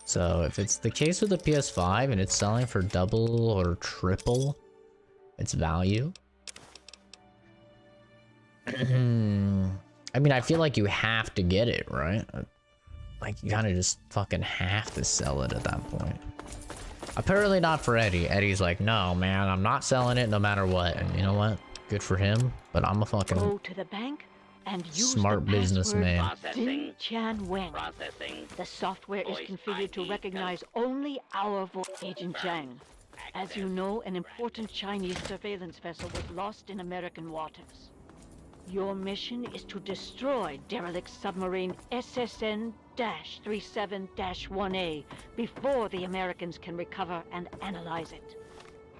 So if it's the case with the PS5 and it's selling for double or triple its value, I mean, I feel like you have to get it, right? Like, you kind of just fucking have to sell it at that point. Apparently not for Eddie. Eddie's like, no, man, I'm not selling it no matter what. And you know what? Good for him, but I'm a fucking Go to the bank and use smart the businessman. Processing. Chan Weng. Processing. The software is configured to recognize only our voice. Agent Zhang. As you know, an important Chinese surveillance vessel was lost in American waters. Your mission is to destroy derelict submarine SSN-37-1A before the Americans can recover and analyze it.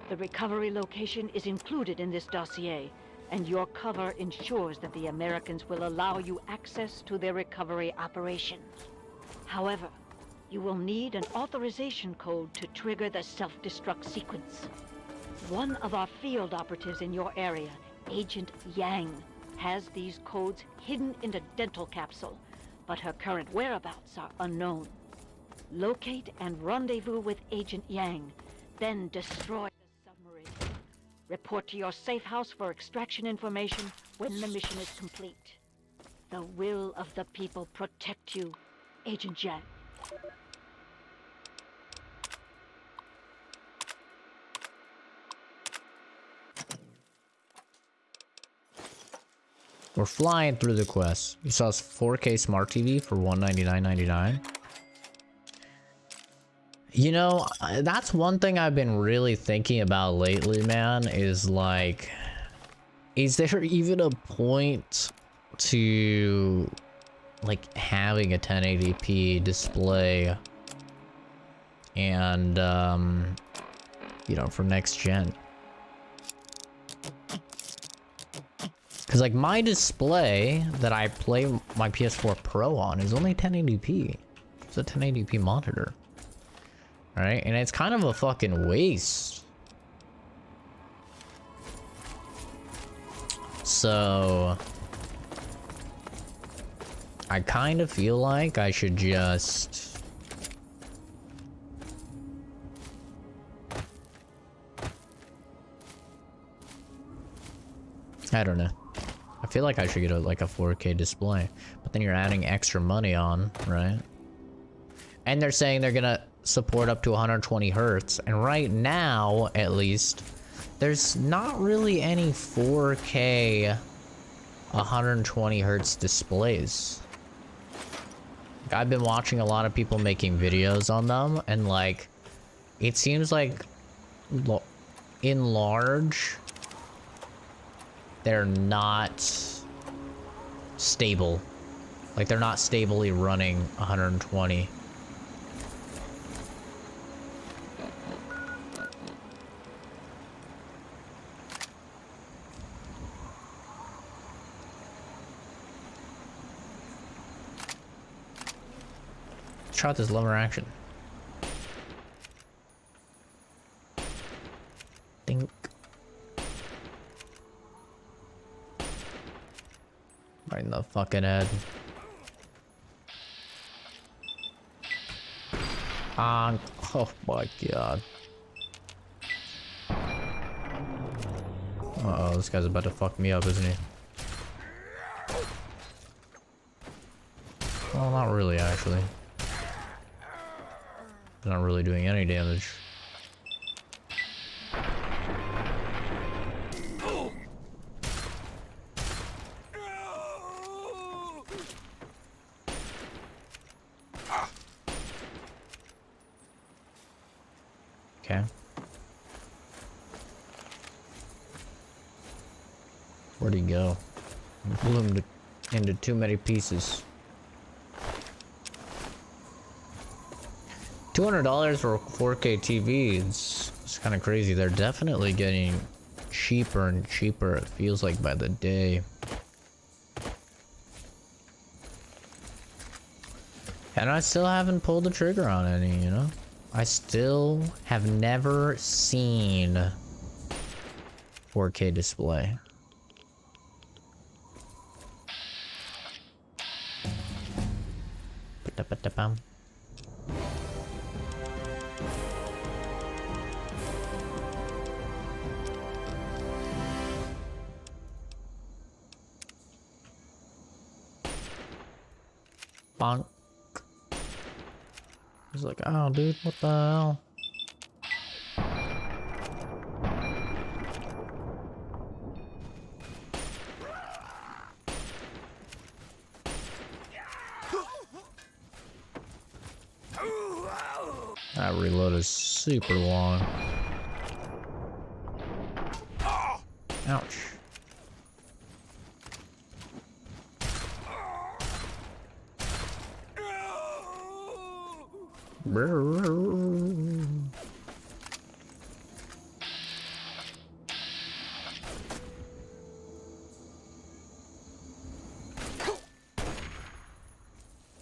The recovery location is included in this dossier, and your cover ensures that the Americans will allow you access to their recovery operations. However, you will need an authorization code to trigger the self-destruct sequence. One of our field operatives in your area, Agent Yang, has these codes hidden in a dental capsule, but her current whereabouts are unknown. Locate and rendezvous with Agent Yang, then destroy the submarine. Report to your safe house for extraction information when the mission is complete. The will of the people protect you, Agent Yang. We're flying through the quest. You saw this 4K smart TV for $199.99. You know, that's one thing I've been really thinking about lately, man, is like, is there even a point to like having a 1080p display and you know, for next gen? Because, like, my display that I play my PS4 Pro on is only 1080p. It's a 1080p monitor. Alright? And it's kind of a fucking waste. So I kind of feel like I should just I don't know. I feel like I should get like a 4K display, but then you're adding extra money on, right? And they're saying they're gonna support up to 120 hertz, and right now, at least, there's not really any 4K 120 hertz displays. Like, I've been watching a lot of people making videos on them, and like, it seems like in large, they're not stable. Like, they're not stably running 120. Let's try out this lever action. Think. Right in the fucking head. Oh my god. Uh-oh, this guy's about to fuck me up, isn't he? Well, not really, actually. He's not really doing any damage. Okay. Where'd he go? Blew him into too many pieces. $200 for a 4K TV. It's kind of crazy. They're definitely getting cheaper and cheaper, it feels like, by the day. And I still haven't pulled the trigger on any, you know? I still have never seen 4K display. Ba-da-ba-da-bum. Bonk. He's like, oh, dude, what the hell? That reload is super long. Ouch.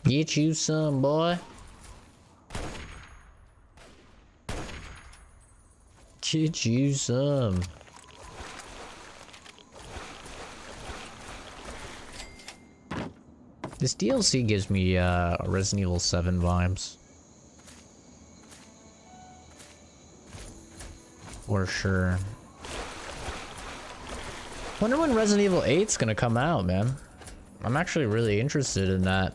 Get you some, boy. Get you some. This DLC gives me Resident Evil 7 vibes. For sure. Wonder when Resident Evil 8's gonna come out, man. I'm actually really interested in that.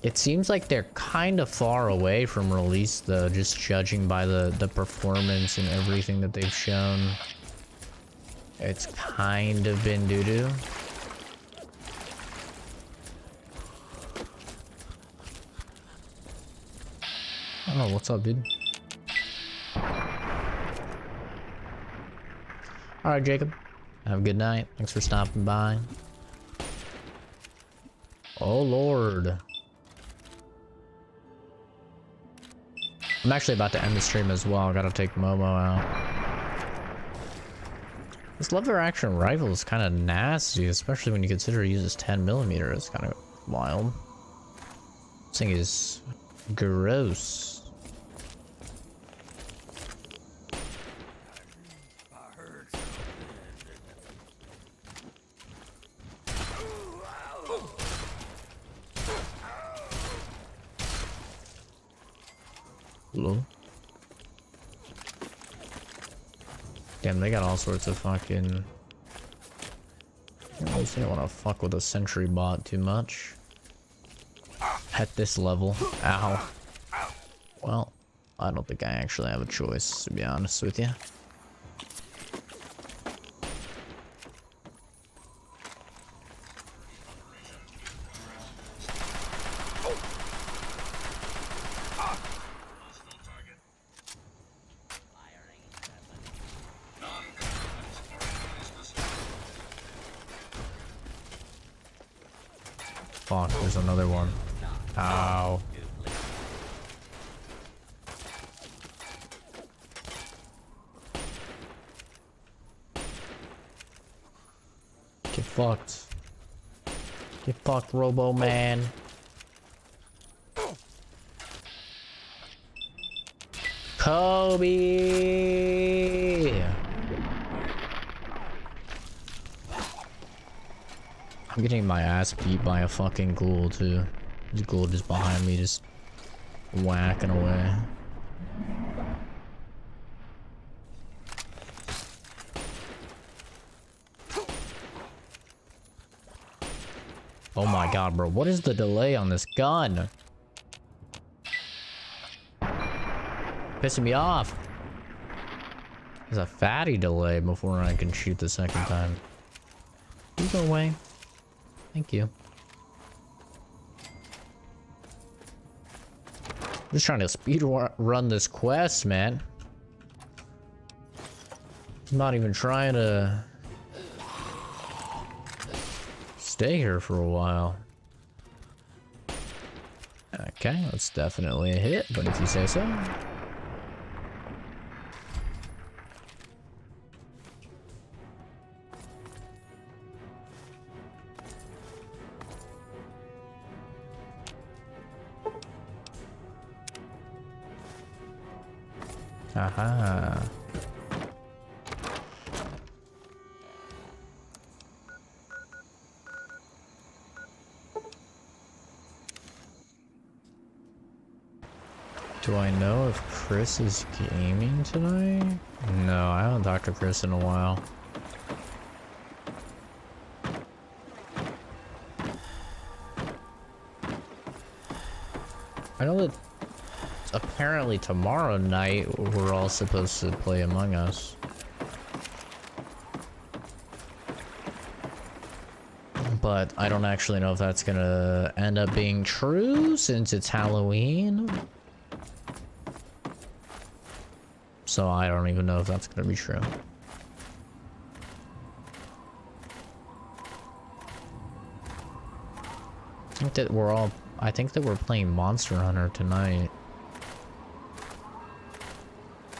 It seems like they're kind of far away from release, though, just judging by the performance and everything that they've shown. It's kind of been doo-doo. Oh, what's up, dude? Alright, Jacob. Have a good night. Thanks for stopping by. Oh, Lord. I'm actually about to end the stream as well. I gotta take Momo out. This lever action rifle is kind of nasty, especially when you consider it uses 10mm. It's kind of wild. This thing is gross. Hello? Damn, they got all sorts of fucking At least I don't want to fuck with a sentry bot too much. At this level. Ow. Well, I don't think I actually have a choice, to be honest with you. Fuck, there's another one. Ow. Get fucked. Get fucked, Robo Man. Kobe! I'm getting my ass beat by a fucking ghoul too. This ghoul just behind me, just whacking away. Oh my god, bro. What is the delay on this gun? Pissing me off. There's a fatty delay before I can shoot the second time. You go away. Thank you. I'm just trying to speed run this quest, man. I'm not even trying to stay here for a while. Okay, that's definitely a hit, but if you say so. Aha. Do I know if Chris is gaming tonight? No, I haven't talked to Chris in a while. I know that apparently tomorrow night we're all supposed to play Among Us. But I don't actually know if that's gonna end up being true since it's Halloween. So I don't even know if that's gonna be true. I think that we're playing Monster Hunter tonight.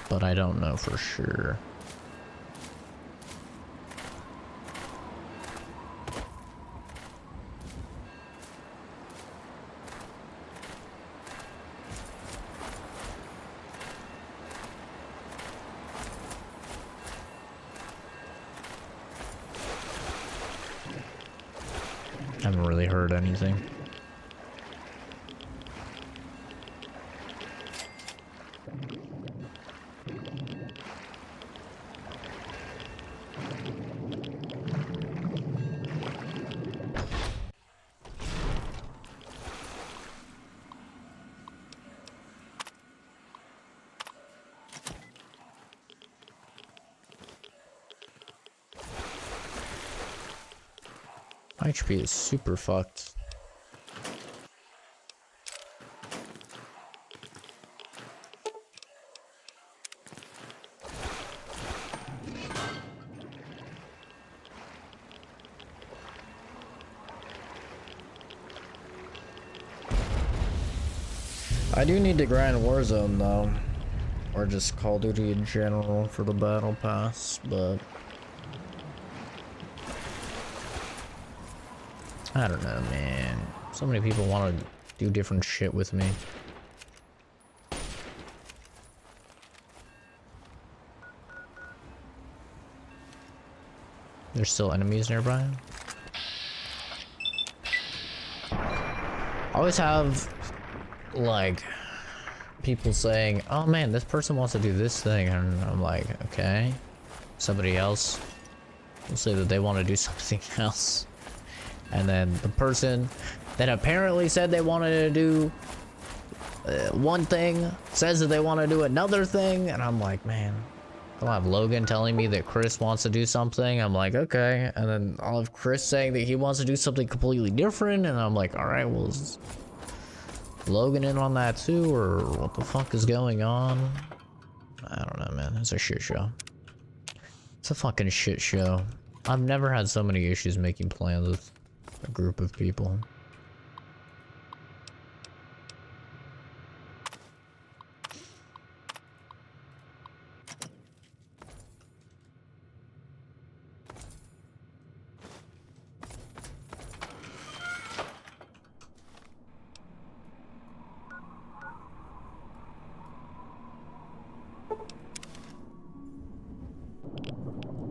But I don't know for sure. I haven't really heard anything. My HP is super fucked. I do need to grind Warzone though, or just Call of Duty in general for the battle pass, but I don't know, man. So many people want to do different shit with me. There's still enemies nearby. I always have, like, people saying, oh man, this person wants to do this thing, and I'm like, okay. Somebody else will say that they want to do something else. And then the person that apparently said they wanted to do one thing says that they want to do another thing. And I'm like, man, I'll have Logan telling me that Chris wants to do something. I'm like, okay. And then I'll have Chris saying that he wants to do something completely different. And I'm like, all right, well, is Logan in on that too? Or what the fuck is going on? I don't know, man. It's a shit show. It's a fucking shit show. I've never had so many issues making plans with a group of people.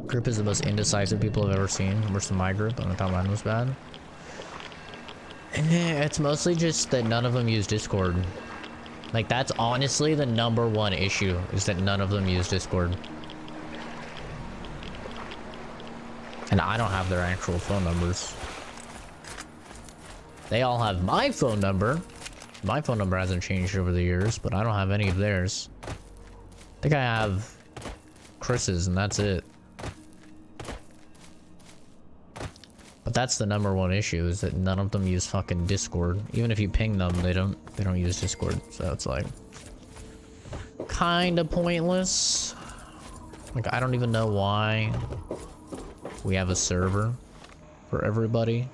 Group is the most indecisive people I've ever seen. Worse than my group. I don't thought mine was bad. It's mostly just that none of them use Discord. Like, that's honestly the #1 issue, is that none of them use Discord. And I don't have their actual phone numbers. They all have my phone number. My phone number hasn't changed over the years, but I don't have any of theirs. I think I have Chris's, and that's it. But that's the #1 issue, is that none of them use fucking Discord. Even if you ping them, they don't use Discord. So it's like kind of pointless. Like, I don't even know why we have a server for everybody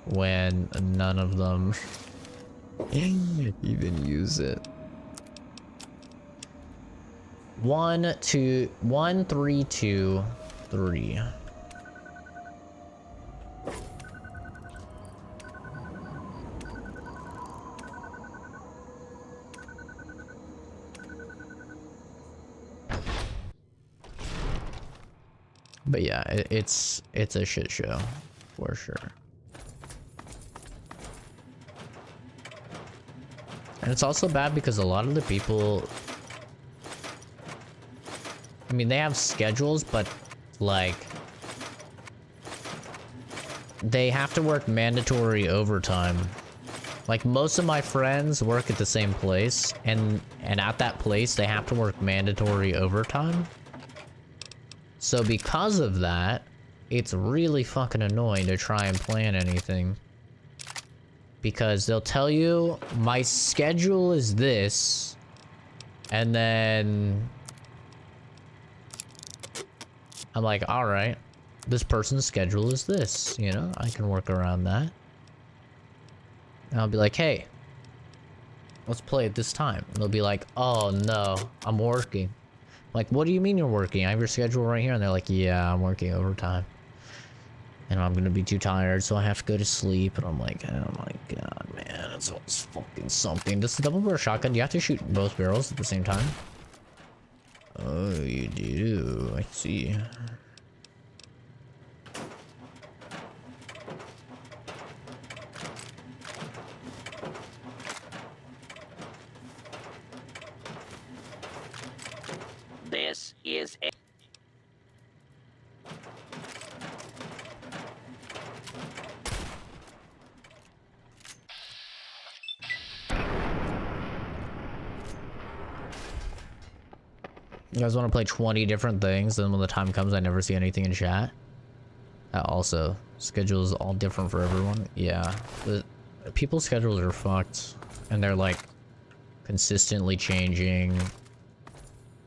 when none of them even use it. 1, 2, 1, 3, 2, 3. But yeah, it's a shit show, for sure. And it's also bad because a lot of the people, I mean, they have schedules, but like, they have to work mandatory overtime. Like, most of my friends work at the same place, and at that place, they have to work mandatory overtime. So because of that, it's really fucking annoying to try and plan anything. Because they'll tell you, my schedule is this, and then I'm like, alright, this person's schedule is this, you know, I can work around that. And I'll be like, hey, let's play at this time. And they'll be like, oh no, I'm working. Like, what do you mean you're working? I have your schedule right here. And they're like, yeah, I'm working overtime. And I'm gonna be too tired, so I have to go to sleep. And I'm like, oh my god, man, it's always fucking something. Does the double barrel shotgun, do you have to shoot both barrels at the same time? Oh, you do. I see. This is a You guys want to play 20 different things, then when the time comes, I never see anything in chat? Also, schedules all different for everyone. Yeah, the people's schedules are fucked, and they're like consistently changing,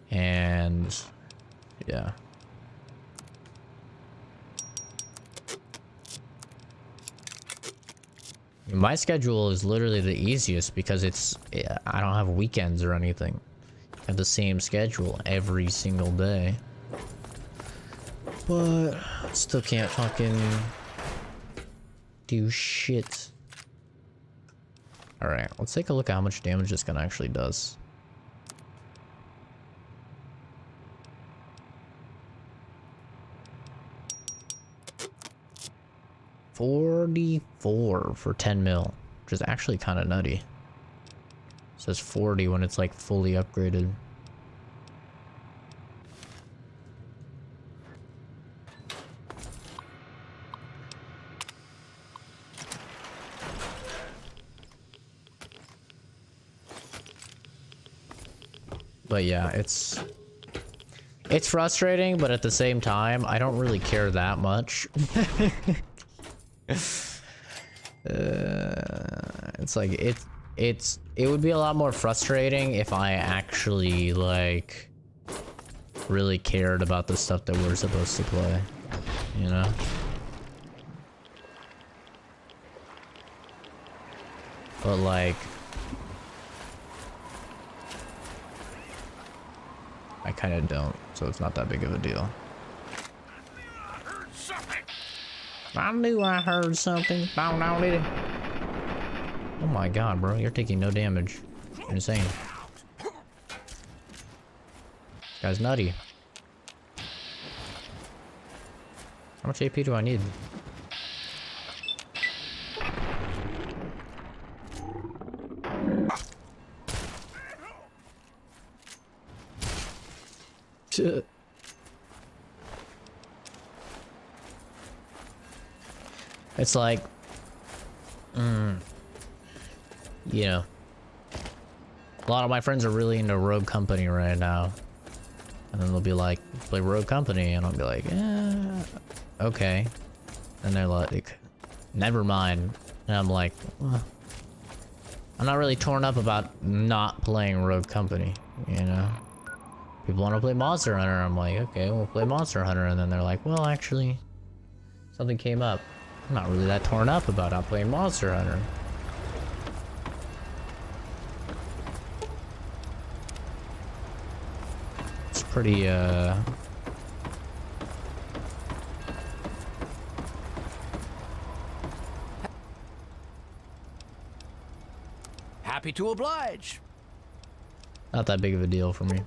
and yeah. My schedule is literally the easiest because I don't have weekends or anything. I have the same schedule every single day. But still can't fucking do shit. Alright, let's take a look at how much damage this gun actually does. $44 for 10 mil, which is actually kind of nutty. It says 40 when it's like fully upgraded. But yeah, it's frustrating, but at the same time, I don't really care that much. It's like it would be a lot more frustrating if I actually like really cared about the stuff that we're supposed to play, you know? But like I kind of don't, so it's not that big of a deal. I knew I heard something. Oh my god, bro, you're taking no damage. You're insane. This guy's nutty. How much AP do I need? Shit. It's like, you know, a lot of my friends are really into Rogue Company right now, and then they'll be like, play Rogue Company, and I'll be like, okay, and they're like, never mind, and I'm like, well, I'm not really torn up about not playing Rogue Company, you know? People want to play Monster Hunter, I'm like, okay, we'll play Monster Hunter, and then they're like, well, actually, something came up. I'm not really that torn up about not playing Monster Hunter. It's pretty, Happy to oblige. not that big of a deal for me.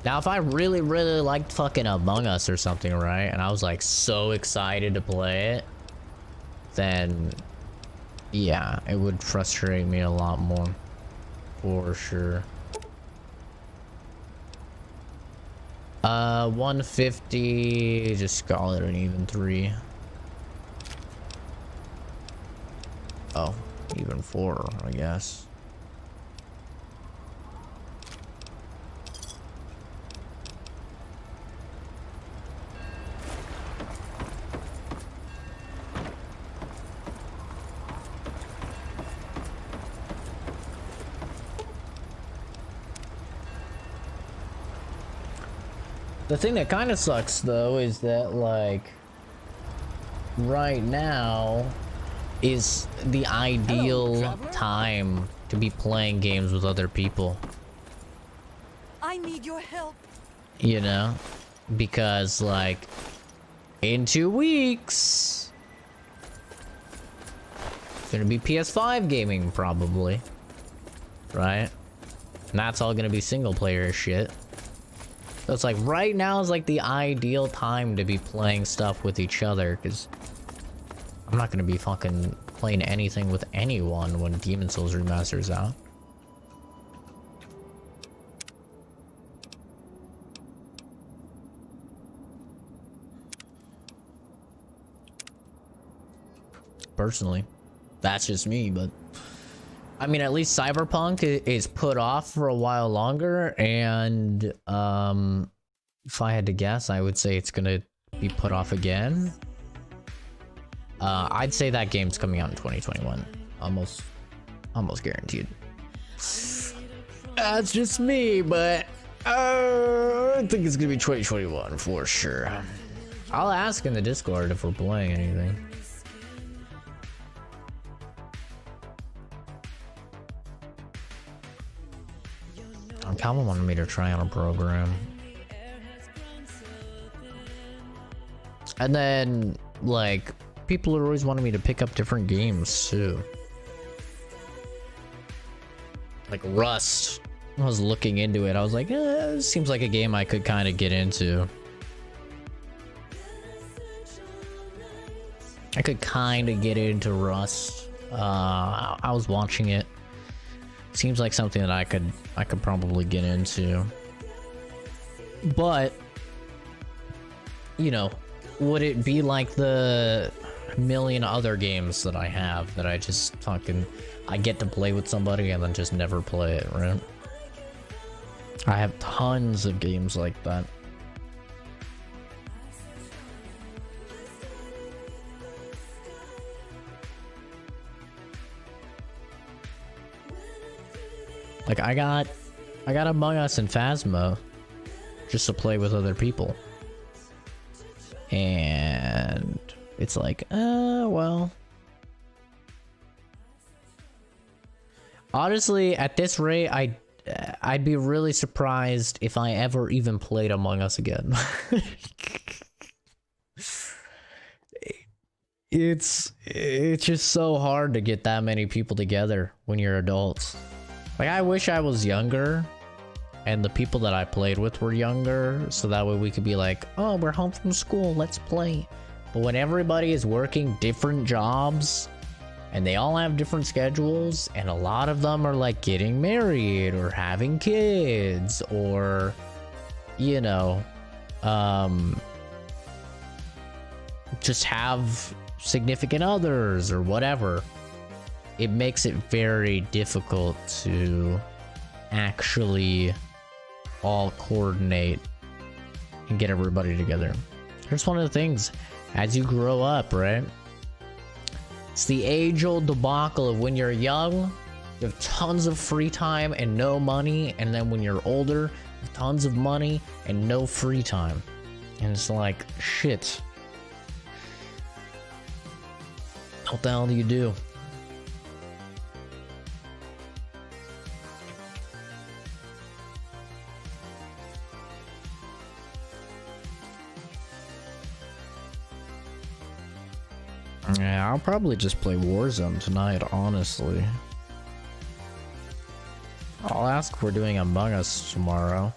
Now, if I really, really liked fucking Among Us or something, right, and I was like so excited to play it, then yeah, it would frustrate me a lot more, for sure. 150, just call it an even 3. Oh, even 4, I guess. The thing that kind of sucks though is that like right now is the ideal time to be playing games with other people. I need your help. You know, because like in 2 weeks it's gonna be PS5 gaming probably, right? And that's all gonna be single player shit. So it's like right now is like the ideal time to be playing stuff with each other, because I'm not gonna be fucking playing anything with anyone when Demon's Souls Remaster's out. Personally, that's just me, but I mean, at least Cyberpunk is put off for a while longer, and if I had to guess, I would say it's gonna be put off again. I'd say that game's coming out in 2021, almost guaranteed. That's just me, but I think it's gonna be 2021 for sure. I'll ask in the Discord if we're playing anything. Calvin wanted me to try on a program. And then, like, people are always wanting me to pick up different games, too. Like Rust. I was looking into it. I was like, it seems like a game I could kind of get into. I could kind of get into Rust. I was watching it. Seems like something that I could probably get into. But, you know, would it be like the million other games that I have that I just fucking, I get to play with somebody and then just never play it, right? I have tons of games like that. Like I got Among Us and Phasmo just to play with other people. And it's like, well. Honestly, at this rate, I'd be really surprised if I ever even played Among Us again. It's just so hard to get that many people together when you're adults. Like, I wish I was younger and the people that I played with were younger, so that way we could be like, oh, we're home from school, let's play. But when everybody is working different jobs and they all have different schedules, and a lot of them are like getting married or having kids or, you know, just have significant others or whatever, it makes it very difficult to actually all coordinate and get everybody together. Here's one of the things, as you grow up, right? It's the age-old debacle of when you're young, you have tons of free time and no money, and then when you're older, you have tons of money and no free time. And it's like, shit. What the hell do you do? Yeah, I'll probably just play Warzone tonight, honestly. I'll ask if we're doing Among Us tomorrow.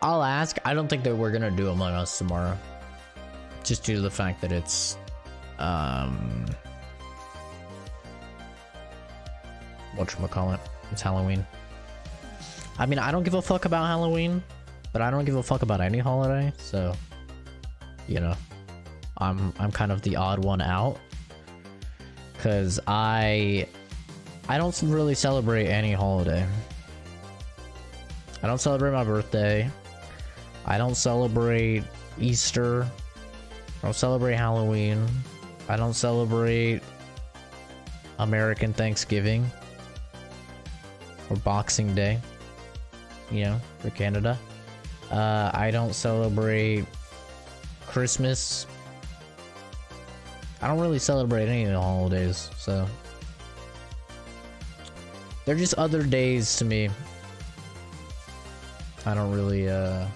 I'll ask. I don't think that we're gonna do Among Us tomorrow. Just due to the fact that it's, whatchamacallit, it's Halloween. I mean, I don't give a fuck about Halloween, but I don't give a fuck about any holiday, so, you know, I'm kind of the odd one out, cause I don't really celebrate any holiday. I don't celebrate my birthday. I don't celebrate Easter. I don't celebrate Halloween. I don't celebrate American Thanksgiving or Boxing Day, you know, for Canada. I don't celebrate Christmas. I don't really celebrate any of the holidays, so they're just other days to me. I don't really, the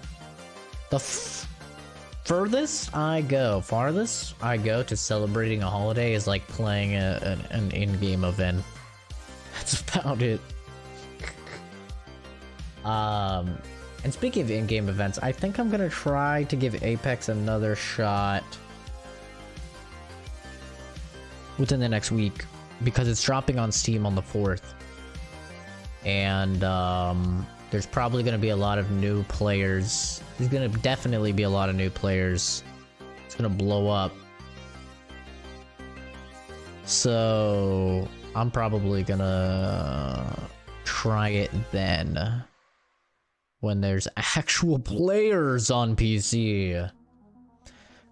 farthest I go to celebrating a holiday is like playing an in-game event. That's about it. And speaking of in-game events, I think I'm gonna try to give Apex another shot within the next week, because it's dropping on Steam on the 4th. And, there's probably going to be a lot of new players. There's going to definitely be a lot of new players. It's going to blow up. So I'm probably going to try it then, when there's actual players on PC.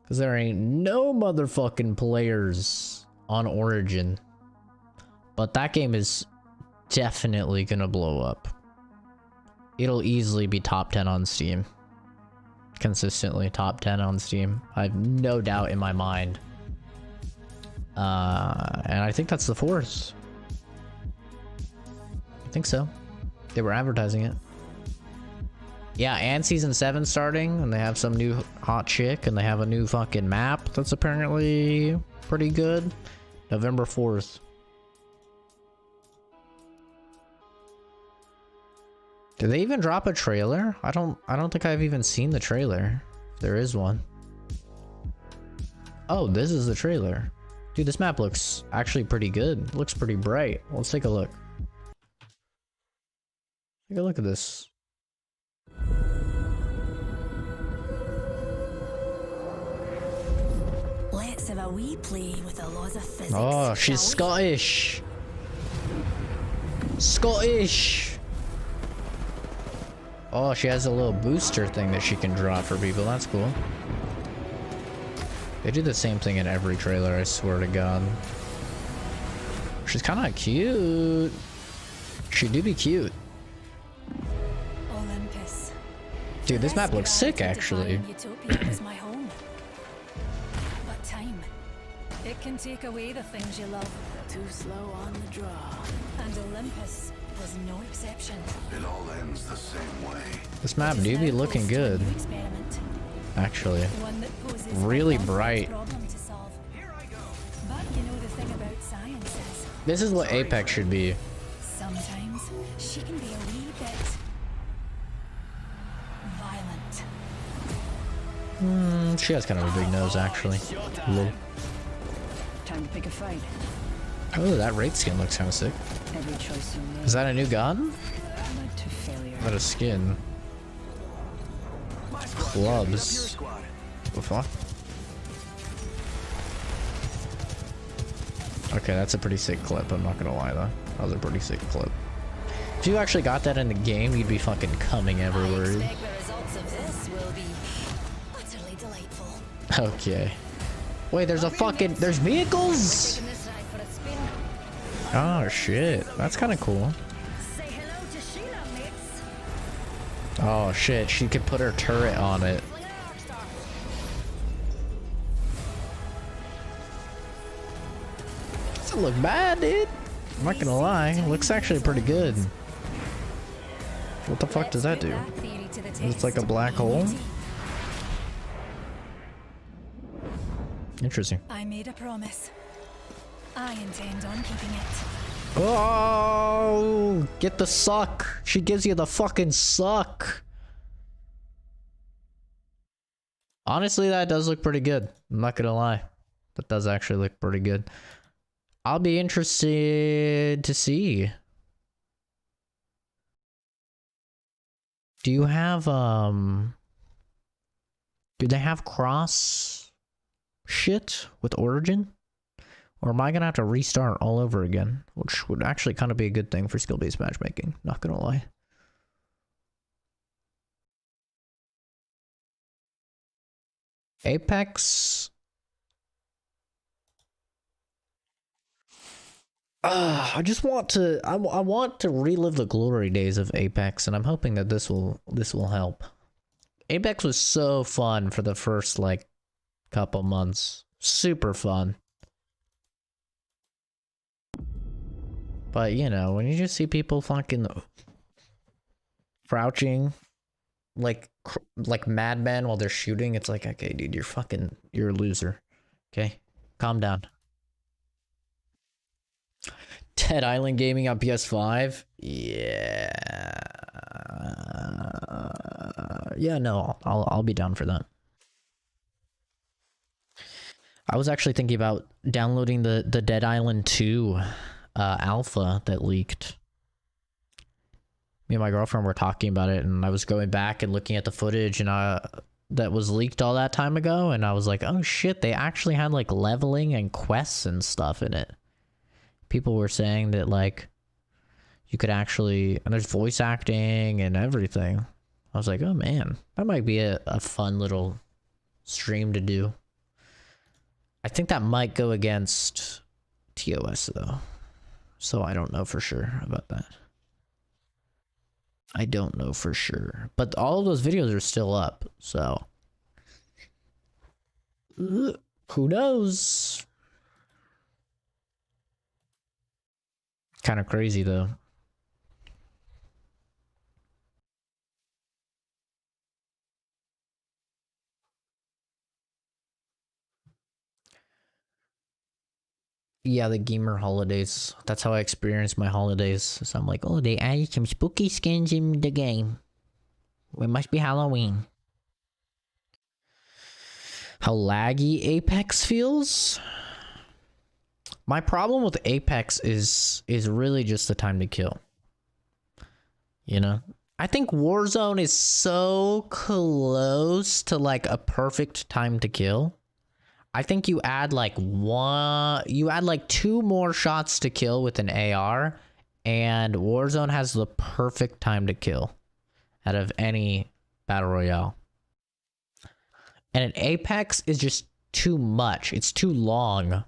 Because there ain't no motherfucking players on Origin. But that game is definitely going to blow up. It'll easily be top 10 on Steam. Consistently top 10 on Steam. I have no doubt in my mind. And I think that's the 4th. I think so. They were advertising it. Yeah, and Season 7 starting, and they have some new hot chick, and they have a new fucking map that's apparently pretty good. November 4th. Did they even drop a trailer? I don't think I've even seen the trailer. There is one. Oh, this is the trailer. Dude, this map looks actually pretty good. It looks pretty bright. Let's take a look. Take a look at this. Let's have a wee play with the laws of physics. Oh, she's Scottish. Scottish. Oh, she has a little booster thing that she can drop for people. That's cool. They do the same thing in every trailer, I swear to God. She's kind of cute. She do be cute. Olympus. Dude, this map looks sick, actually. Utopia is my home. But time, it can take away the things you love. Too slow on the draw. And Olympus was no exception. It all ends the same way. This map do be looking good. Actually. Really bright. But you know the thing about science is This is what Apex should be. sometimes she can be a wee bit violent. She has kind of a big nose, actually. Lol. Time to pick a fight. Oh, that Wraith skin looks kind of sick. Every choice you make Is that a new gun? led to failure. Is that a skin? Clubs. The fuck? Okay, that's a pretty sick clip. I'm not gonna lie though. That was a pretty sick clip. If you actually got that in the game, you'd be fucking coming everywhere. The results of this will be utterly delightful. Okay. Wait, there's a fucking... There's vehicles? Taking this ride for a spin. Oh, shit. That's kind of cool. Say hello to Sheila, mates. Oh, shit. She could put her turret on it. Doesn't look bad, dude. I'm not gonna lie. It looks actually pretty good. What the fuck does that do? It's like a black hole? Interesting. I made a promise. I intend on keeping it. Oh, get the suck. She gives you the fucking suck. Honestly, that does look pretty good. I'm not gonna lie. That does actually look pretty good. I'll be interested to see. Do you have, do they have cross shit with Origin? Or am I gonna have to restart all over again? Which would actually kind of be a good thing for skill-based matchmaking, not gonna lie. Apex. I just want to I want to relive the glory days of Apex, and I'm hoping that this will help. Apex was so fun for the first like couple months. Super fun. But you know, when you just see people fucking crouching like madmen while they're shooting, it's like, okay, dude, you're a loser. Okay? Calm down. Dead Island Gaming on PS5? Yeah. Yeah, no, I'll be down for that. I was actually thinking about downloading the Dead Island 2 alpha that leaked. Me and my girlfriend were talking about it, and I was going back and looking at the footage and that was leaked all that time ago, and I was like, oh shit, they actually had like leveling and quests and stuff in it. People were saying that like you could actually, and there's voice acting and everything. I was like, oh man, that might be a fun little stream to do. I think that might go against TOS though, so I don't know for sure about that. I don't know for sure, but all of those videos are still up, so who knows? Kind of crazy though. Yeah, the gamer holidays. That's how I experience my holidays. So I'm like, oh, they added some spooky skins in the game. It must be Halloween. How laggy Apex feels? My problem with Apex is really just the time to kill. You know? I think Warzone is so close to like a perfect time to kill. I think you add like two more shots to kill with an AR, and Warzone has the perfect time to kill out of any battle royale. And an Apex is just too much. It's too long.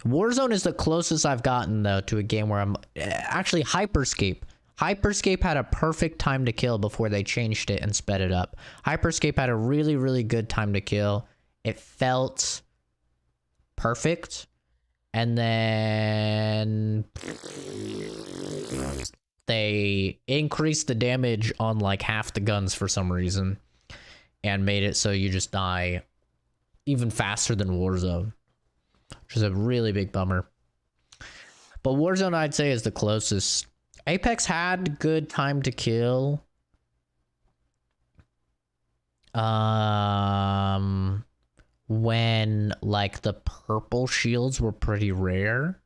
Warzone is the closest I've gotten though to a game where I'm actually Hyperscape. Hyperscape had a perfect time to kill before they changed it and sped it up. Hyperscape had a really, really good time to kill. It felt perfect. And then they increased the damage on like half the guns for some reason and made it so you just die even faster than Warzone, which is a really big bummer. But Warzone, I'd say, is the closest. Apex had good time to kill. When like the purple shields were pretty rare.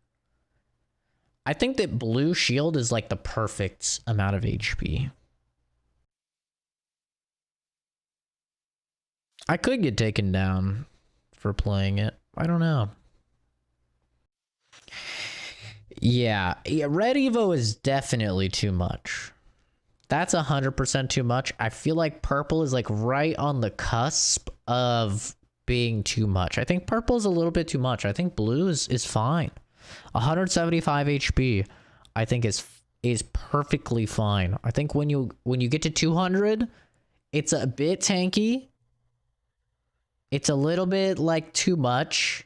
I think that blue shield is like the perfect amount of HP. I could get taken down for playing it. I don't know. Yeah, Red Evo is definitely too much. That's 100% too much. I feel like purple is like right on the cusp of being too much. I think purple is a little bit too much. I think blue is fine. 175 HP, I think is perfectly fine. I think when you get to 200, it's a bit tanky. It's a little bit like too much,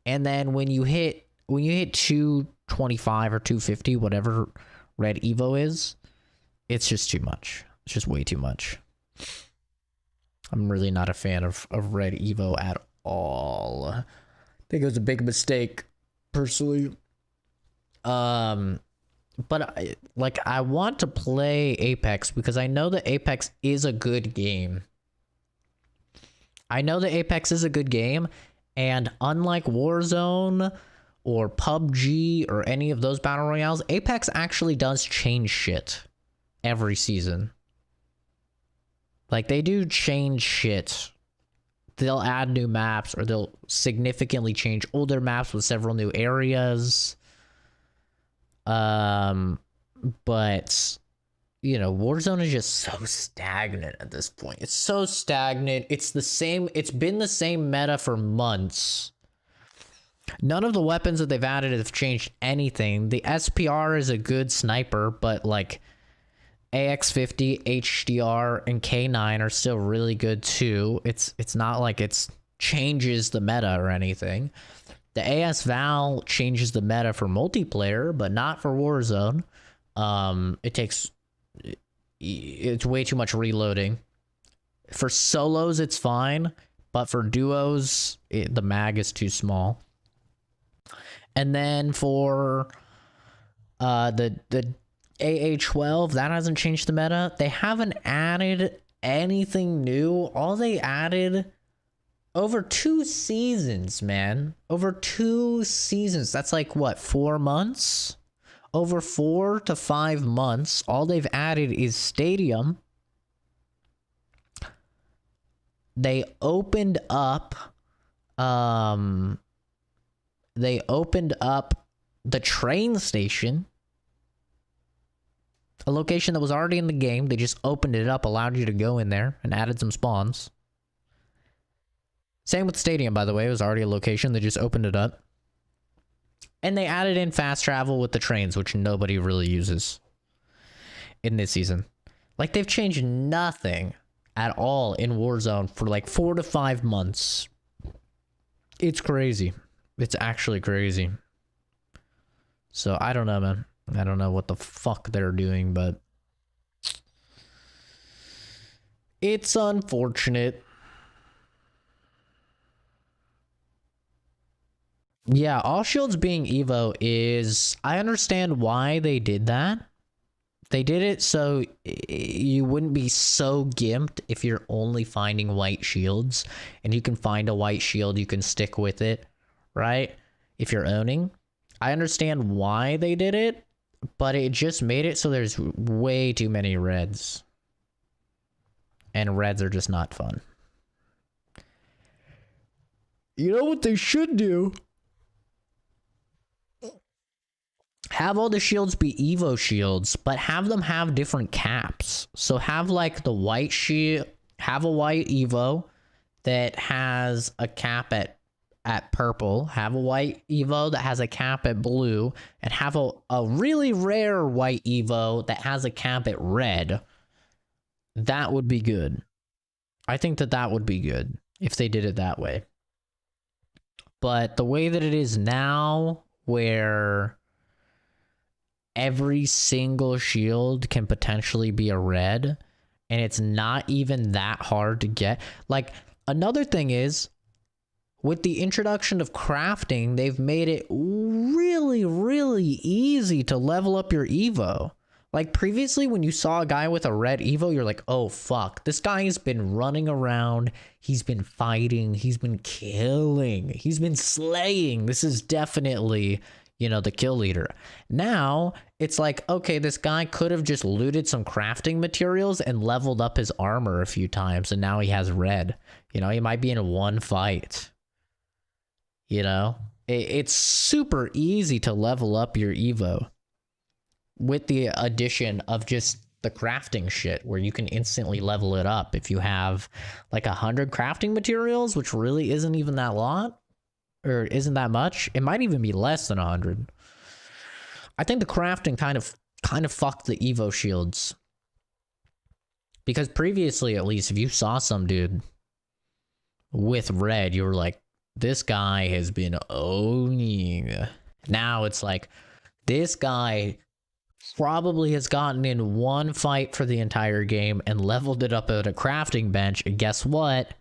and then when you hit 225 or 250, whatever Red Evo is, it's just too much. It's just way too much. I'm really not a fan of Red Evo at all. I think it was a big mistake, personally. But I want to play Apex because I know that Apex is a good game. And unlike Warzone or PUBG or any of those battle royales, Apex actually does change shit every season. Like, they do change shit. They'll add new maps, or they'll significantly change older maps with several new areas. But, you know, Warzone is just so stagnant at this point. It's so stagnant. It's been the same meta for months. None of the weapons that they've added have changed anything. The SPR is a good sniper, but like AX50, HDR, and K9 are still really good too. It's not like it's changes the meta or anything. The AS Val changes the meta for multiplayer, but not for Warzone. It's way too much reloading. For solos, it's fine, but for duos, the mag is too small. And then for the AA12, that hasn't changed the meta. They haven't added anything new. All they added over 2 seasons, man. Over 2 seasons. That's like, what, 4 months? Over 4 to 5 months, all they've added is Stadium. They opened up the train station, a location that was already in the game. They just opened it up, allowed you to go in there, and added some spawns. Same with Stadium, by the way. It was already a location. They just opened it up. And they added in fast travel with the trains, which nobody really uses in this season. Like, they've changed nothing at all in Warzone for like 4 to 5 months. It's crazy. It's actually crazy. So, I don't know, man. I don't know what the fuck they're doing, but it's unfortunate. Yeah, all shields being Evo is... I understand why they did that. They did it so you wouldn't be so gimped if you're only finding white shields. And you can find a white shield, you can stick with it, right? If you're owning. I understand why they did it, but it just made it so there's way too many reds. And reds are just not fun. You know what they should do? Have all the shields be Evo shields, but have them have different caps. So have like the white shield, have a white Evo that has a cap at purple, have a white Evo that has a cap at blue, and have a really rare white Evo that has a cap at red. That would be good. I think that would be good if they did it that way. But the way that it is now, where every single shield can potentially be a red, and it's not even that hard to get. Like, another thing is, with the introduction of crafting, they've made it really, really easy to level up your Evo. Like, previously, when you saw a guy with a red Evo, you're like, oh, fuck. This guy has been running around. He's been fighting. He's been killing. He's been slaying. This is definitely, you know, the kill leader. Now, it's like, okay, this guy could have just looted some crafting materials and leveled up his armor a few times, and now he has red. You know, he might be in one fight. You know? It's super easy to level up your Evo with the addition of just the crafting shit, where you can instantly level it up if you have like 100 crafting materials, which really isn't even that lot, or isn't that much. It might even be less than 100. I think the crafting kind of fucked the Evo shields, because previously, at least, if you saw some dude with red, you were like, this guy has been owning. Now it's like, this guy probably has gotten in one fight for the entire game and leveled it up at a crafting bench, and guess what?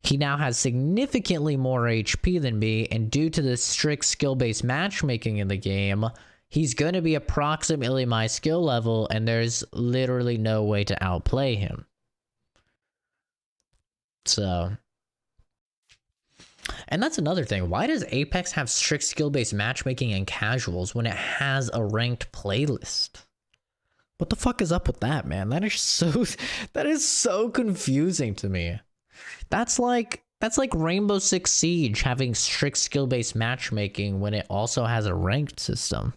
He now has significantly more HP than me, and due to the strict skill-based matchmaking in the game, he's going to be approximately my skill level, and there's literally no way to outplay him. So, and that's another thing. Why does Apex have strict skill-based matchmaking and casuals when it has a ranked playlist? What the fuck is up with that, man? That is so confusing to me. That's like Rainbow Six Siege having strict skill-based matchmaking when it also has a ranked system.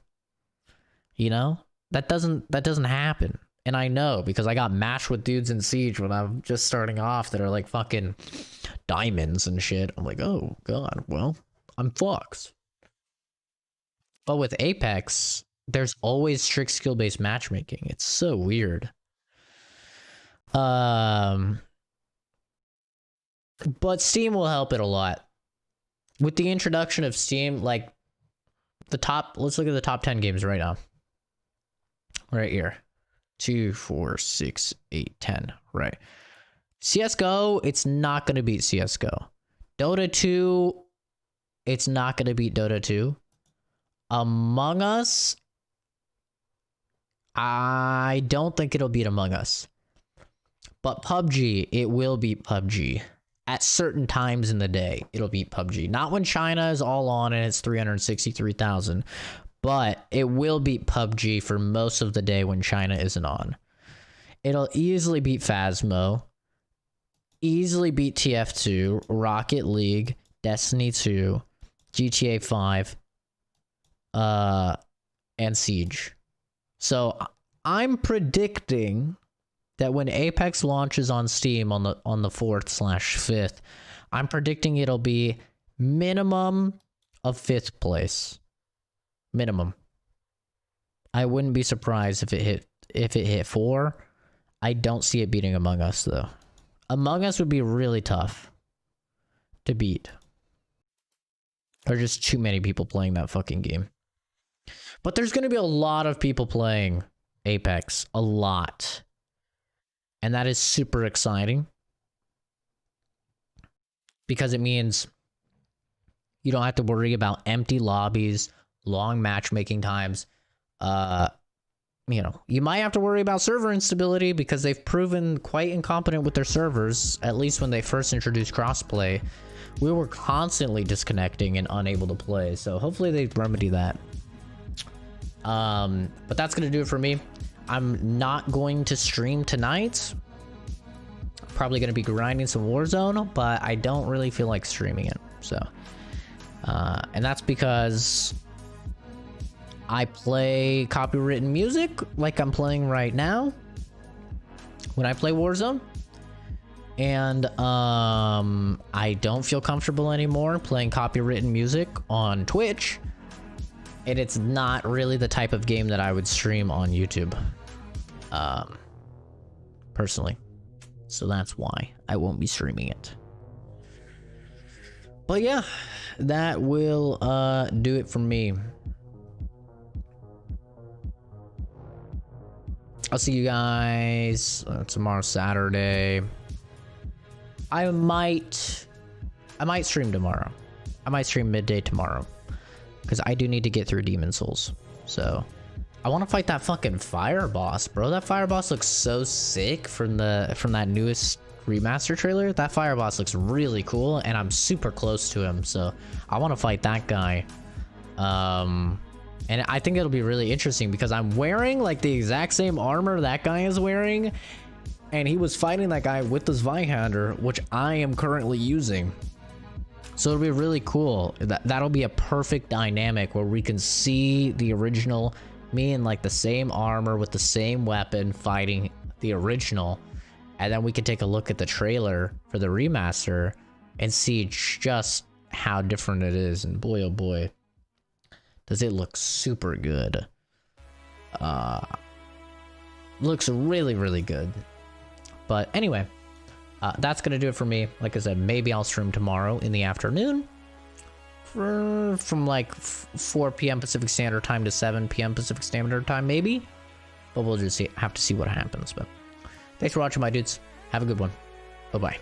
You know? That doesn't happen. And I know, because I got matched with dudes in Siege when I'm just starting off that are like fucking diamonds and shit. I'm like, oh god, well, I'm fucked. But with Apex, there's always strict skill-based matchmaking. It's so weird. But Steam will help it a lot. With the introduction of Steam, like let's look at the top 10 games right now. Right here. 2, 4, 6, 8, 10. Right. CSGO, it's not going to beat CSGO. Dota 2, it's not going to beat Dota 2. Among Us, I don't think it'll beat Among Us. But PUBG, it will beat PUBG. At certain times in the day, it'll beat PUBG. Not when China is all on and it's 363,000. But it will beat PUBG for most of the day when China isn't on. It'll easily beat Phasmo. Easily beat TF2, Rocket League, Destiny 2, GTA 5, and Siege. So I'm predicting that when Apex launches on Steam on the 4th/5th, I'm predicting it'll be minimum of 5th place. Minimum. I wouldn't be surprised if it hit 4. I don't see it beating Among Us though. Among Us would be really tough to beat. There's just too many people playing that fucking game. But there's going to be a lot of people playing Apex. A lot. And that is super exciting. Because it means You don't have to worry about empty lobbies, long matchmaking times. You know, you might have to worry about server instability because they've proven quite incompetent with their servers, at least when they first introduced crossplay. We were constantly disconnecting and unable to play, so hopefully they remedy that. But that's gonna do it for me. I'm not going to stream tonight. Probably gonna be grinding some Warzone, but I don't really feel like streaming it, so. And that's because I play copywritten music like I'm playing right now when I play Warzone. And I don't feel comfortable anymore playing copywritten music on Twitch. And it's not really the type of game that I would stream on YouTube. Personally. So that's why I won't be streaming it. But yeah, that will do it for me. I'll see you guys tomorrow, Saturday. I might stream tomorrow. I might stream midday tomorrow because I do need to get through Demon Souls. So I want to fight that fucking fire boss, bro. That fire boss looks so sick from that newest remaster trailer. That fire boss looks really cool, and I'm super close to him. So I want to fight that guy. And I think it'll be really interesting because I'm wearing like the exact same armor that guy is wearing. And he was fighting that guy with the Zweihander, which I am currently using. So it'll be really cool. That'll be a perfect dynamic where we can see the original me in like the same armor with the same weapon fighting the original. And then we can take a look at the trailer for the remaster and see just how different it is. And boy, oh boy, does it look super good. Looks really, really good. But anyway, that's gonna do it for me. Like I said, maybe I'll stream tomorrow in the afternoon from like 4 p.m. Pacific Standard Time to 7 p.m. Pacific Standard Time, maybe. But we'll just have to see what happens. But thanks for watching, my dudes. Have a good one. Bye-bye.